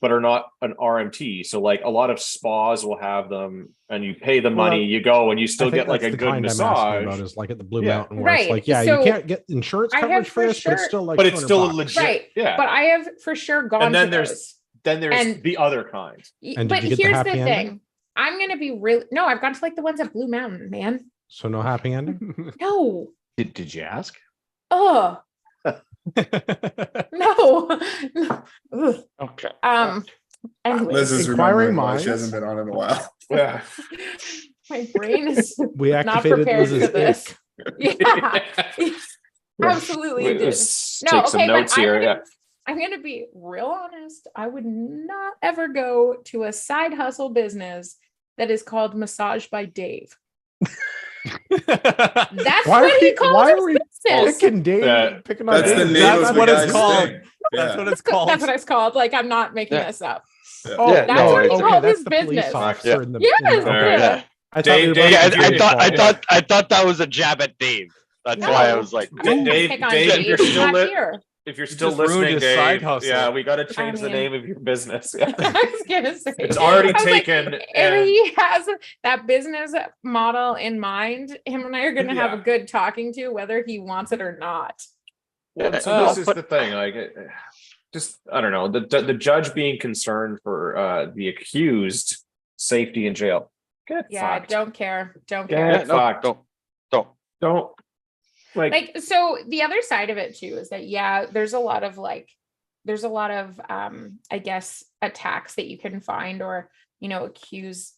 [SPEAKER 4] but are not an RMT. So like a lot of spas will have them and you pay the
[SPEAKER 3] Well,
[SPEAKER 4] money, you go and you
[SPEAKER 3] I
[SPEAKER 4] still
[SPEAKER 3] think
[SPEAKER 4] get like
[SPEAKER 3] that's
[SPEAKER 4] a
[SPEAKER 3] the
[SPEAKER 4] good
[SPEAKER 3] kind I'm asking about
[SPEAKER 4] massage.
[SPEAKER 3] is like at the Blue
[SPEAKER 4] Yeah.
[SPEAKER 3] Mountain where it's
[SPEAKER 1] Right,
[SPEAKER 3] like, yeah, you
[SPEAKER 1] so
[SPEAKER 3] can't get insurance
[SPEAKER 1] I have
[SPEAKER 3] coverage for
[SPEAKER 1] for
[SPEAKER 3] this, but it's
[SPEAKER 1] sure-
[SPEAKER 3] still like,
[SPEAKER 4] But it's still a
[SPEAKER 3] $200.
[SPEAKER 4] legit,
[SPEAKER 1] Right.
[SPEAKER 4] yeah.
[SPEAKER 1] But I have for sure gone
[SPEAKER 4] And then
[SPEAKER 1] to
[SPEAKER 4] there's-
[SPEAKER 1] those.
[SPEAKER 4] Then there's
[SPEAKER 1] and-
[SPEAKER 4] the other kind.
[SPEAKER 3] And did
[SPEAKER 1] But
[SPEAKER 3] you get the
[SPEAKER 1] here's the
[SPEAKER 3] happy ending?
[SPEAKER 1] thing. I'm gonna be real. No, I've gone to like the ones at Blue Mountain, man.
[SPEAKER 3] So no happy ending.
[SPEAKER 1] No.
[SPEAKER 2] Did you ask?
[SPEAKER 1] Oh no. Ugh.
[SPEAKER 5] Okay.
[SPEAKER 1] Anyway,
[SPEAKER 7] Liz is
[SPEAKER 3] Inquiring
[SPEAKER 7] remembering why she
[SPEAKER 3] minds.
[SPEAKER 7] hasn't been on in a while.
[SPEAKER 4] Yeah.
[SPEAKER 1] my brain is
[SPEAKER 3] We
[SPEAKER 1] not
[SPEAKER 3] activated
[SPEAKER 1] prepared
[SPEAKER 3] Liz's
[SPEAKER 1] for this.
[SPEAKER 3] ick.
[SPEAKER 1] Yeah. Absolutely did.
[SPEAKER 4] Let's
[SPEAKER 1] No,
[SPEAKER 4] take some
[SPEAKER 1] okay, but
[SPEAKER 4] notes here. Yeah.
[SPEAKER 1] I'm gonna be real honest. I would not ever go to a side hustle business that is called Massage by Dave. That's
[SPEAKER 3] Why
[SPEAKER 1] what
[SPEAKER 3] are
[SPEAKER 1] he
[SPEAKER 3] we-
[SPEAKER 1] calls
[SPEAKER 3] why
[SPEAKER 1] his
[SPEAKER 3] are we
[SPEAKER 1] business.
[SPEAKER 3] Picking Dave,
[SPEAKER 4] Yeah.
[SPEAKER 3] picking on
[SPEAKER 7] That's the
[SPEAKER 3] Dave.
[SPEAKER 7] name
[SPEAKER 6] That's
[SPEAKER 7] of the
[SPEAKER 6] what it's
[SPEAKER 7] guy's
[SPEAKER 6] called.
[SPEAKER 7] thing.
[SPEAKER 6] That's
[SPEAKER 7] Yeah.
[SPEAKER 6] what it's called.
[SPEAKER 1] That's what it's called. Like I'm not making
[SPEAKER 6] Yeah.
[SPEAKER 1] this up.
[SPEAKER 3] Oh,
[SPEAKER 5] Yeah,
[SPEAKER 1] That's
[SPEAKER 5] no,
[SPEAKER 1] what he
[SPEAKER 5] it's-
[SPEAKER 1] called
[SPEAKER 3] that's
[SPEAKER 1] his
[SPEAKER 3] the police
[SPEAKER 1] business.
[SPEAKER 3] officer
[SPEAKER 5] Yeah.
[SPEAKER 3] in the.
[SPEAKER 1] Yes,
[SPEAKER 3] in the-
[SPEAKER 4] All
[SPEAKER 3] okay.
[SPEAKER 4] right.
[SPEAKER 5] Yeah.
[SPEAKER 3] I thought
[SPEAKER 4] Dave-
[SPEAKER 3] we were
[SPEAKER 4] Dave-
[SPEAKER 5] Yeah,
[SPEAKER 3] about to
[SPEAKER 4] Dave-
[SPEAKER 3] get involved.
[SPEAKER 5] I thought that was a jab at Dave. That's
[SPEAKER 1] No.
[SPEAKER 5] why I was like,
[SPEAKER 1] I'm gonna
[SPEAKER 4] Dave-
[SPEAKER 1] pick on
[SPEAKER 4] Dave,
[SPEAKER 1] Dave.
[SPEAKER 4] you're
[SPEAKER 1] He's
[SPEAKER 4] still
[SPEAKER 1] not
[SPEAKER 4] lit.
[SPEAKER 1] here.
[SPEAKER 4] If you're still
[SPEAKER 6] just ruined
[SPEAKER 4] listening,
[SPEAKER 6] his
[SPEAKER 4] Dave,
[SPEAKER 6] side hustle.
[SPEAKER 4] yeah, we got to change the
[SPEAKER 1] mean-
[SPEAKER 4] name of your business. Yeah.
[SPEAKER 1] I was gonna say
[SPEAKER 4] It's already
[SPEAKER 1] I was like,
[SPEAKER 4] taken.
[SPEAKER 1] if
[SPEAKER 4] and
[SPEAKER 1] he has that business model in mind, him and I are gonna have a
[SPEAKER 4] Yeah.
[SPEAKER 1] good talking to, whether he wants it or not.
[SPEAKER 4] Well, so
[SPEAKER 5] No,
[SPEAKER 4] this is
[SPEAKER 5] but-
[SPEAKER 4] the thing. Like, just I don't know. The judge being concerned for the accused safety in jail. Get
[SPEAKER 1] Yeah, I
[SPEAKER 4] fucked.
[SPEAKER 1] don't care. Don't
[SPEAKER 4] Yeah.
[SPEAKER 1] care.
[SPEAKER 5] yeah, no,
[SPEAKER 4] fucked. Don't
[SPEAKER 1] Like so the other side of it too is that there's a lot of I guess attacks that you can find or accuse.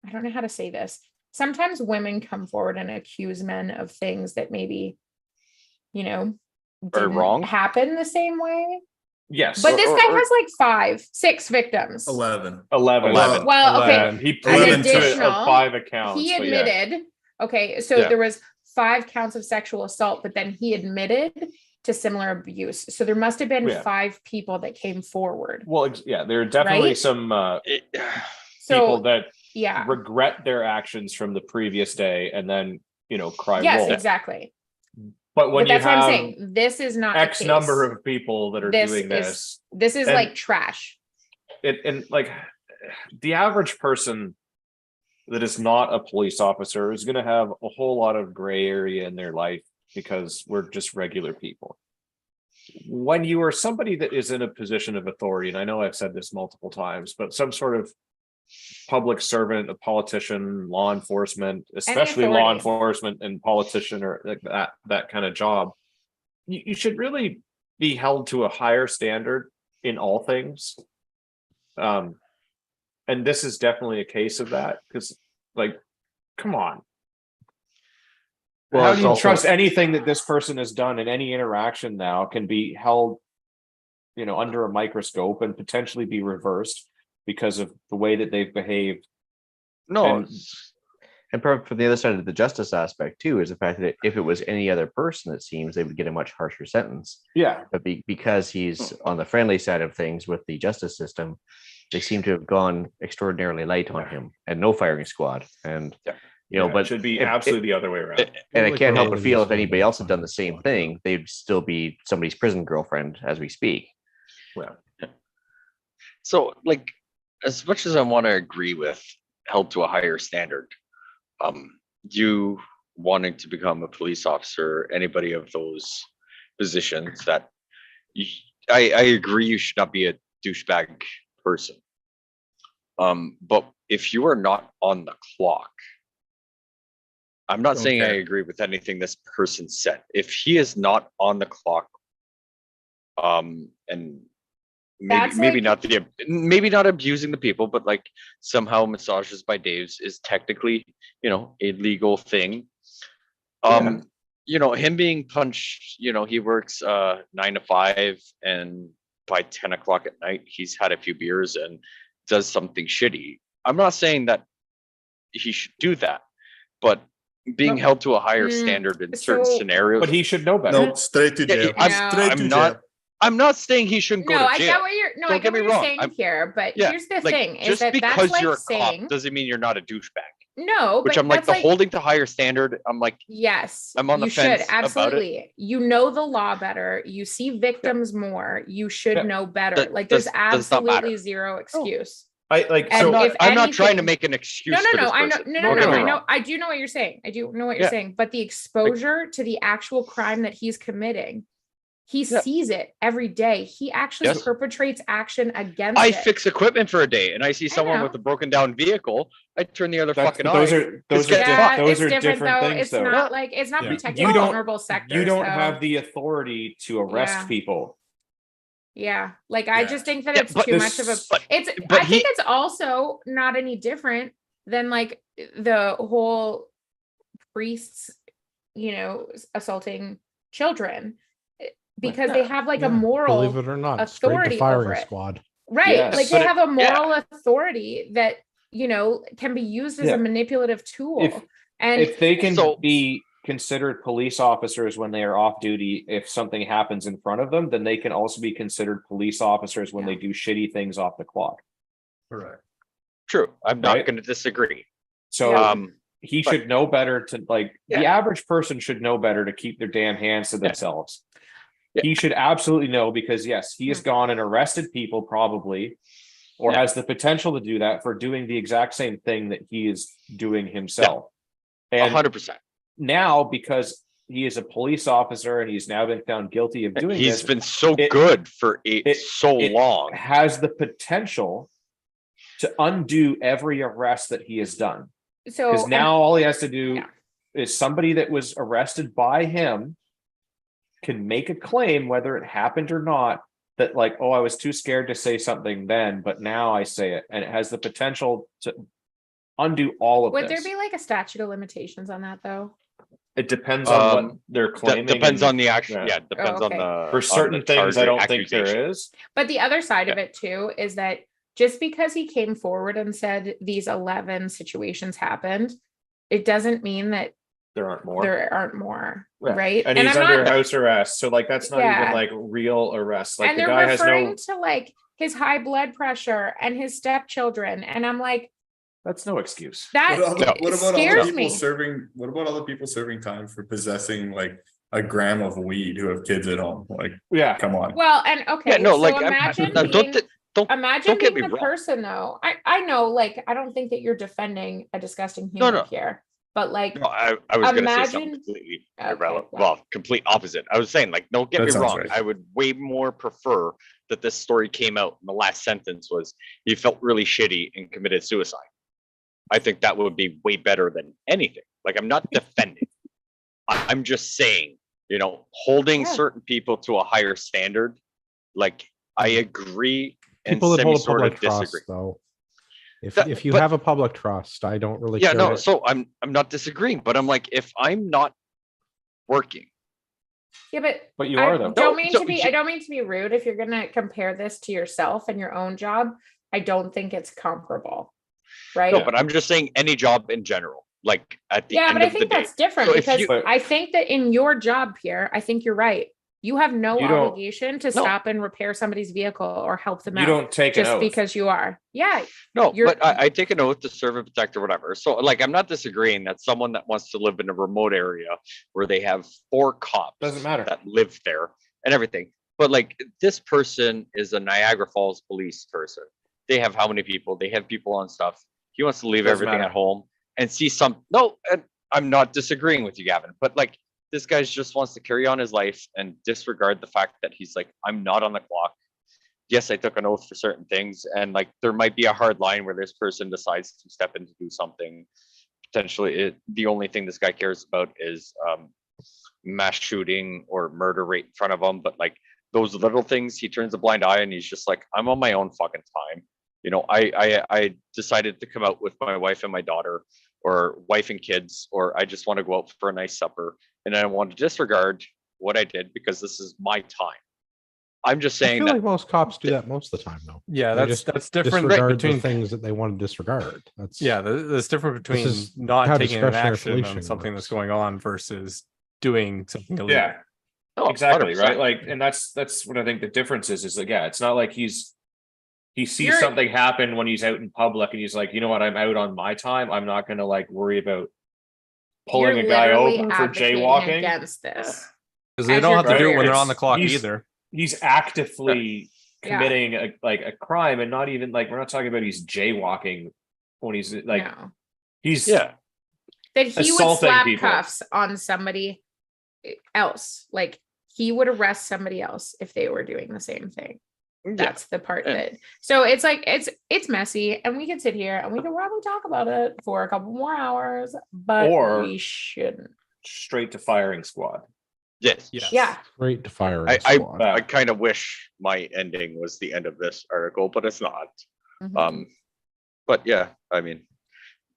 [SPEAKER 1] I don't know how to say this. Sometimes women come forward and accuse men of things that maybe didn't
[SPEAKER 5] wrong.
[SPEAKER 1] happen the same way.
[SPEAKER 4] yes.
[SPEAKER 1] But this guy
[SPEAKER 5] or-
[SPEAKER 1] has 6 victims.
[SPEAKER 7] 11.
[SPEAKER 4] 11.
[SPEAKER 1] Well, okay.
[SPEAKER 4] 11. He
[SPEAKER 1] An
[SPEAKER 4] pleaded to
[SPEAKER 1] additional-
[SPEAKER 4] 5 accounts.
[SPEAKER 1] He
[SPEAKER 4] but yeah.
[SPEAKER 1] admitted, okay, so
[SPEAKER 5] Yeah.
[SPEAKER 1] there was 5 counts of sexual assault, but then he admitted to similar abuse. So there must have been
[SPEAKER 4] Yeah.
[SPEAKER 1] 5 people that came forward.
[SPEAKER 4] Well, yeah, there are definitely
[SPEAKER 1] Right?
[SPEAKER 4] some
[SPEAKER 5] It-
[SPEAKER 4] people
[SPEAKER 1] So
[SPEAKER 4] that
[SPEAKER 1] yeah.
[SPEAKER 4] regret their actions from the previous day and then cry
[SPEAKER 1] Yes,
[SPEAKER 4] wolf.
[SPEAKER 1] exactly.
[SPEAKER 4] But when
[SPEAKER 1] But
[SPEAKER 4] you
[SPEAKER 1] that's what I'm
[SPEAKER 4] have
[SPEAKER 1] saying. This is not the
[SPEAKER 4] X
[SPEAKER 1] case.
[SPEAKER 4] number of people that are
[SPEAKER 1] This
[SPEAKER 4] doing
[SPEAKER 1] is-
[SPEAKER 4] this,
[SPEAKER 1] This is
[SPEAKER 4] and-
[SPEAKER 1] like trash.
[SPEAKER 4] and like the average person that is not a police officer is going to have a whole lot of gray area in their life because we're just regular people. When you are somebody that is in a position of authority, and I know I've said this multiple times, but some sort of public servant, a politician, law enforcement, especially law
[SPEAKER 1] authority.
[SPEAKER 4] enforcement and politician or like that kind of job, you should really be held to a higher standard in all things. And this is definitely a case of that because, like, come on.
[SPEAKER 5] Well,
[SPEAKER 4] How
[SPEAKER 5] it's
[SPEAKER 4] do you
[SPEAKER 5] also-
[SPEAKER 4] trust anything that this person has done in any interaction now can be held, under a microscope and potentially be reversed because of the way that they've behaved?
[SPEAKER 5] No,
[SPEAKER 4] And-
[SPEAKER 2] And from the other side of the justice aspect too is the fact that if it was any other person, it seems they would get a much harsher sentence.
[SPEAKER 4] Yeah.
[SPEAKER 2] But because he's on the friendly side of things with the justice system, they seem to have gone extraordinarily light on him and no firing squad. And
[SPEAKER 4] Yeah,
[SPEAKER 2] but
[SPEAKER 4] it should be
[SPEAKER 2] if-
[SPEAKER 4] absolutely the other way around.
[SPEAKER 2] and I
[SPEAKER 3] Like
[SPEAKER 2] can't
[SPEAKER 3] we're
[SPEAKER 2] help but
[SPEAKER 3] living
[SPEAKER 2] feel
[SPEAKER 3] this
[SPEAKER 2] if anybody
[SPEAKER 3] world
[SPEAKER 2] else had done the same
[SPEAKER 3] like
[SPEAKER 2] thing, they'd still be somebody's prison girlfriend as we speak.
[SPEAKER 4] Well,
[SPEAKER 5] so like as much as I want to agree with held to a higher standard, you wanting to become a police officer, anybody of those positions that I agree you should not be a douchebag person. But if you are not on the clock, I'm not saying I
[SPEAKER 4] Okay.
[SPEAKER 5] agree with anything this person said. If he is not on the clock, and
[SPEAKER 1] That's
[SPEAKER 5] maybe
[SPEAKER 1] like-
[SPEAKER 5] not maybe not abusing the people, but like somehow massages by Dave's is technically, a legal thing. Him being punched, he works 9 to 5, and by 10 o'clock at night he's had a few beers and does something shitty. I'm not saying that he should do that, but being held to a higher standard in certain
[SPEAKER 1] so-
[SPEAKER 5] scenarios.
[SPEAKER 4] But he should know better.
[SPEAKER 7] Nope, straight to
[SPEAKER 5] Yeah,
[SPEAKER 7] jail.
[SPEAKER 1] I'm-
[SPEAKER 7] Straight to jail.
[SPEAKER 5] I'm not saying he shouldn't go
[SPEAKER 1] No,
[SPEAKER 5] to
[SPEAKER 1] I
[SPEAKER 5] jail.
[SPEAKER 1] get what you're. No,
[SPEAKER 5] Don't
[SPEAKER 1] I
[SPEAKER 5] get
[SPEAKER 1] get
[SPEAKER 5] me
[SPEAKER 1] what you're
[SPEAKER 5] wrong,
[SPEAKER 1] saying
[SPEAKER 5] I'm-
[SPEAKER 1] here. But
[SPEAKER 5] Yeah,
[SPEAKER 1] here's the
[SPEAKER 5] like,
[SPEAKER 1] thing: is
[SPEAKER 5] just
[SPEAKER 1] that
[SPEAKER 5] because
[SPEAKER 1] that's like
[SPEAKER 5] you're a
[SPEAKER 1] saying
[SPEAKER 5] cop doesn't mean you're not a douchebag.
[SPEAKER 1] no.
[SPEAKER 5] Which
[SPEAKER 1] but
[SPEAKER 5] I'm like,
[SPEAKER 1] that's
[SPEAKER 5] the holding to higher standard. I'm like,
[SPEAKER 1] Yes,
[SPEAKER 5] I'm on the
[SPEAKER 1] you
[SPEAKER 5] fence
[SPEAKER 1] should
[SPEAKER 5] about it.
[SPEAKER 1] absolutely. You know the law better. You see victims more. You should
[SPEAKER 4] Yeah.
[SPEAKER 1] know better.
[SPEAKER 5] That
[SPEAKER 1] Like there's
[SPEAKER 5] does not matter.
[SPEAKER 1] absolutely zero excuse.
[SPEAKER 4] I like
[SPEAKER 1] And
[SPEAKER 4] so.
[SPEAKER 1] if
[SPEAKER 5] I'm not trying to
[SPEAKER 1] anything-
[SPEAKER 5] make an excuse.
[SPEAKER 1] No, no,
[SPEAKER 5] for
[SPEAKER 1] no.
[SPEAKER 5] this
[SPEAKER 1] I know.
[SPEAKER 5] person.
[SPEAKER 1] No,
[SPEAKER 5] Don't
[SPEAKER 1] no,
[SPEAKER 5] get
[SPEAKER 1] no.
[SPEAKER 5] me
[SPEAKER 1] I know.
[SPEAKER 5] wrong.
[SPEAKER 1] I do know what you're saying. I do know what you're
[SPEAKER 5] Yeah.
[SPEAKER 1] saying. But the exposure to the actual crime that he's committing, he
[SPEAKER 5] Yeah.
[SPEAKER 1] sees it every day. He actually
[SPEAKER 5] Yes.
[SPEAKER 1] perpetrates action against
[SPEAKER 5] I
[SPEAKER 1] it.
[SPEAKER 5] fix equipment for a day, and I see someone
[SPEAKER 1] know.
[SPEAKER 5] with a broken down vehicle. I turn the other
[SPEAKER 4] That's,
[SPEAKER 5] fucking
[SPEAKER 4] those
[SPEAKER 5] eye.
[SPEAKER 4] are those
[SPEAKER 5] This
[SPEAKER 4] are
[SPEAKER 5] guy's
[SPEAKER 4] diff-
[SPEAKER 5] fucked.
[SPEAKER 4] those
[SPEAKER 1] it's
[SPEAKER 4] are
[SPEAKER 1] different,
[SPEAKER 4] different
[SPEAKER 1] though.
[SPEAKER 4] things
[SPEAKER 1] It's
[SPEAKER 4] though.
[SPEAKER 1] not like it's not
[SPEAKER 3] Yeah.
[SPEAKER 1] protecting
[SPEAKER 4] You don't-
[SPEAKER 1] vulnerable sectors.
[SPEAKER 4] You don't
[SPEAKER 1] though.
[SPEAKER 4] have the authority to arrest
[SPEAKER 1] Yeah.
[SPEAKER 4] people.
[SPEAKER 1] Yeah, like I
[SPEAKER 7] Yeah.
[SPEAKER 1] just think that
[SPEAKER 5] Yeah,
[SPEAKER 1] it's
[SPEAKER 5] but
[SPEAKER 1] too
[SPEAKER 4] this-
[SPEAKER 1] much of a.
[SPEAKER 5] but-
[SPEAKER 1] It's.
[SPEAKER 5] but
[SPEAKER 1] I think
[SPEAKER 5] he-
[SPEAKER 1] it's also not any different than like the whole priests, assaulting children because they have like
[SPEAKER 3] Yeah,
[SPEAKER 1] a moral
[SPEAKER 3] believe it or not, straight to
[SPEAKER 1] authority
[SPEAKER 3] firing
[SPEAKER 1] over it.
[SPEAKER 3] squad.
[SPEAKER 1] Right.
[SPEAKER 4] Yes.
[SPEAKER 1] Like
[SPEAKER 4] But
[SPEAKER 1] they
[SPEAKER 4] it-
[SPEAKER 1] have a moral authority that, can be used as
[SPEAKER 4] Yeah.
[SPEAKER 1] a manipulative tool.
[SPEAKER 4] If-
[SPEAKER 1] and
[SPEAKER 4] If they can
[SPEAKER 5] So-
[SPEAKER 4] be considered police officers when they are off duty, if something happens in front of them, then they can also be considered police officers when
[SPEAKER 1] Yeah.
[SPEAKER 4] they do shitty things off the clock.
[SPEAKER 7] Correct.
[SPEAKER 5] True. I'm not
[SPEAKER 4] Right?
[SPEAKER 5] going to disagree.
[SPEAKER 4] So
[SPEAKER 1] Yeah.
[SPEAKER 4] he
[SPEAKER 5] but-
[SPEAKER 4] should know better to the
[SPEAKER 5] Yeah.
[SPEAKER 4] average person should know better to keep their damn hands to themselves.
[SPEAKER 5] Yeah.
[SPEAKER 4] He should absolutely know because yes, he has gone and arrested people probably, or
[SPEAKER 5] Yeah.
[SPEAKER 4] has the potential to do that for doing the exact same thing that he is doing himself. And
[SPEAKER 5] 100%.
[SPEAKER 4] now, because he is a police officer and he's now been found guilty of doing
[SPEAKER 5] He's
[SPEAKER 4] this,
[SPEAKER 5] been so
[SPEAKER 4] it-
[SPEAKER 5] good for
[SPEAKER 4] it-
[SPEAKER 5] so
[SPEAKER 4] it
[SPEAKER 5] long.
[SPEAKER 4] has the potential to undo every arrest that he has done.
[SPEAKER 1] so
[SPEAKER 4] Because now all he has to do
[SPEAKER 1] Yeah.
[SPEAKER 4] is somebody that was arrested by him can make a claim, whether it happened or not, that like, oh, I was too scared to say something then, but now I say it, and it has the potential to undo all of
[SPEAKER 1] would
[SPEAKER 4] this.
[SPEAKER 1] there be like a statute of limitations on that though?
[SPEAKER 4] It depends on what they're claiming.
[SPEAKER 5] Depends
[SPEAKER 4] and
[SPEAKER 5] on the action.
[SPEAKER 4] yeah.
[SPEAKER 5] Yeah, depends
[SPEAKER 1] okay.
[SPEAKER 5] on the
[SPEAKER 4] for certain
[SPEAKER 5] on the
[SPEAKER 4] things, I
[SPEAKER 5] charge or
[SPEAKER 4] don't think
[SPEAKER 5] accusation.
[SPEAKER 4] there is.
[SPEAKER 1] But the other side of it too is that just because he came forward and said these 11 situations happened, it doesn't mean that
[SPEAKER 4] There aren't more.
[SPEAKER 1] there aren't more,
[SPEAKER 4] Yeah.
[SPEAKER 1] right?
[SPEAKER 4] And he's
[SPEAKER 1] I'm
[SPEAKER 4] under
[SPEAKER 1] not,
[SPEAKER 4] house arrest, so like that's not
[SPEAKER 1] Yeah.
[SPEAKER 4] even like real arrest. Like
[SPEAKER 1] and
[SPEAKER 4] the
[SPEAKER 1] they're
[SPEAKER 4] guy has
[SPEAKER 1] referring
[SPEAKER 4] no.
[SPEAKER 1] to like his high blood pressure and his stepchildren, and I'm like,
[SPEAKER 4] That's no excuse.
[SPEAKER 1] that
[SPEAKER 7] What about all the
[SPEAKER 1] scares
[SPEAKER 7] people
[SPEAKER 1] me.
[SPEAKER 7] serving? What about all the people serving time for possessing like a gram of weed who have kids at home? Like,
[SPEAKER 4] Yeah.
[SPEAKER 7] come on.
[SPEAKER 1] Well, and okay,
[SPEAKER 5] Yeah, no,
[SPEAKER 1] so
[SPEAKER 5] like
[SPEAKER 1] imagine
[SPEAKER 5] don't
[SPEAKER 1] being,
[SPEAKER 5] don't
[SPEAKER 1] imagine
[SPEAKER 5] don't get
[SPEAKER 1] being
[SPEAKER 5] me
[SPEAKER 1] the
[SPEAKER 5] wrong.
[SPEAKER 1] person though. I know, like, I don't think that you're defending a disgusting
[SPEAKER 5] No,
[SPEAKER 1] human
[SPEAKER 5] no.
[SPEAKER 1] here, but like,
[SPEAKER 5] No, I was going to say something
[SPEAKER 1] Imagine-
[SPEAKER 5] completely
[SPEAKER 1] Okay,
[SPEAKER 5] irrelevant.
[SPEAKER 1] yeah.
[SPEAKER 5] Well, complete opposite. I was saying, like, don't get
[SPEAKER 7] That
[SPEAKER 5] me
[SPEAKER 7] sounds
[SPEAKER 5] wrong.
[SPEAKER 7] right.
[SPEAKER 5] I would way more prefer that this story came out. And the last sentence was, "He felt really shitty and committed suicide." I think that would be way better than anything. Like, I'm not defending. I'm just saying, holding
[SPEAKER 1] Yeah.
[SPEAKER 5] certain people to a higher standard. Like, I agree and
[SPEAKER 3] People that hold a
[SPEAKER 5] sort
[SPEAKER 3] public
[SPEAKER 5] of
[SPEAKER 3] trust,
[SPEAKER 5] disagree.
[SPEAKER 3] though. If
[SPEAKER 5] That-
[SPEAKER 3] if you
[SPEAKER 5] but-
[SPEAKER 3] have a public trust, I don't really
[SPEAKER 5] Yeah,
[SPEAKER 3] care.
[SPEAKER 5] no.
[SPEAKER 3] that-
[SPEAKER 5] So I'm not disagreeing, but I'm like, if I'm not working.
[SPEAKER 1] yeah, but
[SPEAKER 4] But you
[SPEAKER 1] I
[SPEAKER 4] are though.
[SPEAKER 1] don't
[SPEAKER 5] No,
[SPEAKER 1] mean
[SPEAKER 5] so
[SPEAKER 1] to be.
[SPEAKER 5] you-
[SPEAKER 1] I don't mean to be rude. If you're gonna compare this to yourself and your own job, I don't think it's comparable, right?
[SPEAKER 5] No, but I'm just saying any job in general. Like at the
[SPEAKER 1] Yeah,
[SPEAKER 5] end
[SPEAKER 1] but I
[SPEAKER 5] of the
[SPEAKER 1] think
[SPEAKER 5] day.
[SPEAKER 1] that's different
[SPEAKER 5] So if
[SPEAKER 1] because
[SPEAKER 5] you-
[SPEAKER 1] I think that in your job, Pierre, I think you're right. You have no
[SPEAKER 4] You don't-
[SPEAKER 1] obligation to
[SPEAKER 5] No.
[SPEAKER 1] stop and repair somebody's vehicle or help them
[SPEAKER 4] You
[SPEAKER 1] out
[SPEAKER 4] don't take an
[SPEAKER 1] just
[SPEAKER 4] oath.
[SPEAKER 1] because you are. Yeah,
[SPEAKER 5] No,
[SPEAKER 1] you're-
[SPEAKER 5] but I take an oath to serve and protect or whatever. So like I'm not disagreeing that someone that wants to live in a remote area where they have 4 cops
[SPEAKER 4] Doesn't matter.
[SPEAKER 5] that live there and everything. But like this person is a Niagara Falls police person. They have how many people? They have people on stuff. He wants to leave
[SPEAKER 4] Doesn't
[SPEAKER 5] everything
[SPEAKER 4] matter.
[SPEAKER 5] at home and see some no, and I'm not disagreeing with you, Gavin, but like this guy just wants to carry on his life and disregard the fact that he's like, I'm not on the clock. Yes, I took an oath for certain things, and like there might be a hard line where this person decides to step in to do something. Potentially, the only thing this guy cares about is mass shooting or murder right in front of him. But like those little things, he turns a blind eye and he's just like, I'm on my own fucking time. You know, I decided to come out with my wife and my daughter, or wife and kids, or I just want to go out for a nice supper, and I want to disregard what I did because this is my time. I'm just
[SPEAKER 3] I
[SPEAKER 5] saying
[SPEAKER 3] feel
[SPEAKER 5] that.
[SPEAKER 3] like most cops do that most of the time, though.
[SPEAKER 6] Yeah,
[SPEAKER 3] They
[SPEAKER 6] that's
[SPEAKER 3] just
[SPEAKER 6] different
[SPEAKER 3] disregard
[SPEAKER 6] between
[SPEAKER 3] the things that they want to disregard. That's
[SPEAKER 6] that's different between
[SPEAKER 3] is
[SPEAKER 6] not
[SPEAKER 3] how
[SPEAKER 6] taking an
[SPEAKER 3] discretionary
[SPEAKER 6] action on
[SPEAKER 3] policing
[SPEAKER 6] something
[SPEAKER 3] works.
[SPEAKER 6] that's going on versus doing something illegal.
[SPEAKER 4] Yeah,
[SPEAKER 5] Oh,
[SPEAKER 4] exactly,
[SPEAKER 5] 100%.
[SPEAKER 4] right? Like, and that's what I think the difference is like, yeah, it's not like he sees
[SPEAKER 1] You're-
[SPEAKER 4] something happen when he's out in public and he's like, you know what, I'm out on my time. I'm not gonna like worry about pulling
[SPEAKER 1] You're
[SPEAKER 4] a guy
[SPEAKER 1] literally
[SPEAKER 4] over for
[SPEAKER 1] advocating
[SPEAKER 4] jaywalking.
[SPEAKER 1] against this.
[SPEAKER 6] Because they
[SPEAKER 1] As
[SPEAKER 6] don't
[SPEAKER 1] you're
[SPEAKER 6] have to do it
[SPEAKER 4] right,
[SPEAKER 6] when they're
[SPEAKER 4] it's-
[SPEAKER 6] on the clock
[SPEAKER 4] he's-
[SPEAKER 6] either.
[SPEAKER 4] He's actively
[SPEAKER 1] Yeah.
[SPEAKER 4] committing a crime, and not even like, we're not talking about he's jaywalking when he's like,
[SPEAKER 1] No.
[SPEAKER 4] he's
[SPEAKER 5] Yeah.
[SPEAKER 1] That he would
[SPEAKER 4] assaulting
[SPEAKER 1] slap
[SPEAKER 4] people.
[SPEAKER 1] cuffs on somebody else. Like he would arrest somebody else if they were doing the same thing. That's the part
[SPEAKER 5] Yeah.
[SPEAKER 1] that, so it's like it's messy, and we can sit here and we can probably talk about it for a couple more hours, but
[SPEAKER 4] Or-
[SPEAKER 1] we shouldn't.
[SPEAKER 4] straight to firing squad.
[SPEAKER 5] Yes.
[SPEAKER 1] Yeah.
[SPEAKER 3] great to fire.
[SPEAKER 5] I kind of wish my ending was the end of this article, but it's not.
[SPEAKER 1] Mhm.
[SPEAKER 5] But yeah, I mean,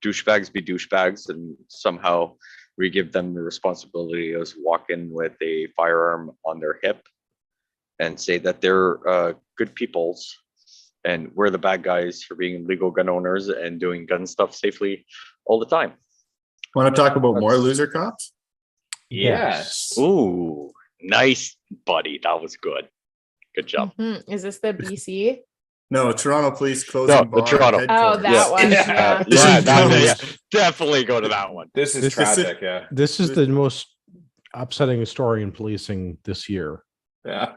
[SPEAKER 5] douchebags be douchebags, and somehow we give them the responsibility of walk in with a firearm on their hip and say that they're good peoples, and we're the bad guys for being legal gun owners and doing gun stuff safely all the time.
[SPEAKER 7] Want to talk about more loser cops?
[SPEAKER 4] Yes.
[SPEAKER 5] Ooh, nice, buddy. That was good. Good job.
[SPEAKER 1] Mhm. Is this the BC?
[SPEAKER 7] No, Toronto Police closing
[SPEAKER 5] No, the
[SPEAKER 7] bar
[SPEAKER 5] Toronto.
[SPEAKER 1] Oh, that
[SPEAKER 5] Yeah.
[SPEAKER 1] one. Yeah.
[SPEAKER 5] Yeah, definitely go to that one.
[SPEAKER 4] This is
[SPEAKER 7] This is-
[SPEAKER 4] tragic. Yeah.
[SPEAKER 3] This is the most upsetting story in policing this year.
[SPEAKER 4] Yeah.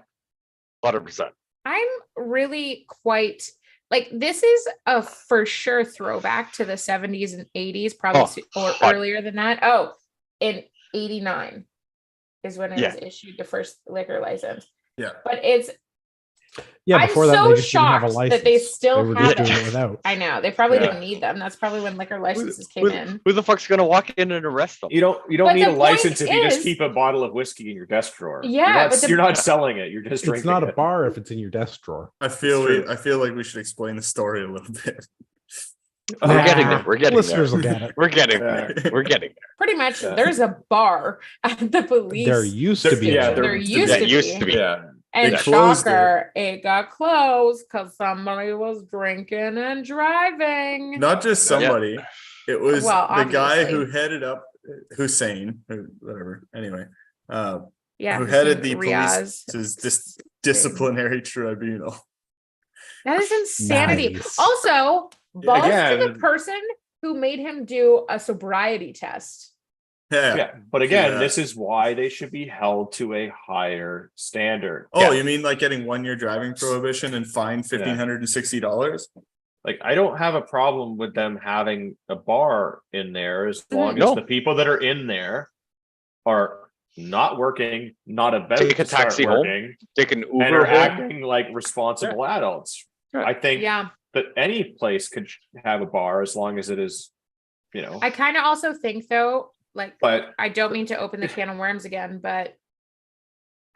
[SPEAKER 5] 100%.
[SPEAKER 1] I'm really quite like, this is a for sure throwback to the 70s and 80s, probably or
[SPEAKER 5] hot.
[SPEAKER 1] earlier than that. Oh, in 89 is when it
[SPEAKER 5] Yeah.
[SPEAKER 1] was issued, the first liquor license.
[SPEAKER 7] Yeah.
[SPEAKER 1] But it's,
[SPEAKER 3] Yeah,
[SPEAKER 1] I'm
[SPEAKER 3] before that
[SPEAKER 1] so
[SPEAKER 3] they just didn't have a
[SPEAKER 1] shocked
[SPEAKER 3] license.
[SPEAKER 1] that they still
[SPEAKER 3] were
[SPEAKER 1] have
[SPEAKER 3] just doing
[SPEAKER 1] it.
[SPEAKER 3] it without.
[SPEAKER 1] I know they probably
[SPEAKER 4] Yeah.
[SPEAKER 1] didn't need them. That's probably when liquor licenses came in.
[SPEAKER 5] Who the fuck's gonna walk in and arrest them?
[SPEAKER 4] You don't
[SPEAKER 1] But
[SPEAKER 4] need
[SPEAKER 1] the
[SPEAKER 4] a license
[SPEAKER 1] point
[SPEAKER 4] if you just
[SPEAKER 1] is-
[SPEAKER 4] keep a bottle of whiskey in your desk drawer.
[SPEAKER 1] Yeah,
[SPEAKER 4] You're not,
[SPEAKER 1] but the-
[SPEAKER 4] you're not selling it. You're just drinking
[SPEAKER 3] It's not a
[SPEAKER 4] it.
[SPEAKER 3] bar if it's in your desk drawer.
[SPEAKER 7] I feel
[SPEAKER 4] It's true.
[SPEAKER 7] I feel like we should explain the story a little bit.
[SPEAKER 5] We're getting
[SPEAKER 1] Nah.
[SPEAKER 5] there. We're getting
[SPEAKER 3] Listeners
[SPEAKER 5] there.
[SPEAKER 3] will get it.
[SPEAKER 5] We're getting
[SPEAKER 4] Yeah.
[SPEAKER 5] there. We're getting there.
[SPEAKER 1] Pretty much,
[SPEAKER 4] Yeah.
[SPEAKER 1] there's a bar at the police.
[SPEAKER 3] There used to be.
[SPEAKER 4] Yeah,
[SPEAKER 3] one.
[SPEAKER 1] there used
[SPEAKER 5] That
[SPEAKER 1] to
[SPEAKER 5] used
[SPEAKER 1] be.
[SPEAKER 5] to be.
[SPEAKER 4] Yeah.
[SPEAKER 1] And
[SPEAKER 7] They closed
[SPEAKER 1] shocker, it got closed because somebody was drinking and driving.
[SPEAKER 7] Not just somebody. It was
[SPEAKER 1] Well,
[SPEAKER 7] the guy
[SPEAKER 1] obviously.
[SPEAKER 7] who headed up Hussein, or whatever. Anyway,
[SPEAKER 1] Yeah,
[SPEAKER 7] who
[SPEAKER 1] his
[SPEAKER 7] headed
[SPEAKER 1] name
[SPEAKER 7] the
[SPEAKER 1] Riaz.
[SPEAKER 7] police's disciplinary tribunal.
[SPEAKER 1] That is insanity.
[SPEAKER 3] Nice.
[SPEAKER 1] Also, balls to the
[SPEAKER 4] Again-
[SPEAKER 1] person who made him do a sobriety test.
[SPEAKER 7] Yeah.
[SPEAKER 4] Yeah. But again,
[SPEAKER 7] Yeah.
[SPEAKER 4] this is why they should be held to a higher standard.
[SPEAKER 7] Oh,
[SPEAKER 5] Yeah.
[SPEAKER 7] you mean like getting 1 year driving prohibition and fined $1,560?
[SPEAKER 4] Like, I don't have a problem with them having a bar in there as long as
[SPEAKER 5] No.
[SPEAKER 4] the people that are in there are not working, not about
[SPEAKER 5] Take a
[SPEAKER 4] to start
[SPEAKER 5] taxi home,
[SPEAKER 4] working,
[SPEAKER 5] Take an
[SPEAKER 4] and
[SPEAKER 5] Uber
[SPEAKER 4] are
[SPEAKER 5] home.
[SPEAKER 4] acting like responsible adults.
[SPEAKER 5] Right.
[SPEAKER 4] I think
[SPEAKER 1] Yeah.
[SPEAKER 4] that any place could have a bar as long as it is,
[SPEAKER 1] I kind of also think, though, like,
[SPEAKER 4] but
[SPEAKER 1] I don't mean to open the can of worms again, but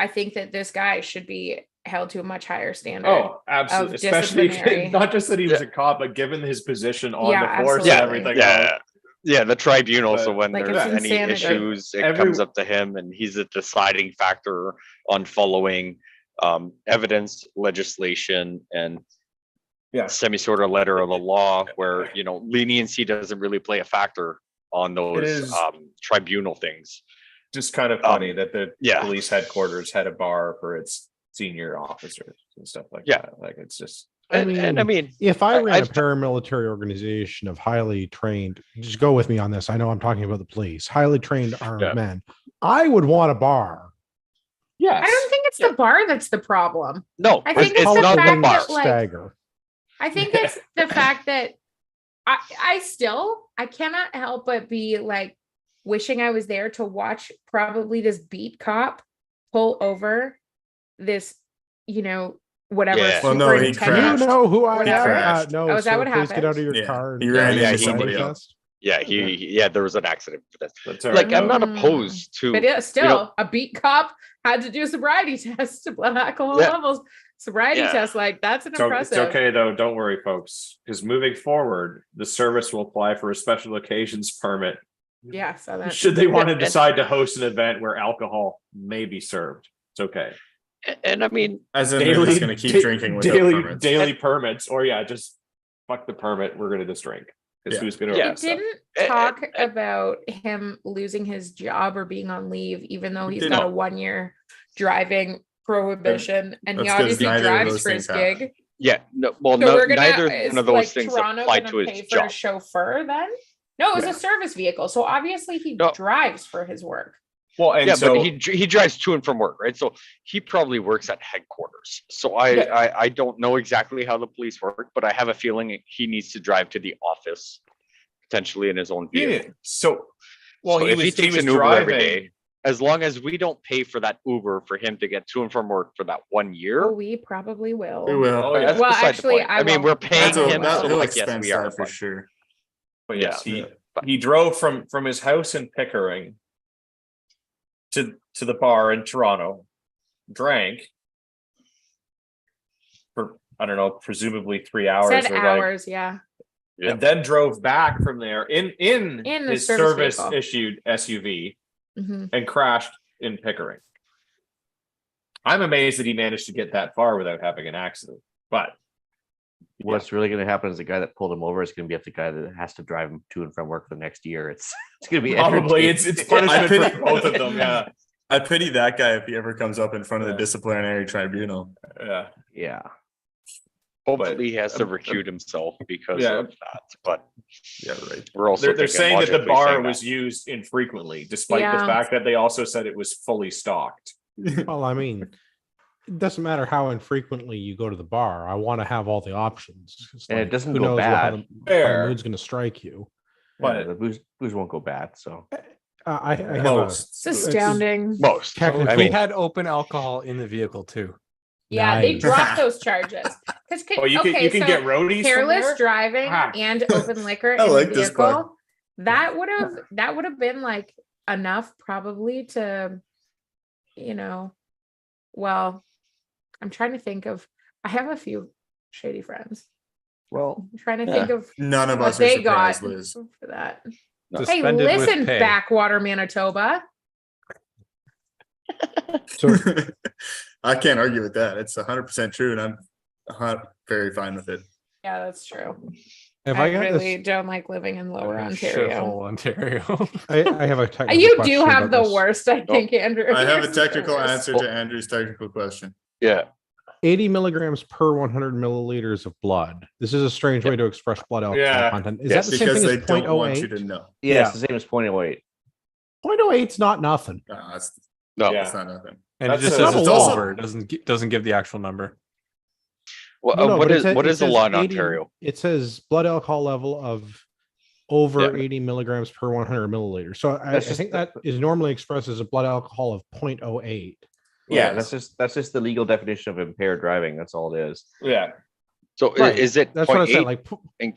[SPEAKER 1] I think that this guy should be held to a much higher standard.
[SPEAKER 4] oh, absolutely. Especially
[SPEAKER 1] disciplinary.
[SPEAKER 4] not just that he was a cop, but given his position on
[SPEAKER 1] Yeah,
[SPEAKER 4] the force
[SPEAKER 1] absolutely.
[SPEAKER 4] and everything else.
[SPEAKER 5] Yeah, the tribunal. So
[SPEAKER 4] But-
[SPEAKER 5] when
[SPEAKER 1] Like,
[SPEAKER 5] there's
[SPEAKER 1] it's
[SPEAKER 5] any
[SPEAKER 1] insanity.
[SPEAKER 5] issues, it
[SPEAKER 4] Every-
[SPEAKER 5] comes up to him, and he's a deciding factor on following evidence, legislation, and
[SPEAKER 4] Yeah.
[SPEAKER 5] semi sort of letter of the law, where leniency doesn't really play a factor on those
[SPEAKER 4] is-
[SPEAKER 5] tribunal things.
[SPEAKER 4] Just kind of funny that the
[SPEAKER 5] yeah.
[SPEAKER 4] police headquarters had a bar for its senior officers and stuff like
[SPEAKER 5] Yeah.
[SPEAKER 4] that. Like, it's just
[SPEAKER 5] And I mean,
[SPEAKER 3] If I ran a
[SPEAKER 5] I've-
[SPEAKER 3] paramilitary organization of highly trained, just go with me on this. I know I'm talking about the police, highly trained armed
[SPEAKER 5] Yeah.
[SPEAKER 3] men. I would want a bar.
[SPEAKER 4] yes.
[SPEAKER 1] I don't think it's the bar that's the problem.
[SPEAKER 5] no,
[SPEAKER 1] I think
[SPEAKER 5] it's
[SPEAKER 1] it's the
[SPEAKER 5] not the
[SPEAKER 1] fact
[SPEAKER 5] bar.
[SPEAKER 1] that, like,
[SPEAKER 3] Stagger.
[SPEAKER 1] I think it's the fact that I cannot help but be like wishing I was there to watch probably this beat cop pull over this, whatever.
[SPEAKER 5] Yeah.
[SPEAKER 7] Well, no, he
[SPEAKER 3] You
[SPEAKER 1] superintendent.
[SPEAKER 7] crashed.
[SPEAKER 3] know who I
[SPEAKER 1] Whatever.
[SPEAKER 3] am. No,
[SPEAKER 1] Oh, is that
[SPEAKER 3] sir,
[SPEAKER 1] what
[SPEAKER 3] please get out of
[SPEAKER 1] happened?
[SPEAKER 3] your
[SPEAKER 7] Yeah,
[SPEAKER 3] car.
[SPEAKER 7] he ran
[SPEAKER 5] into
[SPEAKER 3] drive
[SPEAKER 7] somebody
[SPEAKER 3] fast.
[SPEAKER 7] else.
[SPEAKER 5] Yeah, there was an accident for this.
[SPEAKER 4] That's all
[SPEAKER 5] Like,
[SPEAKER 4] right.
[SPEAKER 5] I'm not
[SPEAKER 1] Mm.
[SPEAKER 5] opposed to.
[SPEAKER 1] But yeah, still a beat cop had to do a sobriety test, blood alcohol
[SPEAKER 5] Yeah.
[SPEAKER 1] levels, sobriety
[SPEAKER 5] Yeah.
[SPEAKER 1] test. Like that's an
[SPEAKER 4] So
[SPEAKER 1] impressive.
[SPEAKER 4] it's okay though. Don't worry, folks, because moving forward, the service will apply for a special occasions permit
[SPEAKER 1] Yeah, so that
[SPEAKER 4] should they want to
[SPEAKER 5] and-
[SPEAKER 4] decide to host an event where alcohol may be served. It's okay.
[SPEAKER 5] And I mean,
[SPEAKER 7] As in, they're just gonna keep drinking without permits.
[SPEAKER 4] daily permits, or yeah, just fuck the permit. We're gonna just drink. Because
[SPEAKER 7] Yeah.
[SPEAKER 4] who's gonna?
[SPEAKER 5] Yeah.
[SPEAKER 1] It
[SPEAKER 4] arrest them?
[SPEAKER 1] didn't talk about him losing his job or being on leave, even though he's got a 1-year driving prohibition, and he
[SPEAKER 7] That's 'cause
[SPEAKER 1] obviously
[SPEAKER 7] neither of
[SPEAKER 1] drives
[SPEAKER 7] those
[SPEAKER 1] for his
[SPEAKER 7] things happen.
[SPEAKER 1] gig.
[SPEAKER 5] yeah, no, well,
[SPEAKER 1] So
[SPEAKER 5] no,
[SPEAKER 1] we're gonna
[SPEAKER 5] neither
[SPEAKER 1] is,
[SPEAKER 5] one of those
[SPEAKER 1] like,
[SPEAKER 5] things
[SPEAKER 1] Toronto
[SPEAKER 5] apply
[SPEAKER 1] gonna
[SPEAKER 5] to
[SPEAKER 1] pay
[SPEAKER 5] his
[SPEAKER 1] for a
[SPEAKER 5] job.
[SPEAKER 1] chauffeur then? No, it was
[SPEAKER 7] Yeah.
[SPEAKER 1] a service vehicle. So obviously he
[SPEAKER 5] No.
[SPEAKER 1] drives for his work.
[SPEAKER 4] Well, and
[SPEAKER 5] Yeah,
[SPEAKER 4] so
[SPEAKER 5] but he drives to and from work, right? So he probably works at headquarters. So I don't know exactly how the police work, but I have a feeling he needs to drive to the office potentially in his own vehicle.
[SPEAKER 4] yeah. So, well,
[SPEAKER 5] So
[SPEAKER 4] he
[SPEAKER 5] if
[SPEAKER 4] was
[SPEAKER 5] he takes
[SPEAKER 4] was
[SPEAKER 5] an Uber
[SPEAKER 4] driving.
[SPEAKER 5] every day, as long as we don't pay for that Uber for him to get to and from work for that 1 year,
[SPEAKER 1] Well, we probably will.
[SPEAKER 7] We will.
[SPEAKER 4] Oh, yeah.
[SPEAKER 5] that's
[SPEAKER 1] Well,
[SPEAKER 5] beside
[SPEAKER 1] actually,
[SPEAKER 5] the point.
[SPEAKER 1] I
[SPEAKER 5] I mean,
[SPEAKER 1] won't.
[SPEAKER 5] we're paying
[SPEAKER 1] That's
[SPEAKER 5] him,
[SPEAKER 1] a-
[SPEAKER 5] so
[SPEAKER 7] he'll
[SPEAKER 5] like, yes,
[SPEAKER 7] expense
[SPEAKER 5] we are.
[SPEAKER 7] that for
[SPEAKER 5] but-
[SPEAKER 7] sure.
[SPEAKER 4] But yes,
[SPEAKER 7] Yeah.
[SPEAKER 4] he drove from his house in Pickering to the bar in Toronto, drank for I don't know, presumably 3 hours
[SPEAKER 1] Said
[SPEAKER 4] or like,
[SPEAKER 1] hours, yeah.
[SPEAKER 5] Yeah.
[SPEAKER 4] and then drove back from there in
[SPEAKER 1] In the
[SPEAKER 4] his
[SPEAKER 1] service
[SPEAKER 4] service
[SPEAKER 1] vehicle.
[SPEAKER 4] issued SUV
[SPEAKER 1] Mhm.
[SPEAKER 4] and crashed in Pickering. I'm amazed that he managed to get that far without having an accident. But
[SPEAKER 2] What's really going to happen is the guy that pulled him over is going to be up the guy that has to drive him to and from work the next year. It's going to be
[SPEAKER 4] probably
[SPEAKER 2] entertaining.
[SPEAKER 4] it's punishment
[SPEAKER 7] pity-
[SPEAKER 4] for both of them. Yeah,
[SPEAKER 7] I pity that guy if he ever comes up in front of the
[SPEAKER 4] Yeah.
[SPEAKER 7] disciplinary tribunal.
[SPEAKER 4] yeah.
[SPEAKER 2] Yeah.
[SPEAKER 5] Hopefully he has to recuse himself because
[SPEAKER 4] Yeah.
[SPEAKER 5] of that. But
[SPEAKER 7] Yeah, right.
[SPEAKER 5] we're also
[SPEAKER 4] They're
[SPEAKER 5] thinking
[SPEAKER 4] saying that the
[SPEAKER 5] logically
[SPEAKER 4] bar
[SPEAKER 5] saying
[SPEAKER 4] was
[SPEAKER 5] that.
[SPEAKER 4] used infrequently, despite the
[SPEAKER 1] Yeah.
[SPEAKER 4] fact that they also said it was fully stocked.
[SPEAKER 3] Well, I mean, it doesn't matter how infrequently you go to the bar. I want to have all the options. It's
[SPEAKER 2] And it
[SPEAKER 3] like,
[SPEAKER 2] doesn't
[SPEAKER 3] who
[SPEAKER 2] go
[SPEAKER 3] knows
[SPEAKER 2] bad.
[SPEAKER 3] how the
[SPEAKER 4] Fair.
[SPEAKER 3] mood's going to strike you.
[SPEAKER 4] But-
[SPEAKER 2] Yeah, the booze won't go bad. So
[SPEAKER 3] I have a,
[SPEAKER 7] Most.
[SPEAKER 1] It's astounding.
[SPEAKER 5] Most.
[SPEAKER 3] Technically-
[SPEAKER 5] I
[SPEAKER 6] He
[SPEAKER 5] mean,
[SPEAKER 6] had open alcohol in the vehicle too.
[SPEAKER 1] Yeah, they
[SPEAKER 3] Nice.
[SPEAKER 1] dropped those charges. Because
[SPEAKER 4] Oh, you can get roadies from
[SPEAKER 1] careless
[SPEAKER 4] there?
[SPEAKER 1] driving
[SPEAKER 4] Ah.
[SPEAKER 1] and open liquor
[SPEAKER 7] I
[SPEAKER 1] in
[SPEAKER 7] like
[SPEAKER 1] the
[SPEAKER 7] this part.
[SPEAKER 1] vehicle. That would have been like enough probably to, well, I'm trying to think of. I have a few shady friends.
[SPEAKER 2] well,
[SPEAKER 1] I'm trying to
[SPEAKER 5] Yeah.
[SPEAKER 1] think of
[SPEAKER 7] None of
[SPEAKER 1] what
[SPEAKER 7] us are
[SPEAKER 1] they got
[SPEAKER 7] surprised, Liz.
[SPEAKER 1] for that. Hey,
[SPEAKER 6] Suspended with
[SPEAKER 1] listen,
[SPEAKER 6] pay.
[SPEAKER 1] backwater Manitoba.
[SPEAKER 3] So
[SPEAKER 7] I can't argue with that. It's 100% true, and I'm very fine with it.
[SPEAKER 1] Yeah, that's true.
[SPEAKER 3] if
[SPEAKER 1] I
[SPEAKER 3] I got
[SPEAKER 1] really
[SPEAKER 3] this,
[SPEAKER 1] don't like living in Lower Ontario.
[SPEAKER 6] Shithole, Ontario.
[SPEAKER 3] I have a technical
[SPEAKER 1] You do
[SPEAKER 3] question
[SPEAKER 1] have
[SPEAKER 3] about
[SPEAKER 1] the
[SPEAKER 3] this.
[SPEAKER 1] worst, I think, Andrew.
[SPEAKER 7] I have a
[SPEAKER 1] Yours is the
[SPEAKER 7] technical
[SPEAKER 1] worst.
[SPEAKER 7] answer to Andrew's technical question.
[SPEAKER 5] yeah.
[SPEAKER 3] 80 milligrams per 100 milliliters of blood. This is a strange way to express blood alcohol
[SPEAKER 4] Yeah.
[SPEAKER 3] content. Is
[SPEAKER 5] Yes,
[SPEAKER 3] that the same
[SPEAKER 7] Because
[SPEAKER 3] thing
[SPEAKER 7] they
[SPEAKER 3] as
[SPEAKER 7] don't want you to
[SPEAKER 3] 0.08?
[SPEAKER 7] know.
[SPEAKER 2] yeah,
[SPEAKER 3] Yeah.
[SPEAKER 2] it's the same as 0.08.
[SPEAKER 3] 0.08 is not nothing.
[SPEAKER 7] No, that's
[SPEAKER 5] No.
[SPEAKER 4] Yeah.
[SPEAKER 7] that's not nothing.
[SPEAKER 6] And
[SPEAKER 4] That's
[SPEAKER 6] it just
[SPEAKER 4] a-
[SPEAKER 6] says it's
[SPEAKER 3] It's not a law.
[SPEAKER 6] over. It doesn't give the actual number.
[SPEAKER 5] Well,
[SPEAKER 3] No, no,
[SPEAKER 5] what
[SPEAKER 3] but it
[SPEAKER 5] is
[SPEAKER 3] says-
[SPEAKER 5] what
[SPEAKER 3] it
[SPEAKER 5] is the
[SPEAKER 3] says
[SPEAKER 5] law in
[SPEAKER 3] 80
[SPEAKER 5] Ontario?
[SPEAKER 3] It says blood alcohol level of over
[SPEAKER 5] Yeah.
[SPEAKER 3] 80 milligrams per 100 milliliters. So I
[SPEAKER 2] That's just
[SPEAKER 3] think that is normally expressed as a blood alcohol of 0.08.
[SPEAKER 2] Yeah,
[SPEAKER 7] Yes.
[SPEAKER 2] that's just the legal definition of impaired driving. That's all it is.
[SPEAKER 4] Yeah.
[SPEAKER 5] So
[SPEAKER 3] Right.
[SPEAKER 5] is it
[SPEAKER 3] That's what I'm saying.
[SPEAKER 5] 0.8
[SPEAKER 3] Like
[SPEAKER 5] in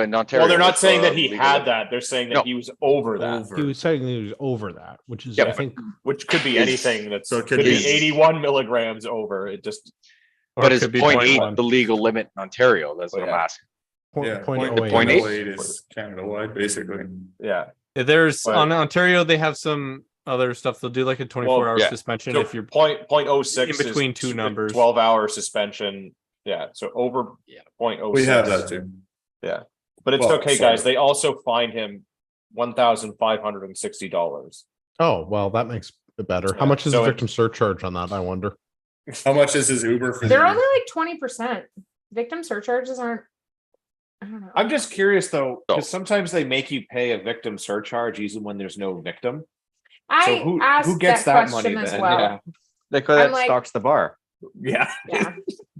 [SPEAKER 5] in Ontario?
[SPEAKER 4] Well, they're not
[SPEAKER 5] what's
[SPEAKER 4] saying
[SPEAKER 5] the
[SPEAKER 4] that he
[SPEAKER 5] legal
[SPEAKER 4] had
[SPEAKER 5] limit?
[SPEAKER 4] that. They're saying that
[SPEAKER 5] No.
[SPEAKER 4] he was over that,
[SPEAKER 7] Over.
[SPEAKER 3] he was saying he was over that, which is
[SPEAKER 5] Yeah,
[SPEAKER 3] I
[SPEAKER 5] but-
[SPEAKER 3] think
[SPEAKER 4] which could be
[SPEAKER 5] Is-
[SPEAKER 4] anything. That's
[SPEAKER 7] So it
[SPEAKER 4] could
[SPEAKER 7] could
[SPEAKER 4] be
[SPEAKER 5] be-
[SPEAKER 4] 81 milligrams over. It just
[SPEAKER 6] Or
[SPEAKER 5] But
[SPEAKER 6] it
[SPEAKER 5] is
[SPEAKER 6] could be
[SPEAKER 5] 0.8
[SPEAKER 6] 0.1.
[SPEAKER 5] the legal limit in Ontario? That's what I'm
[SPEAKER 4] Yeah.
[SPEAKER 5] asking.
[SPEAKER 7] Yeah,
[SPEAKER 3] 0.08.
[SPEAKER 7] 0.08 is Canada wide, basically.
[SPEAKER 4] yeah.
[SPEAKER 6] There's
[SPEAKER 4] But-
[SPEAKER 6] on Ontario, they have some other stuff. They'll do like a 24-hour
[SPEAKER 5] yeah.
[SPEAKER 6] suspension
[SPEAKER 4] So
[SPEAKER 6] if you're
[SPEAKER 4] point oh six
[SPEAKER 6] in between two numbers.
[SPEAKER 4] 12-hour suspension. Yeah. So over
[SPEAKER 5] Yeah.
[SPEAKER 4] 0.06.
[SPEAKER 7] We have that too.
[SPEAKER 4] But it's
[SPEAKER 7] Well,
[SPEAKER 4] okay,
[SPEAKER 7] sorry.
[SPEAKER 4] guys. They also fined him $1,560.
[SPEAKER 3] oh well that makes it better.
[SPEAKER 4] Yeah,
[SPEAKER 3] How much is
[SPEAKER 4] so
[SPEAKER 3] the
[SPEAKER 4] it-
[SPEAKER 3] victim surcharge on that? I wonder.
[SPEAKER 7] How much is his Uber for
[SPEAKER 1] They're
[SPEAKER 7] the
[SPEAKER 1] only like 20%. Victim surcharges aren't. I don't know.
[SPEAKER 4] I'm just curious though,
[SPEAKER 5] Oh.
[SPEAKER 4] because sometimes they make you pay a victim surcharge even when there's no victim.
[SPEAKER 1] I
[SPEAKER 4] So who
[SPEAKER 1] asked
[SPEAKER 4] gets
[SPEAKER 1] that
[SPEAKER 4] that
[SPEAKER 1] question
[SPEAKER 4] money
[SPEAKER 1] as
[SPEAKER 4] then?
[SPEAKER 1] well.
[SPEAKER 4] Yeah.
[SPEAKER 2] Because
[SPEAKER 1] I'm
[SPEAKER 2] that
[SPEAKER 1] like-
[SPEAKER 2] stocks the bar.
[SPEAKER 4] Yeah.
[SPEAKER 1] Yeah.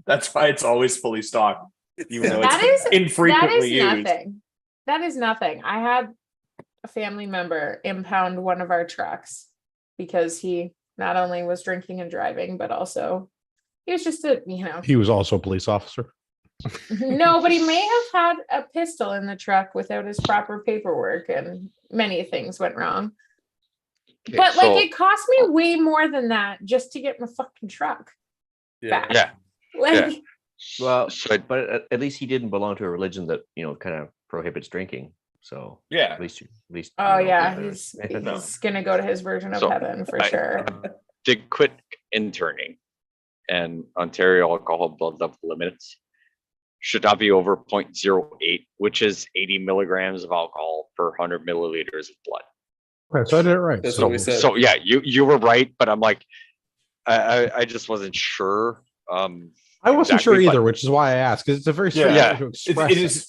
[SPEAKER 4] That's why it's always fully stocked, even though
[SPEAKER 1] That
[SPEAKER 4] it's
[SPEAKER 1] is that
[SPEAKER 4] infrequently
[SPEAKER 1] is
[SPEAKER 4] used.
[SPEAKER 1] nothing. That is nothing. I had a family member impound one of our trucks because he not only was drinking and driving, but also he was just
[SPEAKER 3] He was also a police officer.
[SPEAKER 1] no, but he may have had a pistol in the truck without his proper paperwork, and many things went wrong.
[SPEAKER 5] Okay,
[SPEAKER 1] But like
[SPEAKER 5] so-
[SPEAKER 1] it cost me way more than that just to get my fucking truck back.
[SPEAKER 5] Yeah.
[SPEAKER 1] Like
[SPEAKER 2] Well,
[SPEAKER 5] So I-
[SPEAKER 2] but at least he didn't belong to a religion that kind of prohibits drinking. So
[SPEAKER 4] Yeah.
[SPEAKER 2] at least
[SPEAKER 1] oh yeah,
[SPEAKER 2] uh,
[SPEAKER 1] he's
[SPEAKER 4] No.
[SPEAKER 1] gonna go to his version of
[SPEAKER 5] So,
[SPEAKER 1] heaven for
[SPEAKER 5] I-
[SPEAKER 1] sure.
[SPEAKER 5] did quick interning, and Ontario alcohol blood level limits should not be over 0.08, which is 80 milligrams of alcohol per 100 milliliters of blood.
[SPEAKER 3] Okay, so I did it right.
[SPEAKER 7] That's
[SPEAKER 3] So,
[SPEAKER 7] what we said.
[SPEAKER 5] So yeah, you were right, but I'm like, I just wasn't sure.
[SPEAKER 3] I wasn't
[SPEAKER 5] exactly,
[SPEAKER 3] sure
[SPEAKER 5] but-
[SPEAKER 3] either, which is why I asked, because it's a very strange
[SPEAKER 5] Yeah.
[SPEAKER 3] way to
[SPEAKER 4] It
[SPEAKER 3] express
[SPEAKER 4] it
[SPEAKER 3] it.
[SPEAKER 4] is.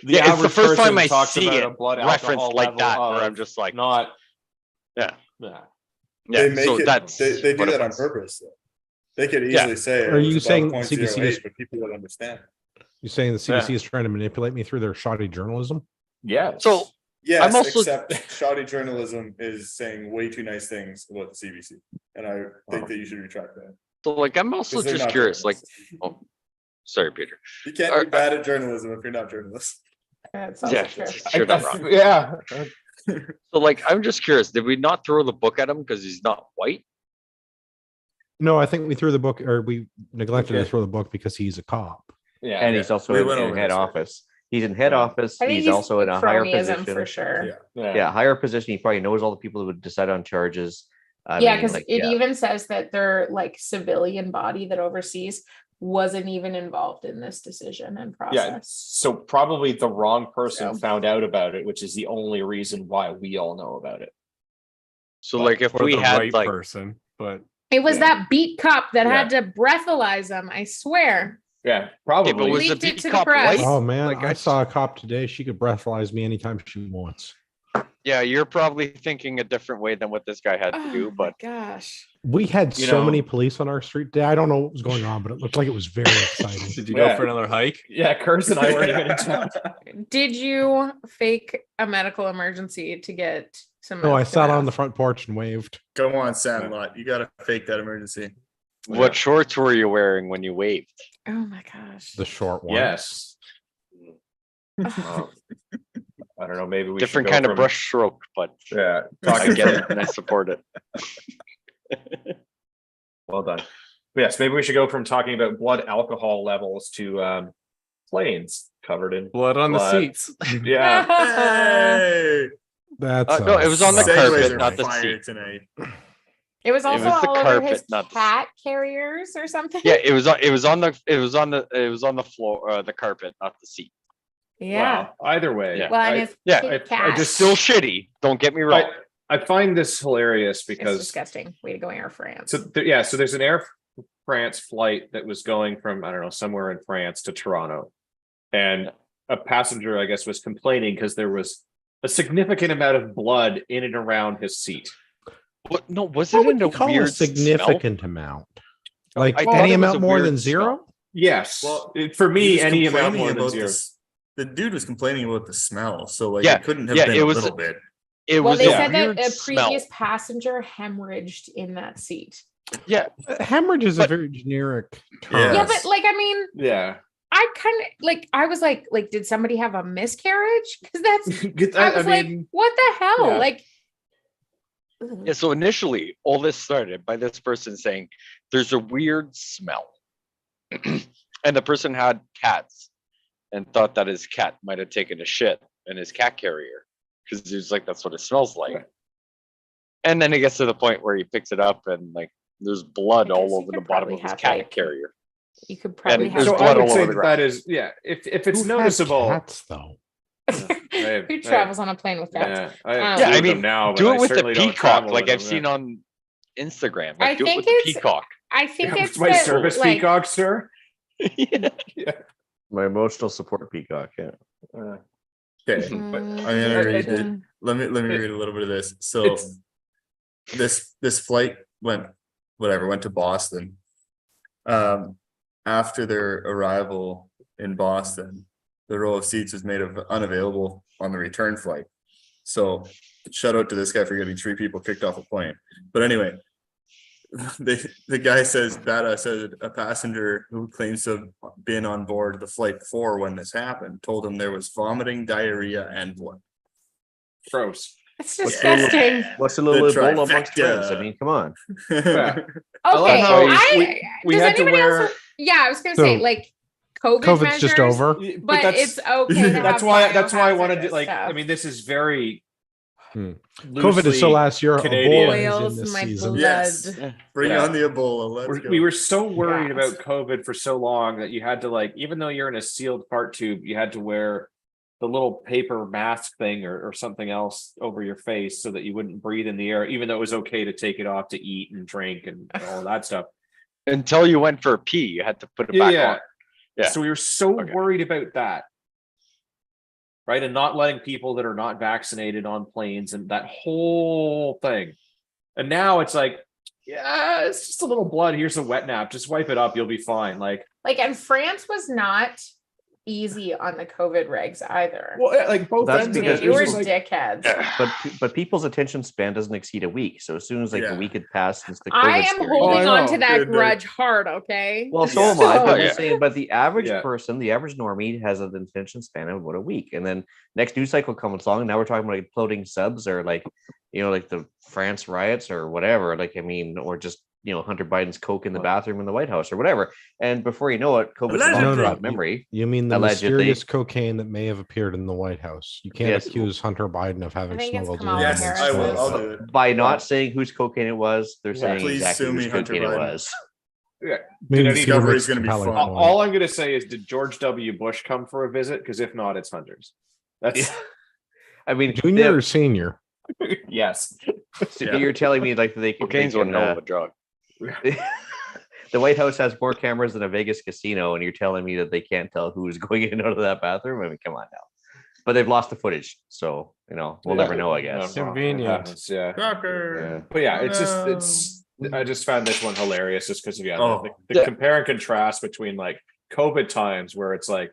[SPEAKER 4] The
[SPEAKER 5] Yeah, it's the
[SPEAKER 4] average
[SPEAKER 5] first time
[SPEAKER 4] person
[SPEAKER 5] I
[SPEAKER 4] talks
[SPEAKER 5] see
[SPEAKER 4] about
[SPEAKER 5] it
[SPEAKER 4] a blood
[SPEAKER 5] referenced
[SPEAKER 4] alcohol
[SPEAKER 5] like
[SPEAKER 4] level
[SPEAKER 5] that, where I'm
[SPEAKER 4] of
[SPEAKER 5] just like,
[SPEAKER 4] not.
[SPEAKER 5] yeah,
[SPEAKER 4] Yeah.
[SPEAKER 5] yeah.
[SPEAKER 7] They make
[SPEAKER 5] So
[SPEAKER 7] it,
[SPEAKER 5] that's
[SPEAKER 7] they do
[SPEAKER 5] what it
[SPEAKER 7] that on
[SPEAKER 5] was.
[SPEAKER 7] purpose. Though. They could
[SPEAKER 5] Yeah.
[SPEAKER 7] easily say
[SPEAKER 3] Are
[SPEAKER 7] it was
[SPEAKER 3] you
[SPEAKER 7] above
[SPEAKER 3] saying
[SPEAKER 7] 0.08,
[SPEAKER 3] CBC is-
[SPEAKER 7] but people would understand.
[SPEAKER 3] You're saying the CBC
[SPEAKER 4] Yeah.
[SPEAKER 3] is trying to manipulate me through their shoddy journalism?
[SPEAKER 4] Yes.
[SPEAKER 5] So
[SPEAKER 7] Yes,
[SPEAKER 5] I'm also-
[SPEAKER 7] except shoddy journalism is saying way too nice things about the CBC, and I think that you should retract that.
[SPEAKER 5] So like, I'm also
[SPEAKER 7] 'Cause they're
[SPEAKER 5] just
[SPEAKER 7] not
[SPEAKER 5] curious. Like,
[SPEAKER 7] journalists.
[SPEAKER 5] oh, sorry, Peter.
[SPEAKER 7] You can't
[SPEAKER 5] Are-
[SPEAKER 7] be bad at journalism if you're not journalists.
[SPEAKER 1] That's also
[SPEAKER 5] Yeah,
[SPEAKER 1] true.
[SPEAKER 5] sure, not wrong.
[SPEAKER 4] Yeah.
[SPEAKER 5] So like, I'm just curious. Did we not throw the book at him because he's not white?
[SPEAKER 3] No, I think we threw the book, or we neglected to
[SPEAKER 7] Okay.
[SPEAKER 3] throw the book because he's a cop.
[SPEAKER 4] Yeah.
[SPEAKER 2] and he's also
[SPEAKER 7] We
[SPEAKER 2] in,
[SPEAKER 7] went
[SPEAKER 2] in
[SPEAKER 7] over
[SPEAKER 2] head
[SPEAKER 7] this, right?
[SPEAKER 2] office. He's in head office.
[SPEAKER 1] I think
[SPEAKER 2] He's also in a higher
[SPEAKER 1] cronyism
[SPEAKER 2] position.
[SPEAKER 1] for sure.
[SPEAKER 7] Yeah.
[SPEAKER 2] Yeah, higher position. He probably knows all the people who would decide on charges. I
[SPEAKER 1] Yeah,
[SPEAKER 2] mean,
[SPEAKER 1] because
[SPEAKER 2] like,
[SPEAKER 1] it
[SPEAKER 2] yeah.
[SPEAKER 1] even says that their like civilian body that oversees wasn't even involved in this decision and
[SPEAKER 4] Yeah.
[SPEAKER 1] process.
[SPEAKER 4] So probably the wrong person
[SPEAKER 1] So.
[SPEAKER 4] found out about it, which is the only reason why we all know about it.
[SPEAKER 5] So
[SPEAKER 4] But-
[SPEAKER 5] like, if
[SPEAKER 6] Or
[SPEAKER 5] we
[SPEAKER 6] the
[SPEAKER 5] had
[SPEAKER 6] right
[SPEAKER 5] like,
[SPEAKER 6] person, but
[SPEAKER 1] It was
[SPEAKER 4] Yeah.
[SPEAKER 1] that beat cop that had to breathalyze him. I swear.
[SPEAKER 4] Yeah, probably.
[SPEAKER 5] but was the
[SPEAKER 1] Leaked it
[SPEAKER 5] beat
[SPEAKER 1] to the
[SPEAKER 5] cop
[SPEAKER 1] press.
[SPEAKER 5] white?
[SPEAKER 3] Oh man,
[SPEAKER 5] Like,
[SPEAKER 3] I saw a cop today. She could breathalyze me anytime she wants.
[SPEAKER 5] Yeah, you're probably thinking a different way than what this guy had to
[SPEAKER 1] Oh
[SPEAKER 5] do,
[SPEAKER 1] my
[SPEAKER 5] but
[SPEAKER 1] gosh.
[SPEAKER 3] We had
[SPEAKER 5] You
[SPEAKER 3] so
[SPEAKER 5] know-
[SPEAKER 3] many police on our street today. I don't know what was going on, but it looked like it was very exciting.
[SPEAKER 6] did you
[SPEAKER 4] Yeah.
[SPEAKER 6] go for another hike?
[SPEAKER 4] Yeah, Curse and I weren't even in town.
[SPEAKER 1] Did you fake a medical emergency to get some?
[SPEAKER 3] No, I
[SPEAKER 1] mouth to
[SPEAKER 3] sat on the
[SPEAKER 1] mouth?
[SPEAKER 3] front porch and waved.
[SPEAKER 7] Come on, Sandlot. You gotta fake that emergency.
[SPEAKER 5] what shorts were you wearing when you waved?
[SPEAKER 1] Oh my gosh.
[SPEAKER 3] The short one.
[SPEAKER 4] Yes. I don't know. Maybe we
[SPEAKER 5] Different
[SPEAKER 4] should go
[SPEAKER 5] kind of
[SPEAKER 4] from-
[SPEAKER 5] brush stroke, but
[SPEAKER 4] Yeah,
[SPEAKER 5] I
[SPEAKER 4] talking
[SPEAKER 5] get it and I support it.
[SPEAKER 4] Well done. But yes, maybe we should go from talking about blood alcohol levels to planes covered in.
[SPEAKER 6] Blood on the
[SPEAKER 4] Blood.
[SPEAKER 6] seats.
[SPEAKER 4] Yeah,
[SPEAKER 7] Hey,
[SPEAKER 3] That's
[SPEAKER 5] No, it was on the
[SPEAKER 3] sucks.
[SPEAKER 7] segues
[SPEAKER 5] carpet,
[SPEAKER 7] are
[SPEAKER 5] not the
[SPEAKER 7] fire
[SPEAKER 5] seat.
[SPEAKER 7] tonight.
[SPEAKER 1] It was also
[SPEAKER 5] was the
[SPEAKER 1] all over
[SPEAKER 5] carpet,
[SPEAKER 1] his
[SPEAKER 5] not the-
[SPEAKER 1] cat carriers or something.
[SPEAKER 5] Yeah, it was on the floor, the carpet, not the seat.
[SPEAKER 1] Yeah.
[SPEAKER 4] wow. Either way,
[SPEAKER 5] Yeah.
[SPEAKER 1] Well, and
[SPEAKER 4] I-
[SPEAKER 1] his
[SPEAKER 5] Yeah,
[SPEAKER 1] kitty
[SPEAKER 4] I
[SPEAKER 1] cat.
[SPEAKER 4] just
[SPEAKER 5] Still shitty. Don't get me wrong.
[SPEAKER 4] I find this hilarious
[SPEAKER 1] It's
[SPEAKER 4] because
[SPEAKER 1] disgusting. Way to go, Air France.
[SPEAKER 4] so so there's an Air France flight that was going from I don't know somewhere in France to Toronto, and a passenger I guess was complaining because there was a significant amount of blood in and around his seat.
[SPEAKER 5] What? No, was
[SPEAKER 3] What
[SPEAKER 5] it
[SPEAKER 3] would
[SPEAKER 5] in
[SPEAKER 3] you
[SPEAKER 5] a
[SPEAKER 3] call a
[SPEAKER 5] weird
[SPEAKER 3] significant amount? Like
[SPEAKER 5] I thought
[SPEAKER 3] any
[SPEAKER 5] it was
[SPEAKER 3] amount
[SPEAKER 5] a
[SPEAKER 3] more
[SPEAKER 5] weird
[SPEAKER 3] than zero?
[SPEAKER 4] Yes,
[SPEAKER 7] Well,
[SPEAKER 4] for
[SPEAKER 7] He
[SPEAKER 4] me,
[SPEAKER 7] was
[SPEAKER 4] any amount
[SPEAKER 7] complaining
[SPEAKER 4] more than
[SPEAKER 7] about
[SPEAKER 4] zero.
[SPEAKER 7] the dude was complaining about the smell, so like
[SPEAKER 5] Yeah,
[SPEAKER 7] it couldn't have
[SPEAKER 5] yeah,
[SPEAKER 7] been
[SPEAKER 5] it
[SPEAKER 7] a
[SPEAKER 5] was-
[SPEAKER 7] little bit.
[SPEAKER 5] It
[SPEAKER 1] Well,
[SPEAKER 5] was
[SPEAKER 1] they
[SPEAKER 5] a
[SPEAKER 1] said that
[SPEAKER 5] weird
[SPEAKER 1] a
[SPEAKER 5] smell.
[SPEAKER 1] previous passenger hemorrhaged in that seat.
[SPEAKER 5] Yeah,
[SPEAKER 3] Hemorrhage is a
[SPEAKER 5] But-
[SPEAKER 3] very generic term.
[SPEAKER 7] Yeah.
[SPEAKER 1] Yeah,
[SPEAKER 7] Yes.
[SPEAKER 1] but like, I mean,
[SPEAKER 4] Yeah,
[SPEAKER 1] I kind of like, I was like, did somebody have a miscarriage? Because that's, I was like,
[SPEAKER 4] mean,
[SPEAKER 1] what the hell?
[SPEAKER 4] yeah.
[SPEAKER 1] Like,
[SPEAKER 5] yeah. So initially, all this started by this person saying, "There's a weird smell," and the person had cats and thought that his cat might have taken a shit in his cat carrier because he was like, "That's what it smells like."
[SPEAKER 4] Right.
[SPEAKER 5] And then it gets to the point where he picks it up and like there's blood
[SPEAKER 1] I guess
[SPEAKER 5] all
[SPEAKER 1] you
[SPEAKER 5] over the
[SPEAKER 1] could
[SPEAKER 5] bottom
[SPEAKER 1] probably
[SPEAKER 5] of his
[SPEAKER 1] have,
[SPEAKER 5] cat
[SPEAKER 1] like,
[SPEAKER 5] carrier.
[SPEAKER 1] you could probably
[SPEAKER 5] And
[SPEAKER 1] have.
[SPEAKER 5] there's
[SPEAKER 4] so
[SPEAKER 5] blood
[SPEAKER 4] I
[SPEAKER 5] all
[SPEAKER 4] would
[SPEAKER 5] over
[SPEAKER 4] say
[SPEAKER 5] the
[SPEAKER 4] that
[SPEAKER 5] ground.
[SPEAKER 4] is if it's
[SPEAKER 3] Who has
[SPEAKER 4] noticeable.
[SPEAKER 3] cats, though?
[SPEAKER 4] Hey,
[SPEAKER 1] Who travels on a plane with cats?
[SPEAKER 4] Yeah, I have
[SPEAKER 1] Yeah,
[SPEAKER 4] two
[SPEAKER 5] Yeah, I
[SPEAKER 4] of them
[SPEAKER 5] mean,
[SPEAKER 4] now, but
[SPEAKER 5] do
[SPEAKER 4] I
[SPEAKER 5] it with the
[SPEAKER 4] certainly don't
[SPEAKER 5] peacock,
[SPEAKER 4] travel
[SPEAKER 5] like
[SPEAKER 4] with
[SPEAKER 5] I've
[SPEAKER 4] them,
[SPEAKER 5] seen
[SPEAKER 4] yeah.
[SPEAKER 5] on Instagram.
[SPEAKER 1] I
[SPEAKER 5] Like, do it
[SPEAKER 1] think
[SPEAKER 5] with the
[SPEAKER 1] it's-
[SPEAKER 5] peacock.
[SPEAKER 1] I think
[SPEAKER 4] Yeah,
[SPEAKER 1] it's
[SPEAKER 4] my
[SPEAKER 1] that,
[SPEAKER 4] service
[SPEAKER 1] like,
[SPEAKER 4] peacock, sir.
[SPEAKER 5] Yeah.
[SPEAKER 2] My emotional support peacock. Yeah.
[SPEAKER 7] Okay, I'm gonna read it.
[SPEAKER 1] mm,
[SPEAKER 7] Let me read a little bit of this. So this flight went to Boston. After their arrival in Boston, the row of seats was made unavailable on the return flight. So shout out to this guy for getting 3 people kicked off a plane. But anyway, the guy says a passenger who claims to have been on board the flight before when this happened told him there was vomiting, diarrhea, and blood.
[SPEAKER 4] Gross.
[SPEAKER 1] It's disgusting.
[SPEAKER 2] What's a little
[SPEAKER 7] The
[SPEAKER 2] Ebola amongst
[SPEAKER 7] trifecta.
[SPEAKER 2] friends? I mean, come on.
[SPEAKER 4] Yeah.
[SPEAKER 1] Okay,
[SPEAKER 4] how we
[SPEAKER 1] does
[SPEAKER 4] had to
[SPEAKER 1] anybody
[SPEAKER 4] wear.
[SPEAKER 1] else? Yeah, I was gonna say
[SPEAKER 3] So,
[SPEAKER 1] like COVID
[SPEAKER 3] COVID's
[SPEAKER 1] measures,
[SPEAKER 3] just over.
[SPEAKER 1] but it's okay to
[SPEAKER 4] That's
[SPEAKER 1] have
[SPEAKER 4] why. That's why I wanted to
[SPEAKER 1] biohazardous
[SPEAKER 4] like.
[SPEAKER 1] stuff.
[SPEAKER 4] I mean, this is very.
[SPEAKER 3] COVID is still
[SPEAKER 4] loosely
[SPEAKER 3] last year.
[SPEAKER 4] Canadian.
[SPEAKER 3] Ebola is in
[SPEAKER 1] Boils
[SPEAKER 3] this
[SPEAKER 1] my
[SPEAKER 3] season.
[SPEAKER 1] blood.
[SPEAKER 7] Yes. Bring
[SPEAKER 4] Yeah.
[SPEAKER 7] on the Ebola. Let's go.
[SPEAKER 4] We were so worried
[SPEAKER 1] Yes.
[SPEAKER 4] about COVID for so long that you had to like, even though you're in a sealed fart tube, you had to wear the little paper mask thing or something else over your face so that you wouldn't breathe in the air, even though it was okay to take it off to eat and drink and all that stuff.
[SPEAKER 5] Until you went for a pee, you had to put it back on. Yeah.
[SPEAKER 4] So we were so
[SPEAKER 5] Okay.
[SPEAKER 4] worried about that. Right. And not letting people that are not vaccinated on planes and that whole thing. And now it's like, yeah, it's just a little blood. Here's a wet nap. Just wipe it up. You'll be fine. Like,
[SPEAKER 1] And France was not easy on the COVID regs either.
[SPEAKER 4] well, like both
[SPEAKER 2] That's
[SPEAKER 4] ends of
[SPEAKER 2] because
[SPEAKER 4] it.
[SPEAKER 1] They
[SPEAKER 4] It was
[SPEAKER 1] were
[SPEAKER 4] just like,
[SPEAKER 1] dickheads.
[SPEAKER 2] But people's attention span doesn't exceed a week. So as soon as like
[SPEAKER 7] Yeah.
[SPEAKER 2] a week had passed since the
[SPEAKER 1] I
[SPEAKER 2] COVID
[SPEAKER 1] am
[SPEAKER 2] scare,
[SPEAKER 1] holding
[SPEAKER 4] Oh, I
[SPEAKER 1] on to
[SPEAKER 4] know.
[SPEAKER 1] that
[SPEAKER 7] Good,
[SPEAKER 1] grudge hard, okay?
[SPEAKER 2] well, so
[SPEAKER 7] Yeah.
[SPEAKER 2] am I. But
[SPEAKER 1] So-
[SPEAKER 2] I'm just saying, but the average
[SPEAKER 4] Yeah.
[SPEAKER 2] person, the average normie, has an attention span of about a week, and then next news cycle comes along. Now we're talking about like floating subs or like like the France riots or whatever. Like I mean, or just Hunter Biden's coke in the bathroom in the White House or whatever. And before you know it, COVID's
[SPEAKER 7] Allegedly.
[SPEAKER 2] lost
[SPEAKER 3] No,
[SPEAKER 2] out memory.
[SPEAKER 3] You mean the
[SPEAKER 2] Allegedly.
[SPEAKER 3] mysterious cocaine that may have appeared in the White House? You can't
[SPEAKER 2] Yes.
[SPEAKER 3] accuse Hunter Biden of having
[SPEAKER 1] think it's
[SPEAKER 3] smuggled
[SPEAKER 1] Kamala
[SPEAKER 3] it in.
[SPEAKER 7] Yes,
[SPEAKER 1] Harris.
[SPEAKER 7] I will.
[SPEAKER 1] Harris.
[SPEAKER 7] I'll do it.
[SPEAKER 2] By not saying whose cocaine it was, they're
[SPEAKER 4] Yeah.
[SPEAKER 2] saying
[SPEAKER 7] Please
[SPEAKER 2] exactly
[SPEAKER 7] sue
[SPEAKER 2] whose
[SPEAKER 7] me, Hunter
[SPEAKER 2] cocaine it
[SPEAKER 7] Biden.
[SPEAKER 2] was.
[SPEAKER 3] Maybe
[SPEAKER 4] Did
[SPEAKER 3] the
[SPEAKER 4] any-
[SPEAKER 3] Peter
[SPEAKER 7] Discovery
[SPEAKER 3] makes
[SPEAKER 7] is gonna be
[SPEAKER 3] compelling
[SPEAKER 7] fun.
[SPEAKER 3] point.
[SPEAKER 4] all I'm going to say is, did George W. Bush come for a visit? Because if not, it's Hunter's. That's
[SPEAKER 2] I mean,
[SPEAKER 3] Junior or senior?
[SPEAKER 4] yes.
[SPEAKER 2] so
[SPEAKER 7] Yeah.
[SPEAKER 2] you're telling me like they
[SPEAKER 5] Cocaine's
[SPEAKER 2] can,
[SPEAKER 5] one hell of a drug.
[SPEAKER 2] the White House has more cameras than a Vegas casino, and you're telling me that they can't tell who's going in and out of that bathroom? I mean, come on now. But they've lost the footage, so we'll never know, I guess.
[SPEAKER 6] Convenient.
[SPEAKER 4] Yeah.
[SPEAKER 7] Shocker.
[SPEAKER 4] But yeah, it's just
[SPEAKER 7] No.
[SPEAKER 4] it's. I just found this one hilarious, just because
[SPEAKER 7] Oh.
[SPEAKER 4] the
[SPEAKER 5] Yeah.
[SPEAKER 4] compare and contrast between like COVID times where it's like,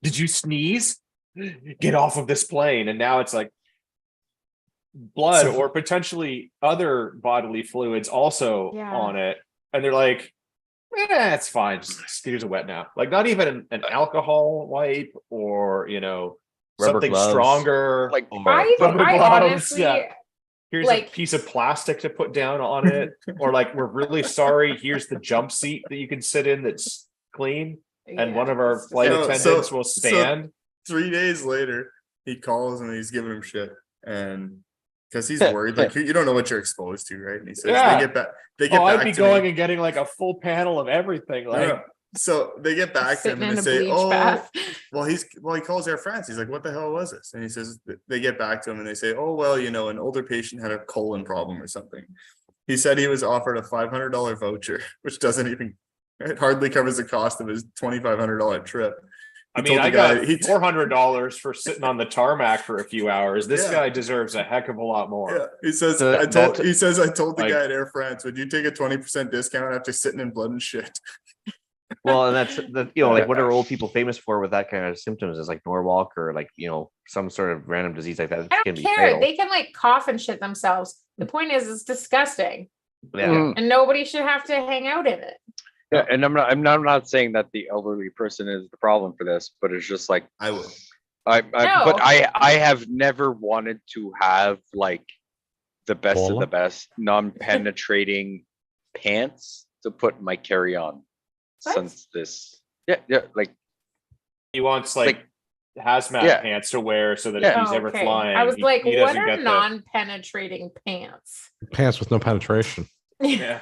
[SPEAKER 4] did you sneeze? Get off of this plane, and now it's like blood
[SPEAKER 7] So-
[SPEAKER 4] or potentially other bodily fluids also
[SPEAKER 1] Yeah.
[SPEAKER 4] on it, and they're like, yeah, it's fine. Just here's a wet nap. Like not even an alcohol wipe or
[SPEAKER 2] Rubber
[SPEAKER 4] something
[SPEAKER 2] gloves.
[SPEAKER 4] stronger.
[SPEAKER 5] Like
[SPEAKER 1] I
[SPEAKER 4] Rubber gloves,
[SPEAKER 1] honestly,
[SPEAKER 4] yeah. Here's
[SPEAKER 1] like-
[SPEAKER 4] a piece of plastic to put down on it, or like, we're really sorry. Here's the jump seat that you can sit in that's clean, and one of our flight
[SPEAKER 7] So-
[SPEAKER 4] attendants
[SPEAKER 7] so-
[SPEAKER 4] will
[SPEAKER 7] so-
[SPEAKER 4] stand.
[SPEAKER 7] 3 days later, he calls and he's giving him shit, and because he's worried, like you don't know what you're exposed to, right? And he says
[SPEAKER 4] Yeah.
[SPEAKER 7] they get back. They get
[SPEAKER 4] Oh,
[SPEAKER 7] back
[SPEAKER 4] I'd be
[SPEAKER 7] to
[SPEAKER 4] going
[SPEAKER 7] me.
[SPEAKER 4] and getting like a full panel of everything. Like,
[SPEAKER 7] Yeah. So they get back to him
[SPEAKER 1] sitting
[SPEAKER 7] and
[SPEAKER 1] in
[SPEAKER 7] they
[SPEAKER 1] a
[SPEAKER 7] say,
[SPEAKER 1] bleach
[SPEAKER 7] "Oh,
[SPEAKER 1] bath.
[SPEAKER 7] well, he calls Air France. He's like, what the hell was this?" And he says, they get back to him and they say, "Oh, well, an older patient had a colon problem or something." He said he was offered a $500 voucher, which doesn't even, it hardly covers the cost of his $2,500 trip.
[SPEAKER 4] I
[SPEAKER 7] He
[SPEAKER 4] mean,
[SPEAKER 7] told
[SPEAKER 4] I
[SPEAKER 7] the guy-
[SPEAKER 4] got
[SPEAKER 7] he-
[SPEAKER 4] $400 for sitting on the tarmac for a few hours. This
[SPEAKER 7] Yeah.
[SPEAKER 4] guy deserves a heck of a lot more.
[SPEAKER 7] Yeah, he says,
[SPEAKER 2] So
[SPEAKER 7] I told the
[SPEAKER 4] like-
[SPEAKER 7] guy at Air France, would you take a 20% discount after sitting in blood and shit?
[SPEAKER 2] Well, and that's like what are old people famous for with that kind of symptoms? Is like Norwalk or like some sort of random disease like that
[SPEAKER 1] I
[SPEAKER 2] can
[SPEAKER 1] don't
[SPEAKER 2] be
[SPEAKER 1] care.
[SPEAKER 2] fatal.
[SPEAKER 1] They can cough and shit themselves. The point is, it's disgusting,
[SPEAKER 2] Yeah.
[SPEAKER 5] Mm.
[SPEAKER 1] and nobody should have to hang out in it.
[SPEAKER 5] Yeah, and I'm not saying that the elderly person is the problem for this, but it's just like
[SPEAKER 7] I will.
[SPEAKER 5] but
[SPEAKER 1] No.
[SPEAKER 5] I have never wanted to have like the best of
[SPEAKER 3] Bola?
[SPEAKER 5] the best non-penetrating pants to put in my carry-on
[SPEAKER 1] What?
[SPEAKER 5] since this. Yeah, like
[SPEAKER 4] He wants like hazmat
[SPEAKER 5] Yeah.
[SPEAKER 4] pants to wear so that
[SPEAKER 5] Yeah.
[SPEAKER 4] if he's
[SPEAKER 1] Oh,
[SPEAKER 4] ever
[SPEAKER 1] okay.
[SPEAKER 4] flying,
[SPEAKER 1] I was
[SPEAKER 4] he
[SPEAKER 1] like, what
[SPEAKER 4] doesn't
[SPEAKER 1] are
[SPEAKER 4] get the
[SPEAKER 1] non-penetrating pants?
[SPEAKER 3] Pants with no penetration.
[SPEAKER 4] yeah.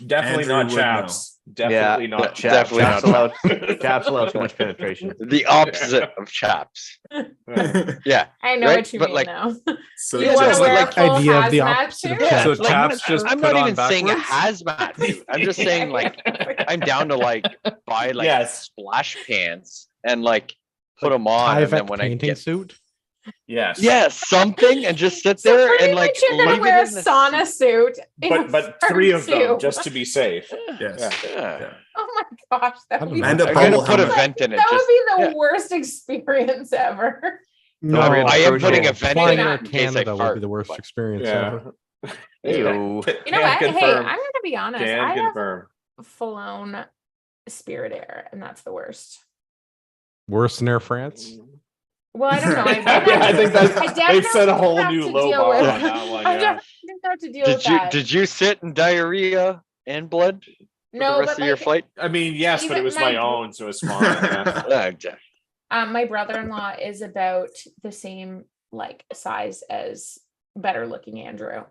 [SPEAKER 4] Definitely
[SPEAKER 7] Andrew
[SPEAKER 4] not
[SPEAKER 7] would
[SPEAKER 4] chaps. Definitely
[SPEAKER 2] Yeah,
[SPEAKER 4] not
[SPEAKER 2] chaps,
[SPEAKER 5] definitely
[SPEAKER 2] chaps
[SPEAKER 5] not.
[SPEAKER 2] allow chaps allow too much penetration.
[SPEAKER 5] the opposite of chaps. Yeah,
[SPEAKER 1] I know
[SPEAKER 5] Right?
[SPEAKER 1] what you
[SPEAKER 5] But,
[SPEAKER 1] mean
[SPEAKER 5] like-
[SPEAKER 1] now.
[SPEAKER 7] So
[SPEAKER 1] You
[SPEAKER 5] Yeah,
[SPEAKER 1] want
[SPEAKER 5] no,
[SPEAKER 1] to
[SPEAKER 5] but,
[SPEAKER 1] wear
[SPEAKER 5] like,
[SPEAKER 1] a full
[SPEAKER 3] idea of the
[SPEAKER 1] hazmat
[SPEAKER 3] opposite of
[SPEAKER 1] suit?
[SPEAKER 3] chaps.
[SPEAKER 6] So chaps just
[SPEAKER 5] I'm
[SPEAKER 6] put
[SPEAKER 5] not
[SPEAKER 6] on
[SPEAKER 5] even saying a
[SPEAKER 6] backwards?
[SPEAKER 5] hazmat suit. I'm just saying like I'm down to like buy like
[SPEAKER 4] Yes.
[SPEAKER 5] splash pants and like put them on, and then
[SPEAKER 3] Tyvek
[SPEAKER 5] when I
[SPEAKER 3] painting
[SPEAKER 5] get
[SPEAKER 3] suit.
[SPEAKER 4] Yes.
[SPEAKER 5] something, and just sit
[SPEAKER 1] So
[SPEAKER 5] there
[SPEAKER 1] pretty
[SPEAKER 5] and like
[SPEAKER 1] much you're gonna
[SPEAKER 5] leave
[SPEAKER 1] wear a
[SPEAKER 5] it in the
[SPEAKER 1] sauna suit. in
[SPEAKER 4] But 3 of them
[SPEAKER 1] suit.
[SPEAKER 4] just to be safe.
[SPEAKER 7] yes.
[SPEAKER 5] Yeah.
[SPEAKER 1] Oh my gosh, that would be,
[SPEAKER 3] I
[SPEAKER 7] And
[SPEAKER 3] don't
[SPEAKER 7] a
[SPEAKER 3] know.
[SPEAKER 5] I'm
[SPEAKER 7] bubble
[SPEAKER 5] gonna put a
[SPEAKER 7] helmet.
[SPEAKER 5] vent in it.
[SPEAKER 1] that would
[SPEAKER 5] Just,
[SPEAKER 1] be the
[SPEAKER 5] yeah.
[SPEAKER 1] worst experience ever.
[SPEAKER 3] No,
[SPEAKER 2] I
[SPEAKER 5] I am
[SPEAKER 2] Trojan.
[SPEAKER 5] putting a vent in
[SPEAKER 3] flying
[SPEAKER 5] it
[SPEAKER 3] air
[SPEAKER 5] in case I
[SPEAKER 3] Canada would
[SPEAKER 5] fart.
[SPEAKER 3] be the worst
[SPEAKER 5] but-
[SPEAKER 3] experience
[SPEAKER 4] Yeah.
[SPEAKER 3] ever.
[SPEAKER 2] Ew.
[SPEAKER 1] You know what? Hey, I'm gonna be honest.
[SPEAKER 4] Can
[SPEAKER 1] I have
[SPEAKER 4] confirm.
[SPEAKER 1] flown Spirit Air, and that's the worst.
[SPEAKER 3] Worse than Air France.
[SPEAKER 1] Well, I don't know.
[SPEAKER 4] I think that's they set a whole
[SPEAKER 1] have
[SPEAKER 4] new
[SPEAKER 1] to
[SPEAKER 4] low
[SPEAKER 1] deal
[SPEAKER 4] bar
[SPEAKER 1] with-
[SPEAKER 4] on that one.
[SPEAKER 1] I
[SPEAKER 4] Yeah.
[SPEAKER 1] don't have to deal with
[SPEAKER 5] Did you
[SPEAKER 1] that.
[SPEAKER 5] did you sit in diarrhea and blood for
[SPEAKER 1] No,
[SPEAKER 5] the rest
[SPEAKER 1] but
[SPEAKER 5] of your
[SPEAKER 1] like,
[SPEAKER 5] flight?
[SPEAKER 4] I mean, yes, but
[SPEAKER 1] Even
[SPEAKER 4] it was
[SPEAKER 1] my
[SPEAKER 4] my
[SPEAKER 1] bro-
[SPEAKER 4] own, so it's fine. Yeah.
[SPEAKER 1] my brother-in-law is about the same like size as better looking Andrew,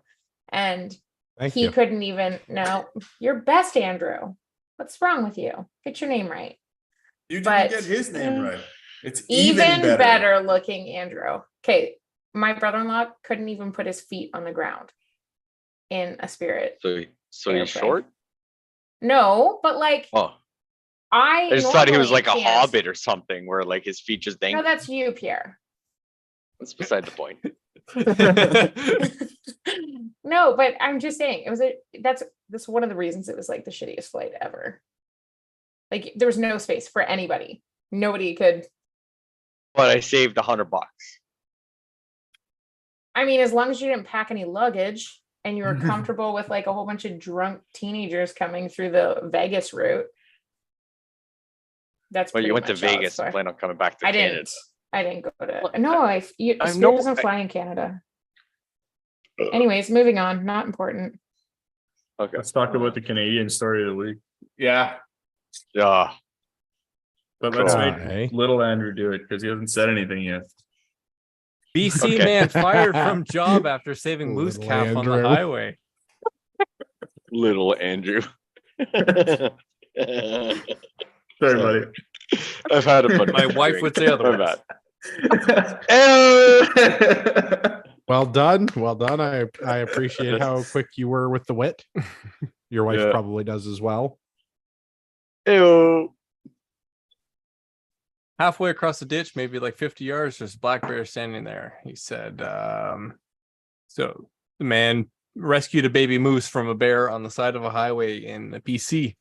[SPEAKER 1] and
[SPEAKER 3] Thank
[SPEAKER 1] he
[SPEAKER 3] you.
[SPEAKER 1] couldn't even. No, you're best Andrew. What's wrong with you? Get your name right.
[SPEAKER 7] You didn't
[SPEAKER 1] But-
[SPEAKER 7] get his name right. It's
[SPEAKER 1] Even
[SPEAKER 7] better.
[SPEAKER 1] better looking Andrew. Okay, my brother-in-law couldn't even put his feet on the ground in a Spirit.
[SPEAKER 5] So he's
[SPEAKER 1] Airplane.
[SPEAKER 5] short?
[SPEAKER 1] No, but like
[SPEAKER 5] Oh,
[SPEAKER 1] I
[SPEAKER 5] I just thought he was
[SPEAKER 1] normally
[SPEAKER 5] like a
[SPEAKER 1] can't.
[SPEAKER 5] hobbit or something where like his feet just
[SPEAKER 1] No,
[SPEAKER 5] dangle.
[SPEAKER 1] that's you, Pierre.
[SPEAKER 5] That's beside the point.
[SPEAKER 1] No, but I'm just saying it was that's one of the reasons it was like the shittiest flight ever. Like there was no space for anybody. Nobody could.
[SPEAKER 5] But I saved $100.
[SPEAKER 1] I mean, as long as you didn't pack any luggage and you were comfortable with like a whole bunch of drunk teenagers coming through the Vegas route. That's
[SPEAKER 5] Well, you
[SPEAKER 1] pretty
[SPEAKER 5] went to
[SPEAKER 1] much all it's
[SPEAKER 5] Vegas
[SPEAKER 1] for.
[SPEAKER 5] and plan on coming back to
[SPEAKER 1] I
[SPEAKER 5] Canada.
[SPEAKER 1] didn't. I didn't go to.
[SPEAKER 5] Well,
[SPEAKER 1] No,
[SPEAKER 5] I
[SPEAKER 1] Spirit
[SPEAKER 5] know-
[SPEAKER 1] doesn't fly in Canada. Anyways, moving on. Not important.
[SPEAKER 5] Okay.
[SPEAKER 7] Let's talk about the Canadian story of the week.
[SPEAKER 4] Yeah.
[SPEAKER 5] Yeah.
[SPEAKER 7] But let's
[SPEAKER 5] Cool.
[SPEAKER 7] make
[SPEAKER 3] Okay.
[SPEAKER 7] little Andrew do it because he hasn't said anything yet.
[SPEAKER 6] BC
[SPEAKER 5] Okay.
[SPEAKER 6] man fired from job after saving moose
[SPEAKER 3] Little
[SPEAKER 6] calf on the
[SPEAKER 3] Andrew.
[SPEAKER 6] highway.
[SPEAKER 5] Little Andrew.
[SPEAKER 7] Sorry, buddy.
[SPEAKER 5] I've had a bunch.
[SPEAKER 6] My wife would say otherwise.
[SPEAKER 3] Well done. Well done. I appreciate how quick you were with the wit. Your wife
[SPEAKER 5] Yeah.
[SPEAKER 3] probably does as well.
[SPEAKER 5] Ew.
[SPEAKER 6] Halfway across the ditch, maybe like 50 yards, there's a black bear standing there. He said, so the man rescued a baby moose from a bear on the side of a highway in BC,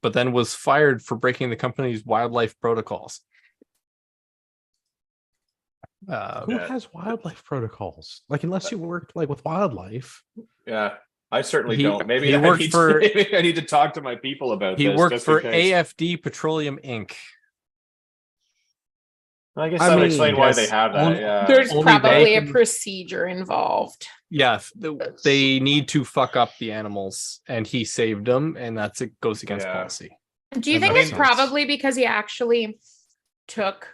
[SPEAKER 6] but then was fired for breaking the company's wildlife protocols.
[SPEAKER 3] Who has wildlife protocols? Like, unless you worked like with wildlife.
[SPEAKER 4] Yeah. I certainly
[SPEAKER 6] He-
[SPEAKER 4] don't. Maybe
[SPEAKER 6] he
[SPEAKER 4] I
[SPEAKER 6] worked
[SPEAKER 4] need
[SPEAKER 6] for-
[SPEAKER 4] maybe I need to talk to my people about
[SPEAKER 6] He
[SPEAKER 4] this.
[SPEAKER 6] worked
[SPEAKER 4] just
[SPEAKER 6] for
[SPEAKER 4] in case.
[SPEAKER 6] AFD Petroleum Inc.
[SPEAKER 4] I guess
[SPEAKER 3] I
[SPEAKER 4] that would
[SPEAKER 3] mean,
[SPEAKER 4] explain why they
[SPEAKER 6] yes,
[SPEAKER 4] have that.
[SPEAKER 6] only-
[SPEAKER 4] Yeah.
[SPEAKER 1] There's
[SPEAKER 6] only
[SPEAKER 1] probably
[SPEAKER 6] they
[SPEAKER 1] a
[SPEAKER 6] can-
[SPEAKER 1] procedure involved.
[SPEAKER 6] Yes, they need to fuck up the animals, and he saved them, and it goes against
[SPEAKER 4] Yeah.
[SPEAKER 6] policy.
[SPEAKER 1] Do you
[SPEAKER 3] That
[SPEAKER 1] think
[SPEAKER 3] makes
[SPEAKER 1] it's
[SPEAKER 3] sense.
[SPEAKER 1] probably because he actually took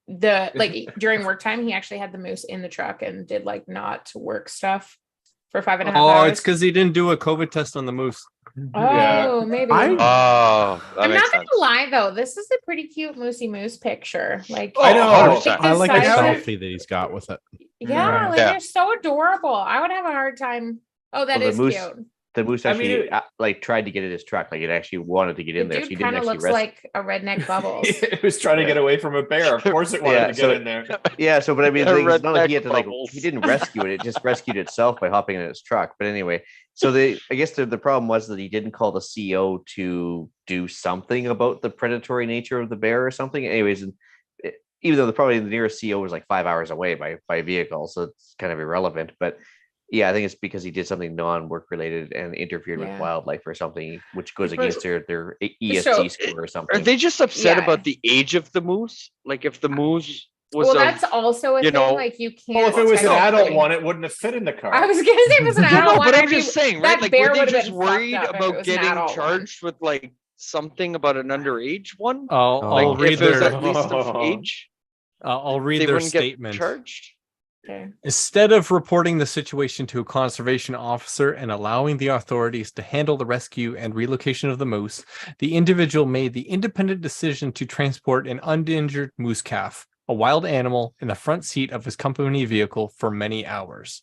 [SPEAKER 1] the like during work time he actually had the moose in the truck and did like not work stuff for 5.5
[SPEAKER 6] Oh,
[SPEAKER 1] hours?
[SPEAKER 6] it's because he didn't do a COVID test on the moose.
[SPEAKER 1] Oh, maybe.
[SPEAKER 3] I-
[SPEAKER 5] Oh, that
[SPEAKER 1] I'm
[SPEAKER 5] makes
[SPEAKER 1] not gonna
[SPEAKER 5] sense.
[SPEAKER 1] lie though, this is a pretty cute moosey moose picture. Like
[SPEAKER 4] I know.
[SPEAKER 5] 100%.
[SPEAKER 3] I like the
[SPEAKER 1] size of-
[SPEAKER 3] selfie that he's got with it.
[SPEAKER 1] Yeah, like
[SPEAKER 5] Yeah.
[SPEAKER 1] they're so adorable. I would have a hard time. Oh, that
[SPEAKER 2] Well, the
[SPEAKER 1] is
[SPEAKER 2] moose-
[SPEAKER 1] cute.
[SPEAKER 2] The moose
[SPEAKER 4] I mean,
[SPEAKER 2] actually
[SPEAKER 4] it-
[SPEAKER 2] like tried to get in his truck. Like it actually wanted to get
[SPEAKER 1] The
[SPEAKER 2] in there. So he
[SPEAKER 1] dude
[SPEAKER 2] didn't
[SPEAKER 1] kind of
[SPEAKER 2] actually
[SPEAKER 1] looks
[SPEAKER 2] rest.
[SPEAKER 1] like a redneck Bubbles.
[SPEAKER 4] It was trying to get away from a bear. Of course it wanted
[SPEAKER 2] Yeah,
[SPEAKER 4] to get
[SPEAKER 2] so-
[SPEAKER 4] in there.
[SPEAKER 2] Yeah, so but I mean,
[SPEAKER 5] A
[SPEAKER 2] the thing is, it's not like he
[SPEAKER 5] redneck
[SPEAKER 2] had to like
[SPEAKER 5] Bubbles.
[SPEAKER 2] he didn't rescue it; it just rescued itself by hopping in its truck. But anyway, so I guess the problem was that he didn't call the CO to do something about the predatory nature of the bear or something. Anyways, and even though probably the nearest CO was like 5 hours away by vehicle, so it's kind of irrelevant. But yeah, I think it's because he did something non-work related and interfered with
[SPEAKER 1] Yeah.
[SPEAKER 2] wildlife or something, which goes
[SPEAKER 1] But-
[SPEAKER 2] against their ESG
[SPEAKER 1] So-
[SPEAKER 2] score or
[SPEAKER 5] Are
[SPEAKER 2] something.
[SPEAKER 5] they just upset
[SPEAKER 1] Yeah.
[SPEAKER 5] about the age of the moose? Like if the moose was
[SPEAKER 1] Well,
[SPEAKER 5] of-
[SPEAKER 1] that's also a
[SPEAKER 5] you
[SPEAKER 1] thing.
[SPEAKER 5] know-
[SPEAKER 1] Like you can't.
[SPEAKER 4] Well, if it was an adult
[SPEAKER 1] technically-
[SPEAKER 4] one, it wouldn't have fit in the car.
[SPEAKER 1] I was gonna say if it was an
[SPEAKER 5] No,
[SPEAKER 1] adult
[SPEAKER 5] no,
[SPEAKER 1] one,
[SPEAKER 5] but I'm
[SPEAKER 1] I'd be-
[SPEAKER 5] just saying,
[SPEAKER 1] that
[SPEAKER 5] right? Like,
[SPEAKER 1] bear
[SPEAKER 5] were they
[SPEAKER 1] would've
[SPEAKER 5] just
[SPEAKER 1] been fucked
[SPEAKER 5] worried
[SPEAKER 1] up if it
[SPEAKER 5] about
[SPEAKER 1] was an
[SPEAKER 5] getting
[SPEAKER 1] adult one.
[SPEAKER 5] charged with like something about an underage one?
[SPEAKER 6] I'll
[SPEAKER 5] Like
[SPEAKER 6] read
[SPEAKER 5] if it was
[SPEAKER 6] their
[SPEAKER 5] at least of age,
[SPEAKER 6] I'll read
[SPEAKER 5] they
[SPEAKER 6] their
[SPEAKER 5] wouldn't get
[SPEAKER 6] statement.
[SPEAKER 5] charged.
[SPEAKER 1] Okay.
[SPEAKER 6] Instead of reporting the situation to a conservation officer and allowing the authorities to handle the rescue and relocation of the moose, the individual made the independent decision to transport an uninjured moose calf, a wild animal, in the front seat of his company vehicle for many hours.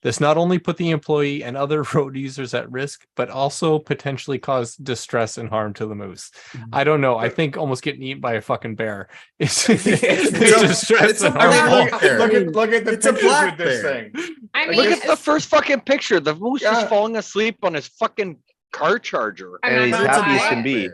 [SPEAKER 6] This not only put the employee and other road users at risk, but also potentially caused distress and harm to the moose. I don't know. I think almost getting eaten by a fucking bear is distress
[SPEAKER 7] it's a
[SPEAKER 6] and
[SPEAKER 7] black
[SPEAKER 6] harmful.
[SPEAKER 7] bear.
[SPEAKER 4] Look at the
[SPEAKER 7] It's a
[SPEAKER 4] pictures
[SPEAKER 7] black
[SPEAKER 4] with this
[SPEAKER 7] bear.
[SPEAKER 4] thing.
[SPEAKER 1] I mean,
[SPEAKER 5] Look at the
[SPEAKER 1] it's-
[SPEAKER 5] first fucking picture. The moose
[SPEAKER 4] Yeah.
[SPEAKER 5] is falling asleep on his fucking car charger.
[SPEAKER 1] I'm
[SPEAKER 2] And
[SPEAKER 1] not
[SPEAKER 2] he's
[SPEAKER 1] gonna
[SPEAKER 2] happy as
[SPEAKER 1] lie.
[SPEAKER 2] can be.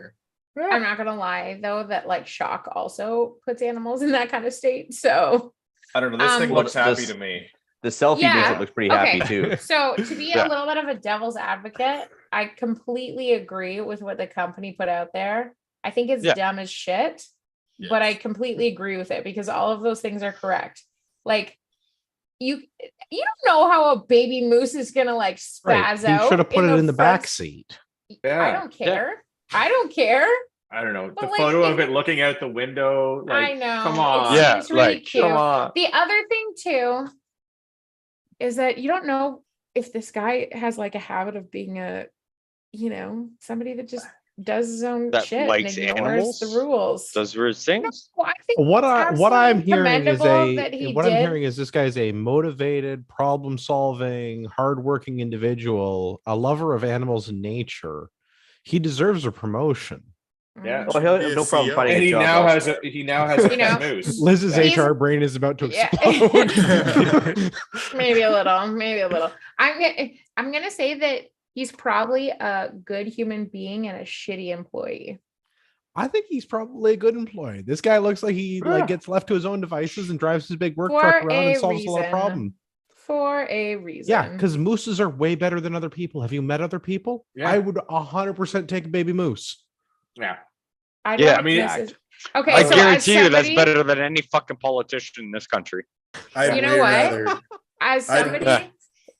[SPEAKER 1] I'm not gonna lie though that like shock also puts animals in that kind of state. So
[SPEAKER 4] I don't know. This thing
[SPEAKER 1] Well,
[SPEAKER 4] looks happy
[SPEAKER 2] this-
[SPEAKER 4] to me.
[SPEAKER 2] The selfie makes
[SPEAKER 1] Yeah,
[SPEAKER 2] it looks pretty
[SPEAKER 1] okay.
[SPEAKER 2] happy too.
[SPEAKER 1] So to be
[SPEAKER 5] Yeah.
[SPEAKER 1] a little bit of a devil's advocate, I completely agree with what the company put out there. I think it's
[SPEAKER 5] Yeah.
[SPEAKER 1] dumb as shit. but I completely agree with it because all of those things are correct. Like you don't know how a baby moose is gonna like spaz
[SPEAKER 3] He
[SPEAKER 1] out.
[SPEAKER 3] should have put it in the
[SPEAKER 1] front
[SPEAKER 3] back seat.
[SPEAKER 1] I don't care. I don't care.
[SPEAKER 4] I don't know.
[SPEAKER 1] But,
[SPEAKER 4] The
[SPEAKER 1] like,
[SPEAKER 4] photo
[SPEAKER 1] if
[SPEAKER 4] of it looking out the window. Like,
[SPEAKER 1] I know.
[SPEAKER 4] come on.
[SPEAKER 1] It
[SPEAKER 5] Yeah,
[SPEAKER 1] seems really
[SPEAKER 5] like,
[SPEAKER 1] cute.
[SPEAKER 6] Come on.
[SPEAKER 1] The other thing too is that you don't know if this guy has like a habit of being somebody that just does his own
[SPEAKER 5] That
[SPEAKER 1] shit
[SPEAKER 5] likes
[SPEAKER 1] and ignores
[SPEAKER 5] animals?
[SPEAKER 1] the rules.
[SPEAKER 5] Those weird things.
[SPEAKER 1] Well, I think
[SPEAKER 3] What I'm
[SPEAKER 1] absolutely
[SPEAKER 3] hearing is
[SPEAKER 1] commendable that he
[SPEAKER 3] what I'm
[SPEAKER 1] did.
[SPEAKER 3] hearing is this guy's a motivated, problem-solving, hardworking individual, a lover of animals and nature. He deserves a promotion.
[SPEAKER 4] Yeah.
[SPEAKER 2] Oh, he'll
[SPEAKER 7] Be a
[SPEAKER 2] have no problem
[SPEAKER 7] CEO.
[SPEAKER 2] finding
[SPEAKER 4] And
[SPEAKER 2] a
[SPEAKER 4] he
[SPEAKER 2] job
[SPEAKER 4] now has
[SPEAKER 2] elsewhere.
[SPEAKER 4] a
[SPEAKER 1] You know,
[SPEAKER 4] pet moose.
[SPEAKER 3] Liz's
[SPEAKER 1] He's-
[SPEAKER 3] HR brain is about to
[SPEAKER 1] Yeah.
[SPEAKER 3] explode.
[SPEAKER 1] maybe a little. I'm gonna say that he's probably a good human being and a shitty employee.
[SPEAKER 3] I think he's probably a good employee. This guy looks like he
[SPEAKER 4] Yeah.
[SPEAKER 3] gets left to his own devices and drives his big work
[SPEAKER 1] For
[SPEAKER 3] truck around and
[SPEAKER 1] a
[SPEAKER 3] solves a lot of
[SPEAKER 1] reason.
[SPEAKER 3] problems.
[SPEAKER 1] For a reason.
[SPEAKER 3] Yeah, because mooses are way better than other people. Have you met other people?
[SPEAKER 4] Yeah.
[SPEAKER 3] I would 100% take a baby moose.
[SPEAKER 4] Yeah.
[SPEAKER 1] I
[SPEAKER 5] Yeah,
[SPEAKER 1] don't
[SPEAKER 4] I mean,
[SPEAKER 1] necess- okay,
[SPEAKER 5] I
[SPEAKER 1] so
[SPEAKER 5] guarantee
[SPEAKER 1] as
[SPEAKER 5] you that's
[SPEAKER 1] somebody-
[SPEAKER 5] better than any fucking politician in this country.
[SPEAKER 7] I'd
[SPEAKER 1] You know
[SPEAKER 7] way
[SPEAKER 1] what?
[SPEAKER 7] rather.
[SPEAKER 1] As
[SPEAKER 7] I'd-
[SPEAKER 1] somebody,
[SPEAKER 5] Yeah.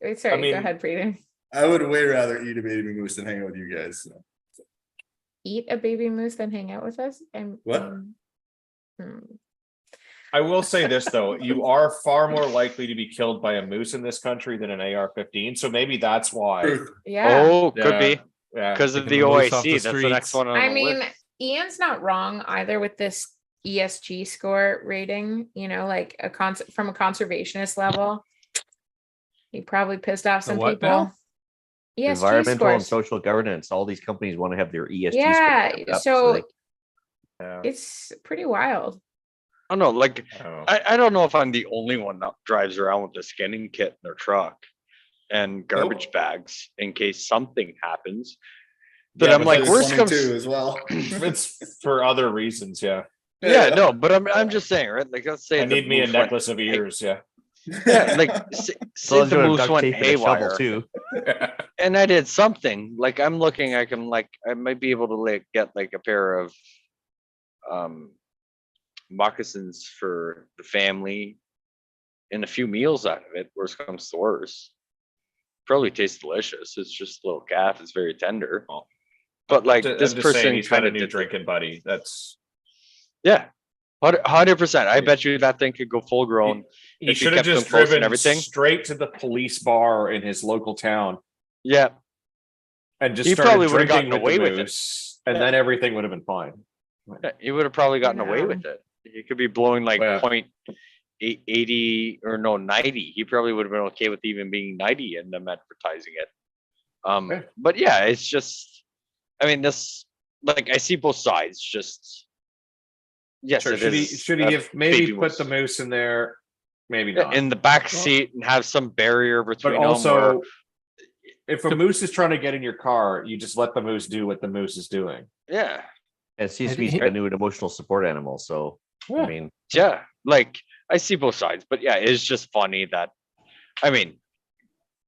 [SPEAKER 1] Wait, sorry,
[SPEAKER 4] I mean-
[SPEAKER 1] go ahead, Breeden.
[SPEAKER 7] I would way rather eat a baby moose than hang out with you guys. So.
[SPEAKER 1] Eat a baby moose than hang out with us. And
[SPEAKER 7] What?
[SPEAKER 4] I will say this though, you are far more likely to be killed by a moose in this country than an AR-15. So maybe that's why.
[SPEAKER 7] Truth.
[SPEAKER 1] yeah.
[SPEAKER 5] Oh, could be
[SPEAKER 4] Yeah.
[SPEAKER 5] because of
[SPEAKER 6] Taking
[SPEAKER 5] the
[SPEAKER 6] the moose off
[SPEAKER 5] OIC.
[SPEAKER 6] the
[SPEAKER 5] That's the next
[SPEAKER 6] streets.
[SPEAKER 5] one on
[SPEAKER 1] I
[SPEAKER 5] the
[SPEAKER 1] mean,
[SPEAKER 5] list.
[SPEAKER 1] Ian's not wrong either with this ESG score rating, like from a conservationist level. He probably pissed off some
[SPEAKER 6] what
[SPEAKER 1] people.
[SPEAKER 6] now?
[SPEAKER 1] ESG
[SPEAKER 2] Environmental and
[SPEAKER 1] scores.
[SPEAKER 2] social governance. All these companies want to have their ESG.
[SPEAKER 1] Yeah,
[SPEAKER 2] score up,
[SPEAKER 1] so
[SPEAKER 2] they-
[SPEAKER 4] Yeah.
[SPEAKER 1] it's pretty wild.
[SPEAKER 5] Oh no, like
[SPEAKER 4] Oh.
[SPEAKER 5] I don't know if I'm the only one that drives around with a scanning kit in their truck and garbage bags in case something happens. But
[SPEAKER 4] Yeah,
[SPEAKER 5] I'm
[SPEAKER 4] but
[SPEAKER 5] like,
[SPEAKER 4] that's
[SPEAKER 5] worst comes.
[SPEAKER 7] 22 as well.
[SPEAKER 4] It's for other reasons. Yeah.
[SPEAKER 5] Yeah, no, but I'm just saying, right? Like, let's say
[SPEAKER 4] I
[SPEAKER 5] the
[SPEAKER 4] need me a
[SPEAKER 5] moose went-
[SPEAKER 4] necklace of ears. Yeah.
[SPEAKER 5] Yeah, like say
[SPEAKER 2] as
[SPEAKER 5] the
[SPEAKER 2] you have
[SPEAKER 5] moose
[SPEAKER 2] duct
[SPEAKER 5] went
[SPEAKER 2] tape and a shovel,
[SPEAKER 5] haywire,
[SPEAKER 2] too.
[SPEAKER 5] and I did something. Like I'm looking, I might be able to like get like a pair of moccasins for the family and a few meals out of it. Worst comes to worst. Probably tastes delicious. It's just a little calf. It's very tender. But like
[SPEAKER 4] I'm
[SPEAKER 5] this
[SPEAKER 4] just saying
[SPEAKER 5] person
[SPEAKER 4] he's got
[SPEAKER 5] kind
[SPEAKER 4] a
[SPEAKER 5] of
[SPEAKER 4] new
[SPEAKER 5] did
[SPEAKER 4] drinking buddy. That's
[SPEAKER 5] 100%. I bet you that thing could go full grown.
[SPEAKER 4] he
[SPEAKER 5] If you
[SPEAKER 4] should have
[SPEAKER 5] kept them
[SPEAKER 4] just
[SPEAKER 5] close and
[SPEAKER 4] driven
[SPEAKER 5] everything.
[SPEAKER 4] straight to the police bar in his local town
[SPEAKER 5] Yeah,
[SPEAKER 4] and just
[SPEAKER 5] He
[SPEAKER 4] started
[SPEAKER 5] probably would've
[SPEAKER 4] drinking
[SPEAKER 5] gotten
[SPEAKER 4] with
[SPEAKER 5] away
[SPEAKER 4] the
[SPEAKER 5] with it.
[SPEAKER 4] moose, and then everything would have been fine.
[SPEAKER 5] you would have probably gotten away
[SPEAKER 1] know.
[SPEAKER 5] with it. You could be blowing like
[SPEAKER 4] Yeah.
[SPEAKER 5] 0.80 or no 90. He probably would have been okay with even being 90 and them advertising it.
[SPEAKER 4] Yeah.
[SPEAKER 5] But yeah, it's just, I mean, this like I see both sides. Just yes,
[SPEAKER 4] Sure.
[SPEAKER 5] it
[SPEAKER 4] Should he
[SPEAKER 5] is
[SPEAKER 4] have maybe
[SPEAKER 5] baby
[SPEAKER 4] put the
[SPEAKER 5] moose.
[SPEAKER 4] moose in there? Maybe
[SPEAKER 5] Yeah,
[SPEAKER 4] not.
[SPEAKER 5] in the back seat and have some barrier between
[SPEAKER 4] But
[SPEAKER 5] them.
[SPEAKER 4] also, if a moose is trying to get in your car, you just let the moose do what the moose is doing.
[SPEAKER 5] yeah,
[SPEAKER 2] It seems to
[SPEAKER 6] And
[SPEAKER 2] be
[SPEAKER 6] he-
[SPEAKER 2] a new and emotional support animal. So,
[SPEAKER 4] Yeah.
[SPEAKER 2] I mean,
[SPEAKER 5] yeah, like I see both sides. But yeah, it's just funny that, I mean,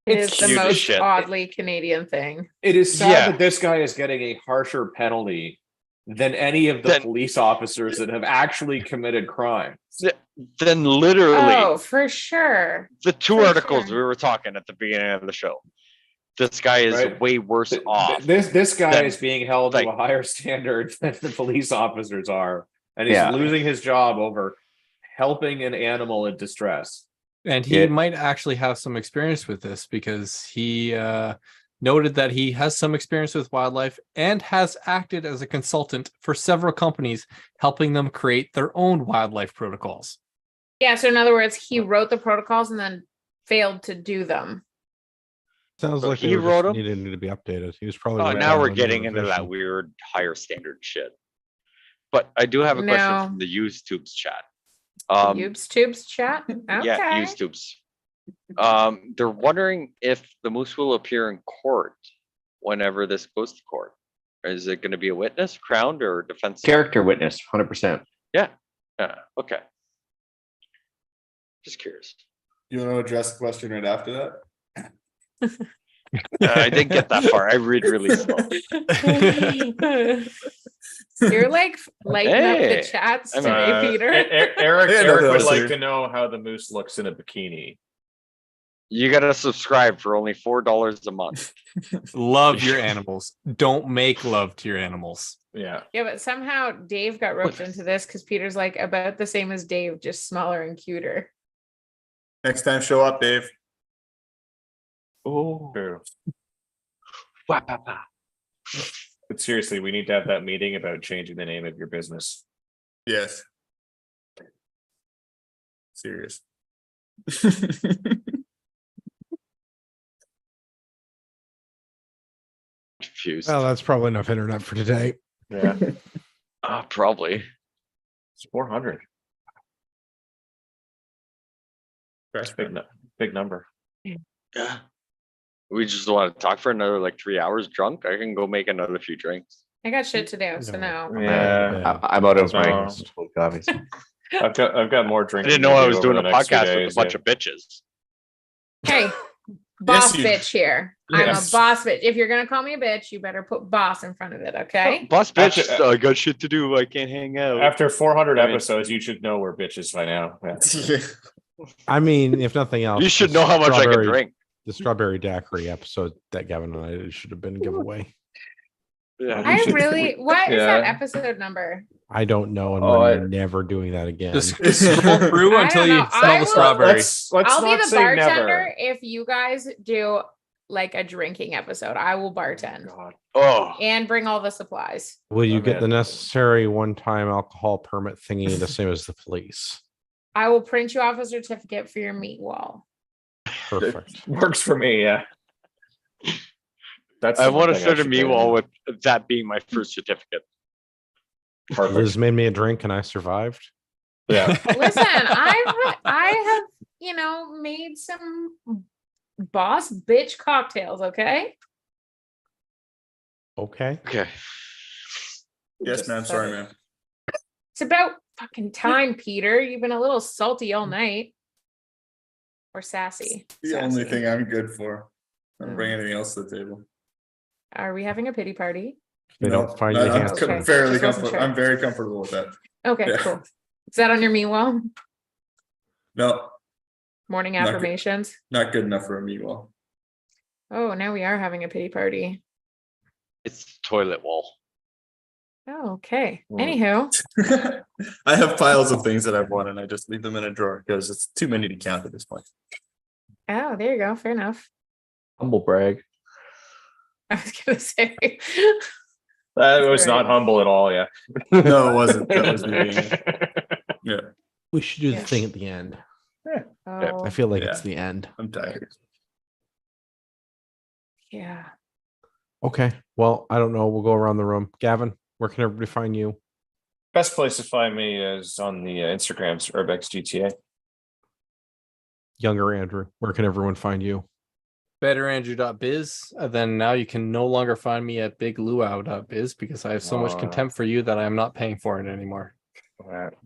[SPEAKER 1] It
[SPEAKER 4] It's
[SPEAKER 1] is the
[SPEAKER 5] cute as
[SPEAKER 1] most
[SPEAKER 5] shit.
[SPEAKER 1] oddly Canadian thing.
[SPEAKER 4] It is sad
[SPEAKER 5] Yeah.
[SPEAKER 4] that this guy is getting a harsher penalty than any of the
[SPEAKER 5] Then-
[SPEAKER 4] police officers that have actually committed crime.
[SPEAKER 5] then literally.
[SPEAKER 1] Oh, for sure.
[SPEAKER 5] The two
[SPEAKER 1] For
[SPEAKER 5] articles
[SPEAKER 1] sure.
[SPEAKER 5] we were talking at the beginning of the show. This guy is
[SPEAKER 4] Right.
[SPEAKER 5] way worse off.
[SPEAKER 4] This guy
[SPEAKER 5] than,
[SPEAKER 4] is being held
[SPEAKER 5] like-
[SPEAKER 4] to a higher standard than the police officers are, and he's
[SPEAKER 2] Yeah.
[SPEAKER 4] losing his job over helping an animal in distress.
[SPEAKER 6] And he
[SPEAKER 2] Yeah.
[SPEAKER 6] might actually have some experience with this because he noted that he has some experience with wildlife and has acted as a consultant for several companies, helping them create their own wildlife protocols.
[SPEAKER 1] Yeah, so in other words, he wrote the protocols and then failed to do them.
[SPEAKER 3] Sounds
[SPEAKER 5] So
[SPEAKER 3] like
[SPEAKER 5] he
[SPEAKER 3] they were
[SPEAKER 5] wrote
[SPEAKER 3] just
[SPEAKER 5] 'em?
[SPEAKER 3] needed to be updated. He was probably.
[SPEAKER 5] Oh,
[SPEAKER 3] writing
[SPEAKER 5] now
[SPEAKER 3] on
[SPEAKER 5] we're
[SPEAKER 3] a new
[SPEAKER 5] getting into that
[SPEAKER 3] revision.
[SPEAKER 5] weird higher standard shit. But I do have a
[SPEAKER 1] No.
[SPEAKER 5] question from the used tubes chat.
[SPEAKER 1] Yoobs tubes chat. Okay.
[SPEAKER 5] Yeah, used tubes. They're wondering if the moose will appear in court whenever this goes to court. Is it going to be a witness, crowned, or defense?
[SPEAKER 2] character witness, 100%.
[SPEAKER 5] Okay. Just curious.
[SPEAKER 7] You want to address the question right after that?
[SPEAKER 5] I didn't get that far. I read really slow.
[SPEAKER 1] You're like lighting up the
[SPEAKER 5] Hey,
[SPEAKER 1] chats
[SPEAKER 5] I mean,
[SPEAKER 1] today, Peter.
[SPEAKER 7] Yeah,
[SPEAKER 4] Eric
[SPEAKER 7] no,
[SPEAKER 4] would like
[SPEAKER 7] sir.
[SPEAKER 4] to know how the moose looks in a bikini.
[SPEAKER 5] You gotta subscribe for only $4 a month.
[SPEAKER 6] Love your animals. Don't make love to your animals.
[SPEAKER 4] Yeah.
[SPEAKER 1] Yeah, but somehow Dave got roped into this because Peter's like about the same as Dave, just smaller and cuter.
[SPEAKER 7] Next time, show up, Dave.
[SPEAKER 5] Oh,
[SPEAKER 4] True. But seriously, we need to have that meeting about changing the name of your business.
[SPEAKER 7] Yes. Serious.
[SPEAKER 5] confused.
[SPEAKER 3] Well, that's probably enough internet for today.
[SPEAKER 4] Yeah.
[SPEAKER 5] Probably.
[SPEAKER 4] It's 400. That's big number.
[SPEAKER 5] Yeah. We just want to talk for another like 3 hours drunk. I can go make another few drinks.
[SPEAKER 1] I got shit to do, so
[SPEAKER 3] No.
[SPEAKER 1] no.
[SPEAKER 4] Yeah.
[SPEAKER 2] I'm out of my
[SPEAKER 4] No.
[SPEAKER 2] coffees.
[SPEAKER 4] I've got more
[SPEAKER 5] I
[SPEAKER 4] drinking.
[SPEAKER 5] didn't
[SPEAKER 4] to
[SPEAKER 5] know I
[SPEAKER 4] do
[SPEAKER 5] was
[SPEAKER 4] over
[SPEAKER 5] doing
[SPEAKER 4] the
[SPEAKER 5] a
[SPEAKER 4] next few
[SPEAKER 5] podcast with a
[SPEAKER 4] days,
[SPEAKER 5] bunch
[SPEAKER 4] yeah.
[SPEAKER 5] of bitches.
[SPEAKER 1] Hey, boss
[SPEAKER 7] you-
[SPEAKER 1] bitch here. I'm a
[SPEAKER 7] Yes.
[SPEAKER 1] boss bitch. If you're gonna call me a bitch, you better put boss in front of it, okay?
[SPEAKER 5] Boss bitch,
[SPEAKER 4] After-
[SPEAKER 5] I got shit to do. I can't hang out.
[SPEAKER 4] After 400
[SPEAKER 5] I mean-
[SPEAKER 4] episodes, you should know we're bitches by now. Yeah.
[SPEAKER 3] I mean, if nothing else,
[SPEAKER 5] You should
[SPEAKER 3] the
[SPEAKER 5] know how much I can
[SPEAKER 3] strawberry-
[SPEAKER 5] drink.
[SPEAKER 3] The strawberry daiquiri episode that Gavin and I did should have been a giveaway.
[SPEAKER 5] Yeah.
[SPEAKER 1] I really, what is that
[SPEAKER 4] Yeah.
[SPEAKER 1] episode number?
[SPEAKER 3] I don't know, and
[SPEAKER 4] Oh,
[SPEAKER 3] we're never doing that again.
[SPEAKER 6] Just scroll through
[SPEAKER 1] I
[SPEAKER 6] until
[SPEAKER 1] don't
[SPEAKER 6] you
[SPEAKER 1] know.
[SPEAKER 6] smell
[SPEAKER 1] I
[SPEAKER 6] the
[SPEAKER 1] will-
[SPEAKER 6] strawberry.
[SPEAKER 4] Let's
[SPEAKER 1] I'll be
[SPEAKER 4] not
[SPEAKER 1] the
[SPEAKER 4] say
[SPEAKER 1] bartender
[SPEAKER 4] never.
[SPEAKER 1] if you guys do like a drinking episode. I will bartend
[SPEAKER 4] God.
[SPEAKER 5] Oh,
[SPEAKER 1] and bring all the supplies.
[SPEAKER 3] Will you
[SPEAKER 4] I'm
[SPEAKER 3] get the
[SPEAKER 4] in.
[SPEAKER 3] necessary one-time alcohol permit thingy, the same as the police?
[SPEAKER 1] I will print you off a certificate for your meat wall.
[SPEAKER 3] Perfect.
[SPEAKER 4] Works for me, yeah. That's
[SPEAKER 5] I
[SPEAKER 4] the one
[SPEAKER 5] want to
[SPEAKER 4] thing
[SPEAKER 5] start a
[SPEAKER 4] should
[SPEAKER 5] me
[SPEAKER 4] do.
[SPEAKER 5] wall with that being my first certificate.
[SPEAKER 4] Perfect.
[SPEAKER 3] Liz made me a drink, and I survived.
[SPEAKER 4] Yeah.
[SPEAKER 1] Listen, I have made some boss bitch cocktails, okay?
[SPEAKER 3] Okay.
[SPEAKER 5] Okay.
[SPEAKER 7] Yes, man. Sorry, man.
[SPEAKER 1] It's about fucking time, Peter. You've been a little salty all night. Or sassy.
[SPEAKER 7] The only
[SPEAKER 1] Sassy.
[SPEAKER 7] thing I'm good for. I don't bring anything else to the table.
[SPEAKER 1] Are we having a pity party?
[SPEAKER 3] They
[SPEAKER 7] No,
[SPEAKER 3] don't find
[SPEAKER 7] no,
[SPEAKER 3] you
[SPEAKER 7] I'm
[SPEAKER 3] handsome.
[SPEAKER 1] Okay.
[SPEAKER 7] fairly
[SPEAKER 1] Just wasn't
[SPEAKER 7] comfortable.
[SPEAKER 1] sure.
[SPEAKER 7] I'm very comfortable with that.
[SPEAKER 1] Okay,
[SPEAKER 7] Yeah.
[SPEAKER 1] cool. Is that on your meat wall?
[SPEAKER 7] No,
[SPEAKER 1] Morning
[SPEAKER 7] Not good.
[SPEAKER 1] affirmations.
[SPEAKER 7] not good enough for a meat wall.
[SPEAKER 1] Oh, now we are having a pity party.
[SPEAKER 5] It's toilet wall.
[SPEAKER 1] Oh, okay.
[SPEAKER 4] Mm.
[SPEAKER 1] Anywho,
[SPEAKER 7] I have piles of things that I've won and I just leave them in a drawer because it's too many to count at this point.
[SPEAKER 1] oh, there you go. Fair enough.
[SPEAKER 2] Humble brag.
[SPEAKER 1] I was gonna say.
[SPEAKER 4] That was
[SPEAKER 1] Right.
[SPEAKER 4] not humble at all, yeah.
[SPEAKER 7] No, it wasn't. That was me being, yeah,
[SPEAKER 3] We should do the
[SPEAKER 1] Yeah.
[SPEAKER 3] thing at the end.
[SPEAKER 1] Oh,
[SPEAKER 3] I feel like
[SPEAKER 7] Yeah.
[SPEAKER 3] it's the end.
[SPEAKER 7] I'm tired.
[SPEAKER 1] yeah.
[SPEAKER 3] Okay. Well, I don't know. We'll go around the room. Gavin, where can everybody find you?
[SPEAKER 4] Best place to find me is on the Instagrams, UrbexGTA.
[SPEAKER 3] Younger Andrew, where can everyone find you?
[SPEAKER 6] betterandrew.biz. Then now you can no longer find me at bigluau.biz because I have so much
[SPEAKER 4] Wow.
[SPEAKER 6] contempt for you that I am not paying for it anymore.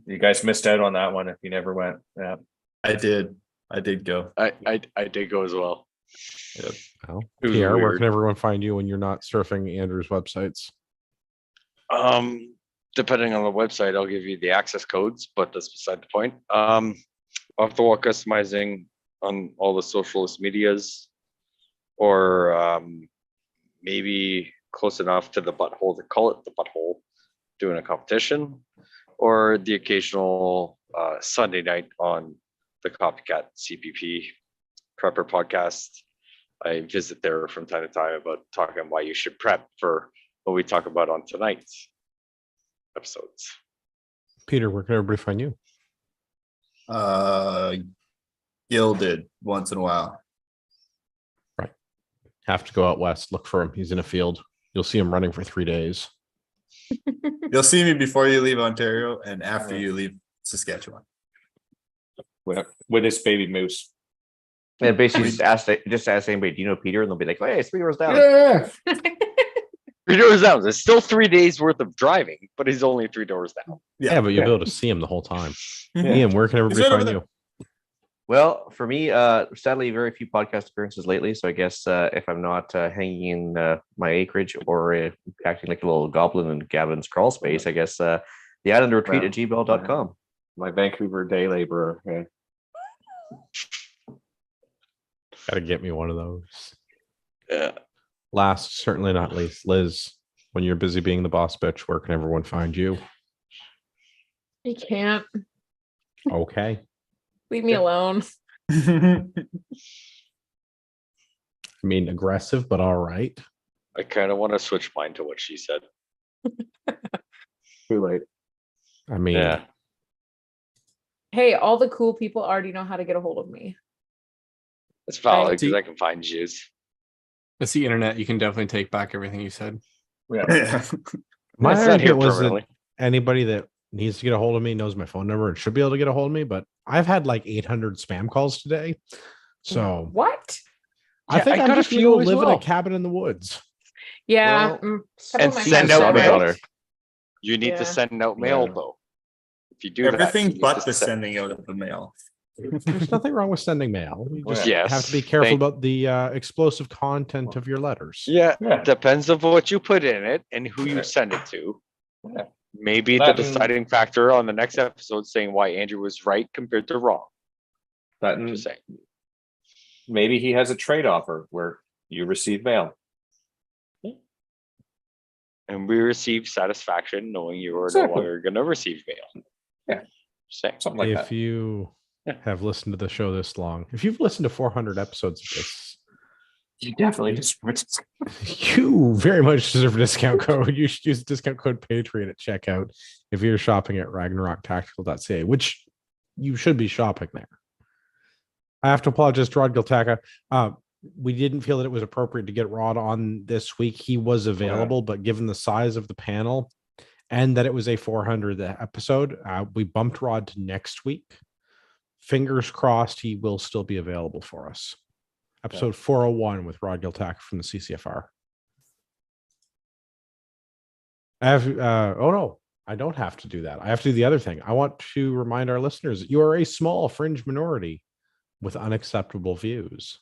[SPEAKER 4] You guys missed out on that one if you never went. Yeah.
[SPEAKER 7] I did go.
[SPEAKER 5] I did go as well.
[SPEAKER 3] Oh,
[SPEAKER 5] It was
[SPEAKER 3] Pierre, where
[SPEAKER 5] weird.
[SPEAKER 3] can everyone find you when you're not surfing Andrew's websites?
[SPEAKER 5] Depending on the website, I'll give you the access codes, but that's beside the point. Off the wall customizing on all the socialist medias, or maybe close enough to the butthole to call it the butthole, doing a competition, or the occasional Sunday night on the Copycat CPP Prepper podcast. I visit there from time to time about talking why you should prep for what we talk about on tonight's episodes.
[SPEAKER 3] Peter, where can everybody find you?
[SPEAKER 7] Gilded once in a while.
[SPEAKER 3] Have to go out west. Look for him. He's in a field. You'll see him running for 3 days.
[SPEAKER 7] You'll see me before you leave Ontario and after you leave Saskatchewan.
[SPEAKER 4] With this baby moose.
[SPEAKER 2] And basically just ask anybody, do you know Peter? And they'll be like, hey, it's 3 doors down.
[SPEAKER 7] Yeah.
[SPEAKER 5] 3 doors down. It's still 3 days worth of driving, but he's only 3 doors down.
[SPEAKER 3] Yeah, but you'll be able to see him the whole time.
[SPEAKER 7] Yeah.
[SPEAKER 3] Ian, where can everybody
[SPEAKER 7] right over
[SPEAKER 3] find
[SPEAKER 7] there.
[SPEAKER 3] you?
[SPEAKER 2] Well, for me, sadly, very few podcast appearances lately. So I guess if I'm not hanging in my acreage or acting like a little goblin in Gavin's crawl space, I guess the island retreat at gmail.com.
[SPEAKER 4] My Vancouver day laborer. Yeah.
[SPEAKER 3] Gotta get me one of those.
[SPEAKER 5] Yeah.
[SPEAKER 3] Last, certainly not least, Liz, when you're busy being the boss bitch, where can everyone find you?
[SPEAKER 1] You can't
[SPEAKER 3] Okay.
[SPEAKER 1] leave me alone.
[SPEAKER 3] I mean, aggressive, but all right.
[SPEAKER 5] I kind of want to switch mine to what she said.
[SPEAKER 4] Too late.
[SPEAKER 3] I mean,
[SPEAKER 5] Yeah.
[SPEAKER 1] Hey, all the cool people already know how to get a hold of me.
[SPEAKER 5] It's valid
[SPEAKER 6] See-
[SPEAKER 5] because I can find Jews.
[SPEAKER 6] It's the internet. You can definitely take back everything you said.
[SPEAKER 4] Yeah.
[SPEAKER 3] my
[SPEAKER 5] It's not
[SPEAKER 3] idea
[SPEAKER 5] here
[SPEAKER 3] was that
[SPEAKER 5] permanently.
[SPEAKER 3] anybody that needs to get a hold of me knows my phone number and should be able to get a hold of me, but I've had like 800 spam calls today. So
[SPEAKER 1] What?
[SPEAKER 3] I
[SPEAKER 2] Yeah,
[SPEAKER 3] think
[SPEAKER 2] I
[SPEAKER 3] I'm
[SPEAKER 2] got a
[SPEAKER 3] just going
[SPEAKER 2] few
[SPEAKER 3] to
[SPEAKER 2] as
[SPEAKER 3] live in
[SPEAKER 2] well.
[SPEAKER 3] a cabin in the woods.
[SPEAKER 1] Yeah.
[SPEAKER 2] Well,
[SPEAKER 1] couple
[SPEAKER 5] and
[SPEAKER 1] of my
[SPEAKER 5] send
[SPEAKER 1] friends
[SPEAKER 5] out
[SPEAKER 1] said
[SPEAKER 5] mail.
[SPEAKER 1] that.
[SPEAKER 5] You need
[SPEAKER 1] Yeah.
[SPEAKER 5] to send out mail
[SPEAKER 2] Yeah.
[SPEAKER 5] though. If you do that, you
[SPEAKER 7] Everything
[SPEAKER 5] need
[SPEAKER 7] but
[SPEAKER 5] to
[SPEAKER 7] the
[SPEAKER 5] send-
[SPEAKER 7] sending out of the mail.
[SPEAKER 3] There's nothing wrong with sending mail. You just
[SPEAKER 5] Yes,
[SPEAKER 3] have to be careful
[SPEAKER 5] thank-
[SPEAKER 3] about the explosive content of your letters.
[SPEAKER 5] Yeah,
[SPEAKER 4] Yeah.
[SPEAKER 5] depends of what you put in it and who
[SPEAKER 4] Yeah.
[SPEAKER 5] you send it to.
[SPEAKER 4] Yeah.
[SPEAKER 5] Maybe
[SPEAKER 4] That
[SPEAKER 5] the
[SPEAKER 4] and-
[SPEAKER 5] deciding factor on the next episode saying why Andrew was right compared to wrong.
[SPEAKER 4] That and
[SPEAKER 5] Just saying.
[SPEAKER 4] maybe he has a trade offer where you receive mail.
[SPEAKER 5] And we receive satisfaction knowing you are
[SPEAKER 4] Exactly.
[SPEAKER 5] no longer going to receive mail.
[SPEAKER 4] Yeah.
[SPEAKER 5] Same.
[SPEAKER 4] Something like
[SPEAKER 3] If
[SPEAKER 4] that.
[SPEAKER 3] you
[SPEAKER 5] Yeah.
[SPEAKER 3] have listened to the show this long, if you've listened to 400 episodes of this,
[SPEAKER 4] You definitely just
[SPEAKER 3] you very much deserve a discount code. You should use discount code Patriot at checkout if you're shopping at RagnarokTactical.ca, which you should be shopping there. I have to apologize to Rod Giltaca. We didn't feel that it was appropriate to get Rod on this week. He was available, but given the size of the panel and that it was a 400 episode, we bumped Rod to next week. Fingers crossed he will still be available for us. Episode 401 with Rod Giltaca from the CCFR. I have, oh no, I don't have to do that. I have to do the other thing. I want to remind our listeners that you are a small fringe minority with unacceptable views.